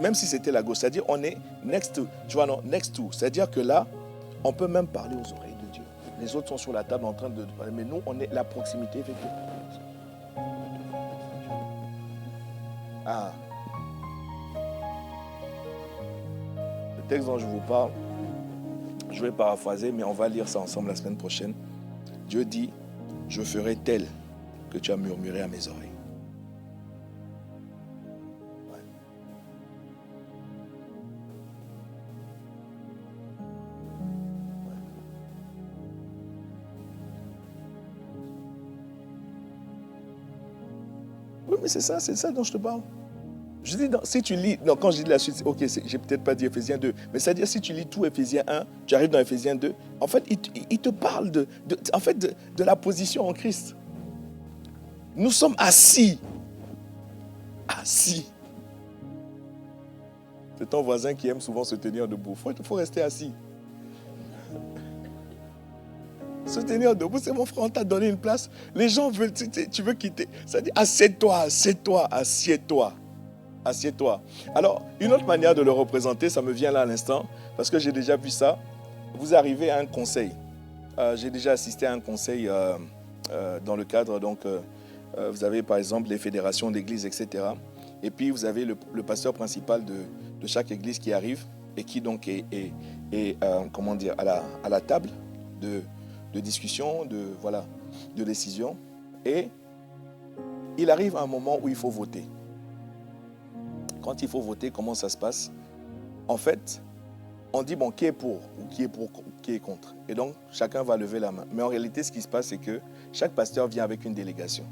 même si c'était la gauche, c'est-à-dire on est next to, next to. C'est-à-dire que là, on peut même parler aux oreilles de Dieu. Les autres sont sur la table en train de parler, mais nous, on est la proximité, effectivement. Le texte dont je vous parle, je vais paraphraser, mais on va lire ça ensemble la semaine prochaine. Dieu dit, je ferai tel que tu as murmuré à mes oreilles. Oui, mais c'est ça dont je te parle. Je dis, si tu lis, quand je dis la suite, ok, j'ai peut-être pas dit Éphésiens 2, mais c'est-à-dire si tu lis tout Éphésiens 1, tu arrives dans Éphésiens 2, en fait, il te parle de la position en Christ. Nous sommes assis. Assis. C'est ton voisin qui aime souvent se tenir debout. Il faut rester assis. Se tenir debout, c'est mon frère, on t'a donné une place. Les gens veulent, tu veux quitter. Ça dit, assieds-toi. Assieds-toi. Alors, une autre manière de le représenter, ça me vient là à l'instant, parce que j'ai déjà vu ça. Vous arrivez à un conseil. J'ai déjà assisté à un conseil dans le cadre, vous avez par exemple les fédérations d'églises, etc. Et puis vous avez le pasteur principal de chaque église qui arrive et qui donc est à la table de discussion, de décision. Et il arrive à un moment où il faut voter. Quand il faut voter, comment ça se passe? En fait, on dit, qui est pour ou qui est contre. Et donc, chacun va lever la main. Mais en réalité, ce qui se passe, c'est que chaque pasteur vient avec une délégation.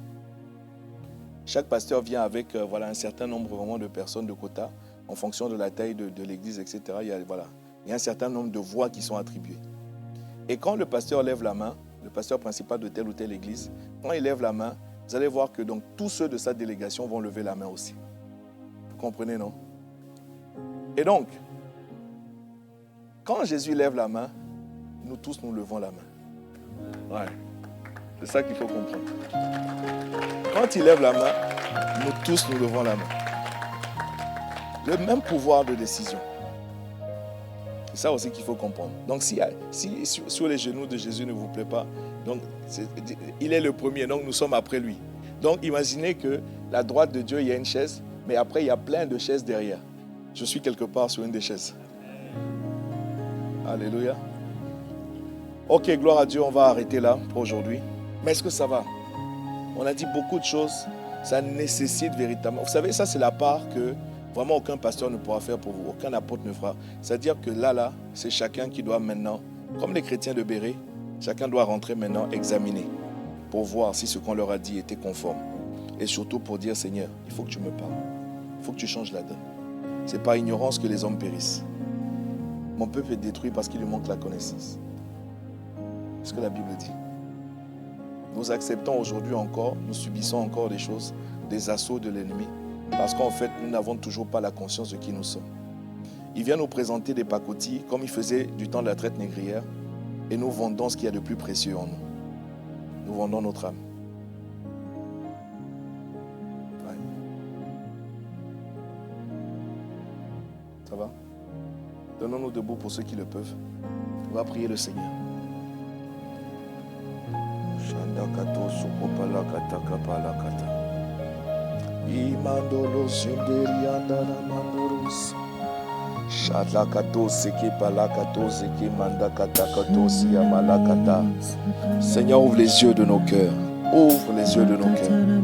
Chaque pasteur vient avec un certain nombre vraiment de personnes de quota, en fonction de la taille de l'église, etc. Il y a un certain nombre de voix qui sont attribuées. Et quand le pasteur lève la main, le pasteur principal de telle ou telle église, quand il lève la main, vous allez voir que donc, tous ceux de sa délégation vont lever la main aussi. Vous comprenez, non? Et donc, quand Jésus lève la main, nous tous nous levons la main. Ouais. C'est ça qu'il faut comprendre. Quand il lève la main, nous tous nous levons la main. Le même pouvoir de décision. C'est ça aussi qu'il faut comprendre. Donc si sur les genoux de Jésus ne vous plaît pas, donc il est le premier, donc nous sommes après lui. Donc imaginez que la droite de Dieu, il y a une chaise, mais après il y a plein de chaises derrière. Je suis quelque part sur une des chaises. Alléluia. Ok, gloire à Dieu, on va arrêter là pour aujourd'hui. Mais est-ce que ça va? On a dit beaucoup de choses, ça nécessite véritablement. Vous savez, ça c'est la part que vraiment aucun pasteur ne pourra faire pour vous, aucun apôtre ne fera. C'est-à-dire que là, c'est chacun qui doit maintenant, comme les chrétiens de Béret, chacun doit rentrer maintenant examiner pour voir si ce qu'on leur a dit était conforme. Et surtout pour dire, Seigneur, il faut que tu me parles. Il faut que tu changes la donne. C'est par ignorance que les hommes périssent. Mon peuple est détruit parce qu'il lui manque la connaissance. C'est ce que la Bible dit. Nous acceptons aujourd'hui encore, nous subissons encore des choses, des assauts de l'ennemi, parce qu'en fait, nous n'avons toujours pas la conscience de qui nous sommes. Il vient nous présenter des pacotilles, comme il faisait du temps de la traite négrière, et nous vendons ce qu'il y a de plus précieux en nous. Nous vendons notre âme. Ouais. Ça va? Donnons-nous debout pour ceux qui le peuvent. On va prier le Seigneur. Imandolos yunderiandana mandoros. Shatlakatos eke palakatos eke mandakatakatos yamalakata. Seigneur, ouvre les yeux de nos cœurs. Ouvre les yeux de nos cœurs.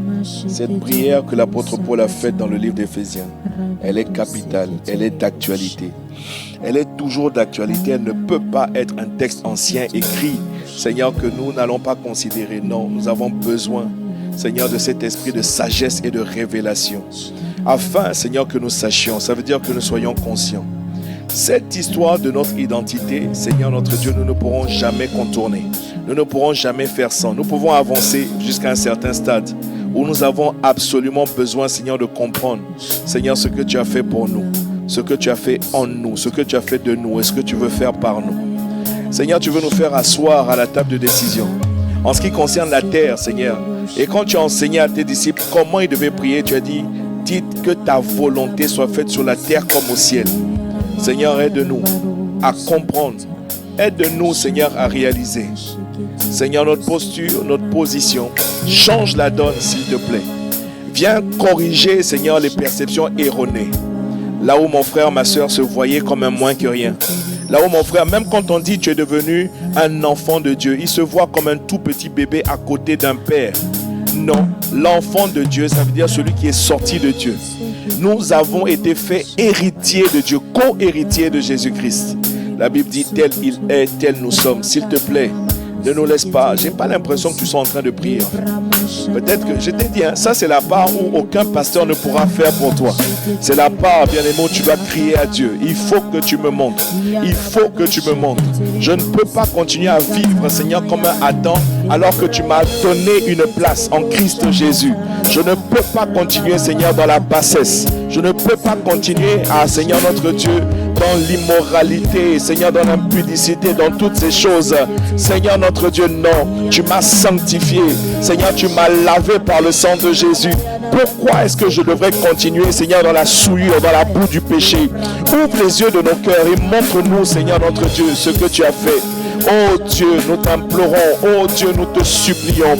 Cette prière que l'apôtre Paul a faite dans le livre d'Éphésiens, elle est capitale, elle est d'actualité. Elle est toujours d'actualité, elle ne peut pas être un texte ancien écrit, Seigneur, que nous n'allons pas considérer. Non, nous avons besoin, Seigneur, de cet esprit de sagesse et de révélation. Afin, Seigneur, que nous sachions, ça veut dire que nous soyons conscients. Cette histoire de notre identité, Seigneur notre Dieu, nous ne pourrons jamais contourner. Nous ne pourrons jamais faire sans. Nous pouvons avancer jusqu'à un certain stade où nous avons absolument besoin, Seigneur, de comprendre, Seigneur, ce que tu as fait pour nous, ce que tu as fait en nous, ce que tu as fait de nous et ce que tu veux faire par nous. Seigneur, tu veux nous faire asseoir à la table de décision. En ce qui concerne la terre, Seigneur, et quand tu as enseigné à tes disciples comment ils devaient prier, tu as dit, dites que ta volonté soit faite sur la terre comme au ciel. Seigneur, aide-nous à comprendre. Aide-nous, Seigneur, à réaliser. Seigneur, notre posture, notre position, change la donne, s'il te plaît. Viens corriger, Seigneur, les perceptions erronées. Là où mon frère, ma soeur se voyaient comme un moins que rien. Là où mon frère, même quand on dit tu es devenu un enfant de Dieu, il se voit comme un tout petit bébé à côté d'un père. Non, l'enfant de Dieu, ça veut dire celui qui est sorti de Dieu. Nous avons été faits héritiers de Dieu, co-héritiers de Jésus-Christ. La Bible dit tel il est, tel nous sommes. S'il te plaît, ne nous laisse pas. J'ai pas l'impression que tu sois en train de prier. Peut-être que je t'ai dit, ça c'est la part où aucun pasteur ne pourra faire pour toi. C'est la part, bien aimé, où tu dois crier à Dieu. Il faut que tu me montres. Il faut que tu me montres. Je ne peux pas continuer à vivre, Seigneur, comme un Adam, alors que tu m'as donné une place en Christ Jésus. Je ne peux pas continuer, Seigneur, dans la bassesse. Je ne peux pas continuer à, Seigneur notre Dieu, dans l'immoralité, Seigneur, dans l'impudicité, dans toutes ces choses. Seigneur notre Dieu, non. Tu m'as sanctifié. Seigneur, tu m'as lavé par le sang de Jésus. Pourquoi est-ce que je devrais continuer, Seigneur, dans la souillure, dans la boue du péché? Ouvre les yeux de nos cœurs et montre-nous, Seigneur notre Dieu, ce que tu as fait. Oh Dieu, nous t'implorons. Oh Dieu, nous te supplions.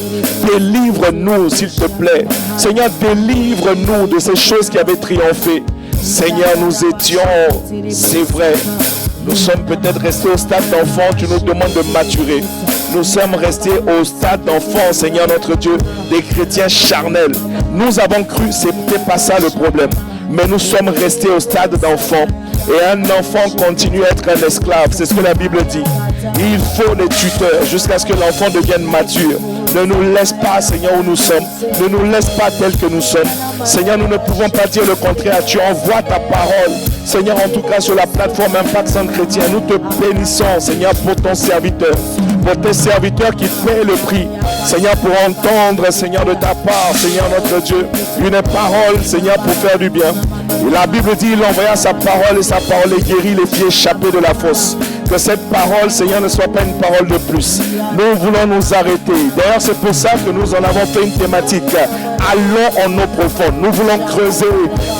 Délivre-nous, s'il te plaît. Seigneur, délivre-nous de ces choses qui avaient triomphé. Seigneur, nous étions, c'est vrai, nous sommes peut-être restés au stade d'enfant, tu nous demandes de maturer. Nous sommes restés au stade d'enfant, Seigneur notre Dieu, des chrétiens charnels. Nous avons cru, c'était pas ça le problème. Mais nous sommes restés au stade d'enfant. Et un enfant continue à être un esclave, c'est ce que la Bible dit. Il faut des tuteurs jusqu'à ce que l'enfant devienne mature. Ne nous laisse pas, Seigneur, où nous sommes. Ne nous laisse pas tels que nous sommes. Seigneur, nous ne pouvons pas dire le contraire. Tu envoies ta parole, Seigneur, en tout cas sur la plateforme Impact Centre Chrétien. Nous te bénissons, Seigneur, pour ton serviteur. Pour tes serviteurs qui paient le prix. Seigneur, pour entendre, Seigneur, de ta part, Seigneur notre Dieu, une parole, Seigneur, pour faire du bien. Et la Bible dit, il envoya sa parole et sa parole est guérie les pieds échappés de la fosse. Que cette parole, Seigneur, ne soit pas une parole de plus. Nous voulons nous arrêter. D'ailleurs, c'est pour ça que nous en avons fait une thématique. Allons en eau profonde. Nous voulons creuser.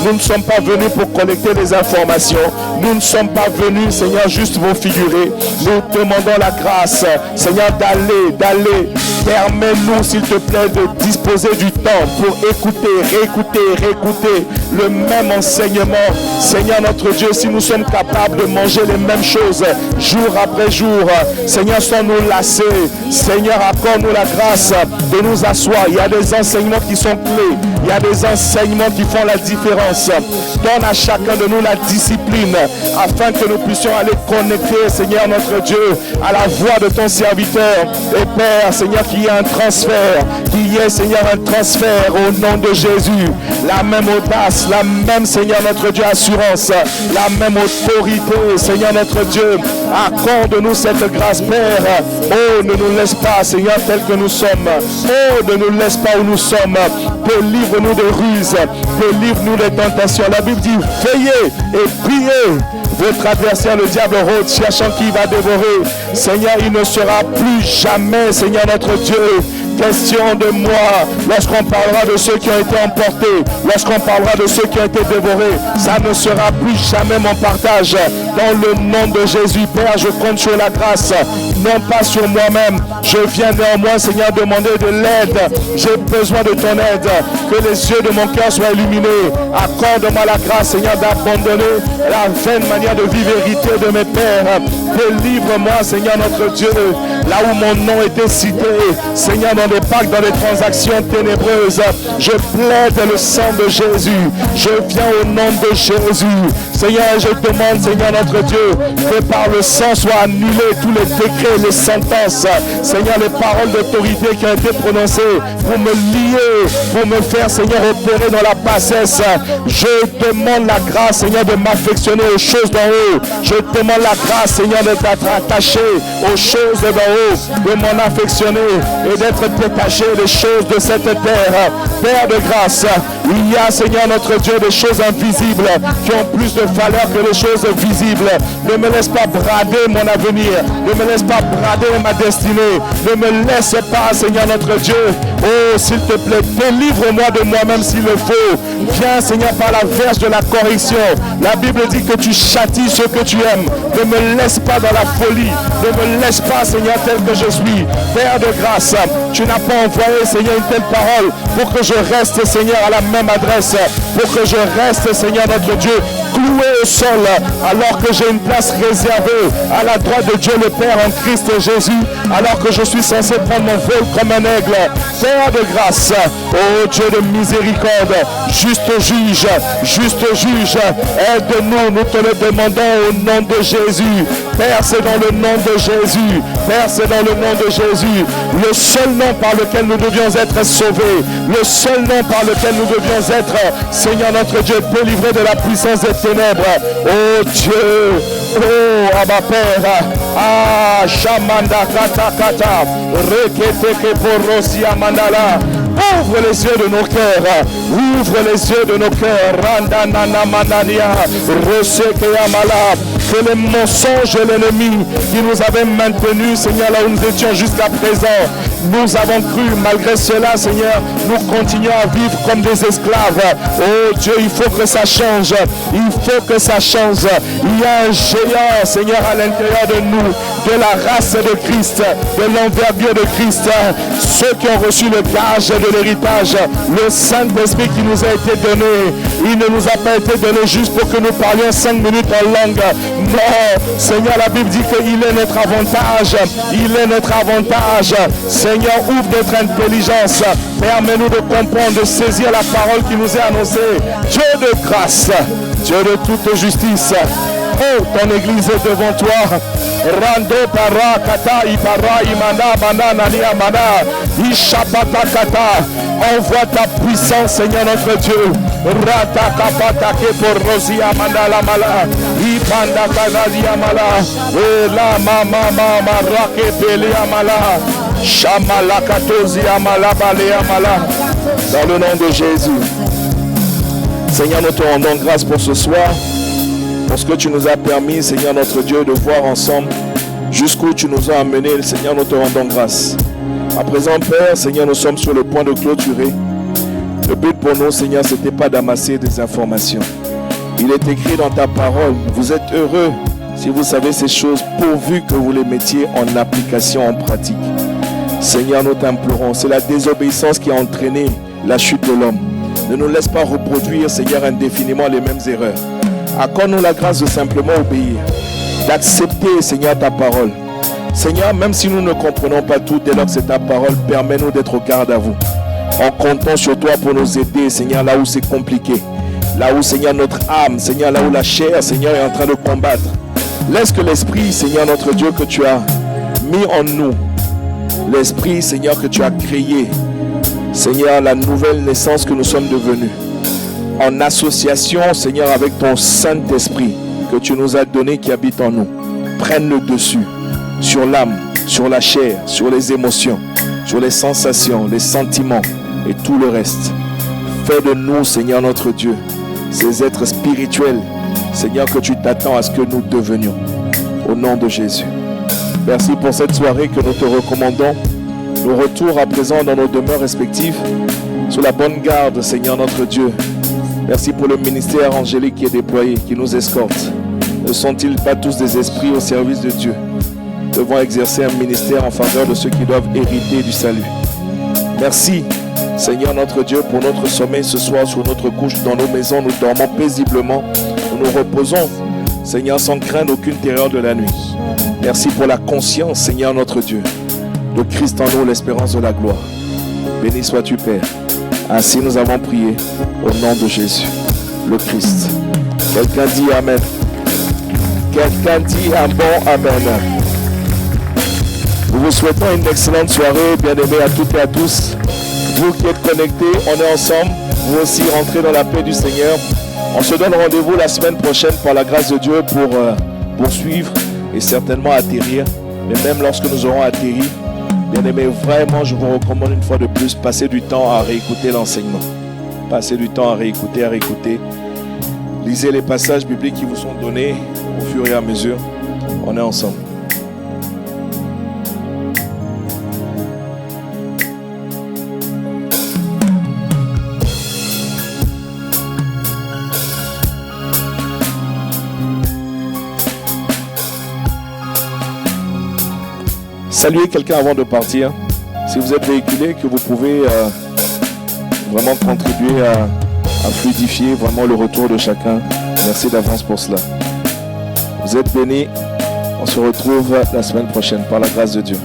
Nous ne sommes pas venus pour collecter des informations. Nous ne sommes pas venus, Seigneur, juste vous figurer. Nous demandons la grâce, Seigneur, d'aller. Permets-nous, s'il te plaît, de disposer du temps pour écouter, réécouter le même enseignement. Seigneur notre Dieu, si nous sommes capables de manger les mêmes choses jour après jour, Seigneur, sans nous lasser, Seigneur, accorde-nous la grâce de nous asseoir. Il y a des enseignements qui sont clés. Il y a des enseignements qui font la différence. Donne à chacun de nous la discipline afin que nous puissions aller connecter, Seigneur notre Dieu, à la voix de ton serviteur. Et Père, Seigneur, qu'il y ait un transfert, Seigneur, un transfert au nom de Jésus. La même audace, la même, Seigneur notre Dieu, assurance, la même autorité, Seigneur notre Dieu. Accorde-nous cette grâce, Père. Oh, ne nous laisse pas, Seigneur, tel que nous sommes. Oh, ne nous laisse pas où nous sommes. Délivre-nous des ruses, délivre-nous des tentations. La Bible dit, veillez et priez. Votre adversaire, le diable, rôde, cherchant qui va dévorer. Seigneur, il ne sera plus jamais, Seigneur notre Dieu, question de moi, lorsqu'on parlera de ceux qui ont été emportés, lorsqu'on parlera de ceux qui ont été dévorés, ça ne sera plus jamais mon partage. Dans le nom de Jésus, Père, je compte sur la grâce, non pas sur moi-même. Je viens néanmoins, Seigneur, demander de l'aide. J'ai besoin de ton aide. Que les yeux de mon cœur soient illuminés. Accorde-moi la grâce, Seigneur, d'abandonner la vaine manière de vivre héritée de mes pères. Délivre-moi, Seigneur notre Dieu, là où mon nom était cité, Seigneur, dans des pactes, dans des transactions ténébreuses. Je plaide le sang de Jésus. Je viens au nom de Jésus. Seigneur, je demande, Seigneur notre Dieu, que par le sang soient annulés tous les décrets, les sentences. Seigneur, les paroles d'autorité qui ont été prononcées pour me lier, pour me faire, Seigneur, opérer dans la bassesse. Je demande la grâce, Seigneur, de m'affectionner aux choses d'en haut. Je demande la grâce, Seigneur, d'être attaché aux choses d'en haut, de m'en affectionner et d'être détaché des choses de cette terre. Père de grâce, il y a, Seigneur notre Dieu, des choses invisibles qui ont plus de valeur que les choses visibles. Ne me laisse pas brader mon avenir. Ne me laisse pas brader ma destinée. Ne me laisse pas, Seigneur notre Dieu. Oh, s'il te plaît, délivre-moi de moi-même s'il le faut. Viens, Seigneur, par la verge de la correction. La Bible dit que tu châties ceux que tu aimes. Ne me laisse pas dans la folie. Ne me laisse pas, Seigneur, tel que je suis. Père de grâce, tu n'as pas envoyé, Seigneur, une telle parole pour que je reste, Seigneur, à la même adresse. Pour que je reste, Seigneur, notre Dieu, cloué au sol, alors que j'ai une place réservée à la droite de Dieu le Père en Christ Jésus, alors que je suis censé prendre mon vol comme un aigle. Père de grâce, ô Dieu de miséricorde, juste juge, aide-nous, nous te le demandons au nom de Jésus. Père, c'est dans le nom de Jésus. Père, c'est dans le nom de Jésus. Le seul nom par lequel nous devions être sauvés, le seul nom par lequel nous devions être, Seigneur notre Dieu, délivrés de la puissance des ténèbres. Oh Dieu, oh Abba Père, ah Shamanda Kata Kata, Reketeke Porosia Mandala. Ouvre les yeux de nos cœurs, ouvre les yeux de nos cœurs, Randanana Manania, Roseke Amala. Que les mensonges et l'ennemi qui nous avaient maintenus, Seigneur, là où nous étions jusqu'à présent, nous avons cru, malgré cela, Seigneur, nous continuons à vivre comme des esclaves. Oh Dieu, il faut que ça change. Il faut que ça change. Il y a un géant, Seigneur, à l'intérieur de nous, de la race de Christ, de l'envergure de Christ. Ceux qui ont reçu le gage de l'héritage, le Saint-Esprit qui nous a été donné, il ne nous a pas été donné juste pour que nous parlions 5 minutes en langue. Non, Seigneur, la Bible dit qu'il est notre avantage. Il est notre avantage. Seigneur, ouvre notre intelligence. Permets-nous de comprendre, de saisir la parole qui nous est annoncée. Dieu de grâce, Dieu de toute justice. Oh, ton église est devant toi. Rando para kata ipara imana banana ni amana ishapata kata. Envoie ta puissance, Seigneur notre Dieu. Rata kapata ke por rosia mandala mala ipanda kanali amala la mama mama rake pele amala shamala katozi amala bale amala. Dans le nom de Jésus, Seigneur, nous te rendons grâce pour ce soir, pour ce que tu nous as permis, Seigneur notre Dieu, de voir ensemble jusqu'où tu nous as amenés. Seigneur, nous te rendons grâce. À présent, Père, Seigneur, nous sommes sur le point de clôturer. Le but pour nous, Seigneur, ce n'était pas d'amasser des informations. Il est écrit dans ta parole, vous êtes heureux si vous savez ces choses, pourvu que vous les mettiez en application, en pratique. Seigneur, nous t'implorons, c'est la désobéissance qui a entraîné la chute de l'homme. Ne nous laisse pas reproduire, Seigneur, indéfiniment les mêmes erreurs. Accorde-nous la grâce de simplement obéir, d'accepter, Seigneur, ta parole. Seigneur, même si nous ne comprenons pas tout, dès lors que c'est ta parole, permets-nous d'être au garde à vous. En comptant sur toi pour nous aider, Seigneur, là où c'est compliqué. Là où, Seigneur, notre âme, Seigneur, là où la chair, Seigneur, est en train de combattre. Laisse que l'esprit, Seigneur, notre Dieu, que tu as mis en nous, l'esprit, Seigneur, que tu as créé, Seigneur, la nouvelle naissance que nous sommes devenus, en association, Seigneur, avec ton Saint-Esprit que tu nous as donné qui habite en nous, prenne le dessus sur l'âme, sur la chair, sur les émotions, sur les sensations, les sentiments et tout le reste. Fais de nous, Seigneur notre Dieu, ces êtres spirituels, Seigneur, que tu t'attends à ce que nous devenions. Au nom de Jésus. Merci pour cette soirée que nous te recommandons. nos retours à présent dans nos demeures respectives, sous la bonne garde, Seigneur notre Dieu. Merci pour le ministère angélique qui est déployé, qui nous escorte. Ne sont-ils pas tous des esprits au service de Dieu, devant exercer un ministère en faveur de ceux qui doivent hériter du salut? Merci, Seigneur notre Dieu, pour notre sommeil ce soir sur notre couche dans nos maisons. Nous dormons paisiblement, nous nous reposons, Seigneur, sans craindre aucune terreur de la nuit. Merci pour la conscience, Seigneur notre Dieu, de Christ en nous, l'espérance de la gloire. Béni sois-tu, Père. Ainsi nous avons prié au nom de Jésus, le Christ. Quelqu'un dit Amen. Quelqu'un dit un bon Amen. Nous vous souhaitons une excellente soirée, bien-aimés à toutes et à tous. Vous qui êtes connectés, on est ensemble. Vous aussi rentrez dans la paix du Seigneur. On se donne rendez-vous la semaine prochaine par la grâce de Dieu pour poursuivre et certainement atterrir. Mais même lorsque nous aurons atterri, bien-aimés, vraiment, je vous recommande une fois de plus, passez du temps à réécouter l'enseignement. Passez du temps à réécouter. Lisez les passages bibliques qui vous sont donnés au fur et à mesure. On est ensemble. Saluez quelqu'un avant de partir. Si vous êtes véhiculé, que vous pouvez vraiment contribuer à fluidifier vraiment le retour de chacun. Merci d'avance pour cela. Vous êtes bénis. On se retrouve la semaine prochaine par la grâce de Dieu.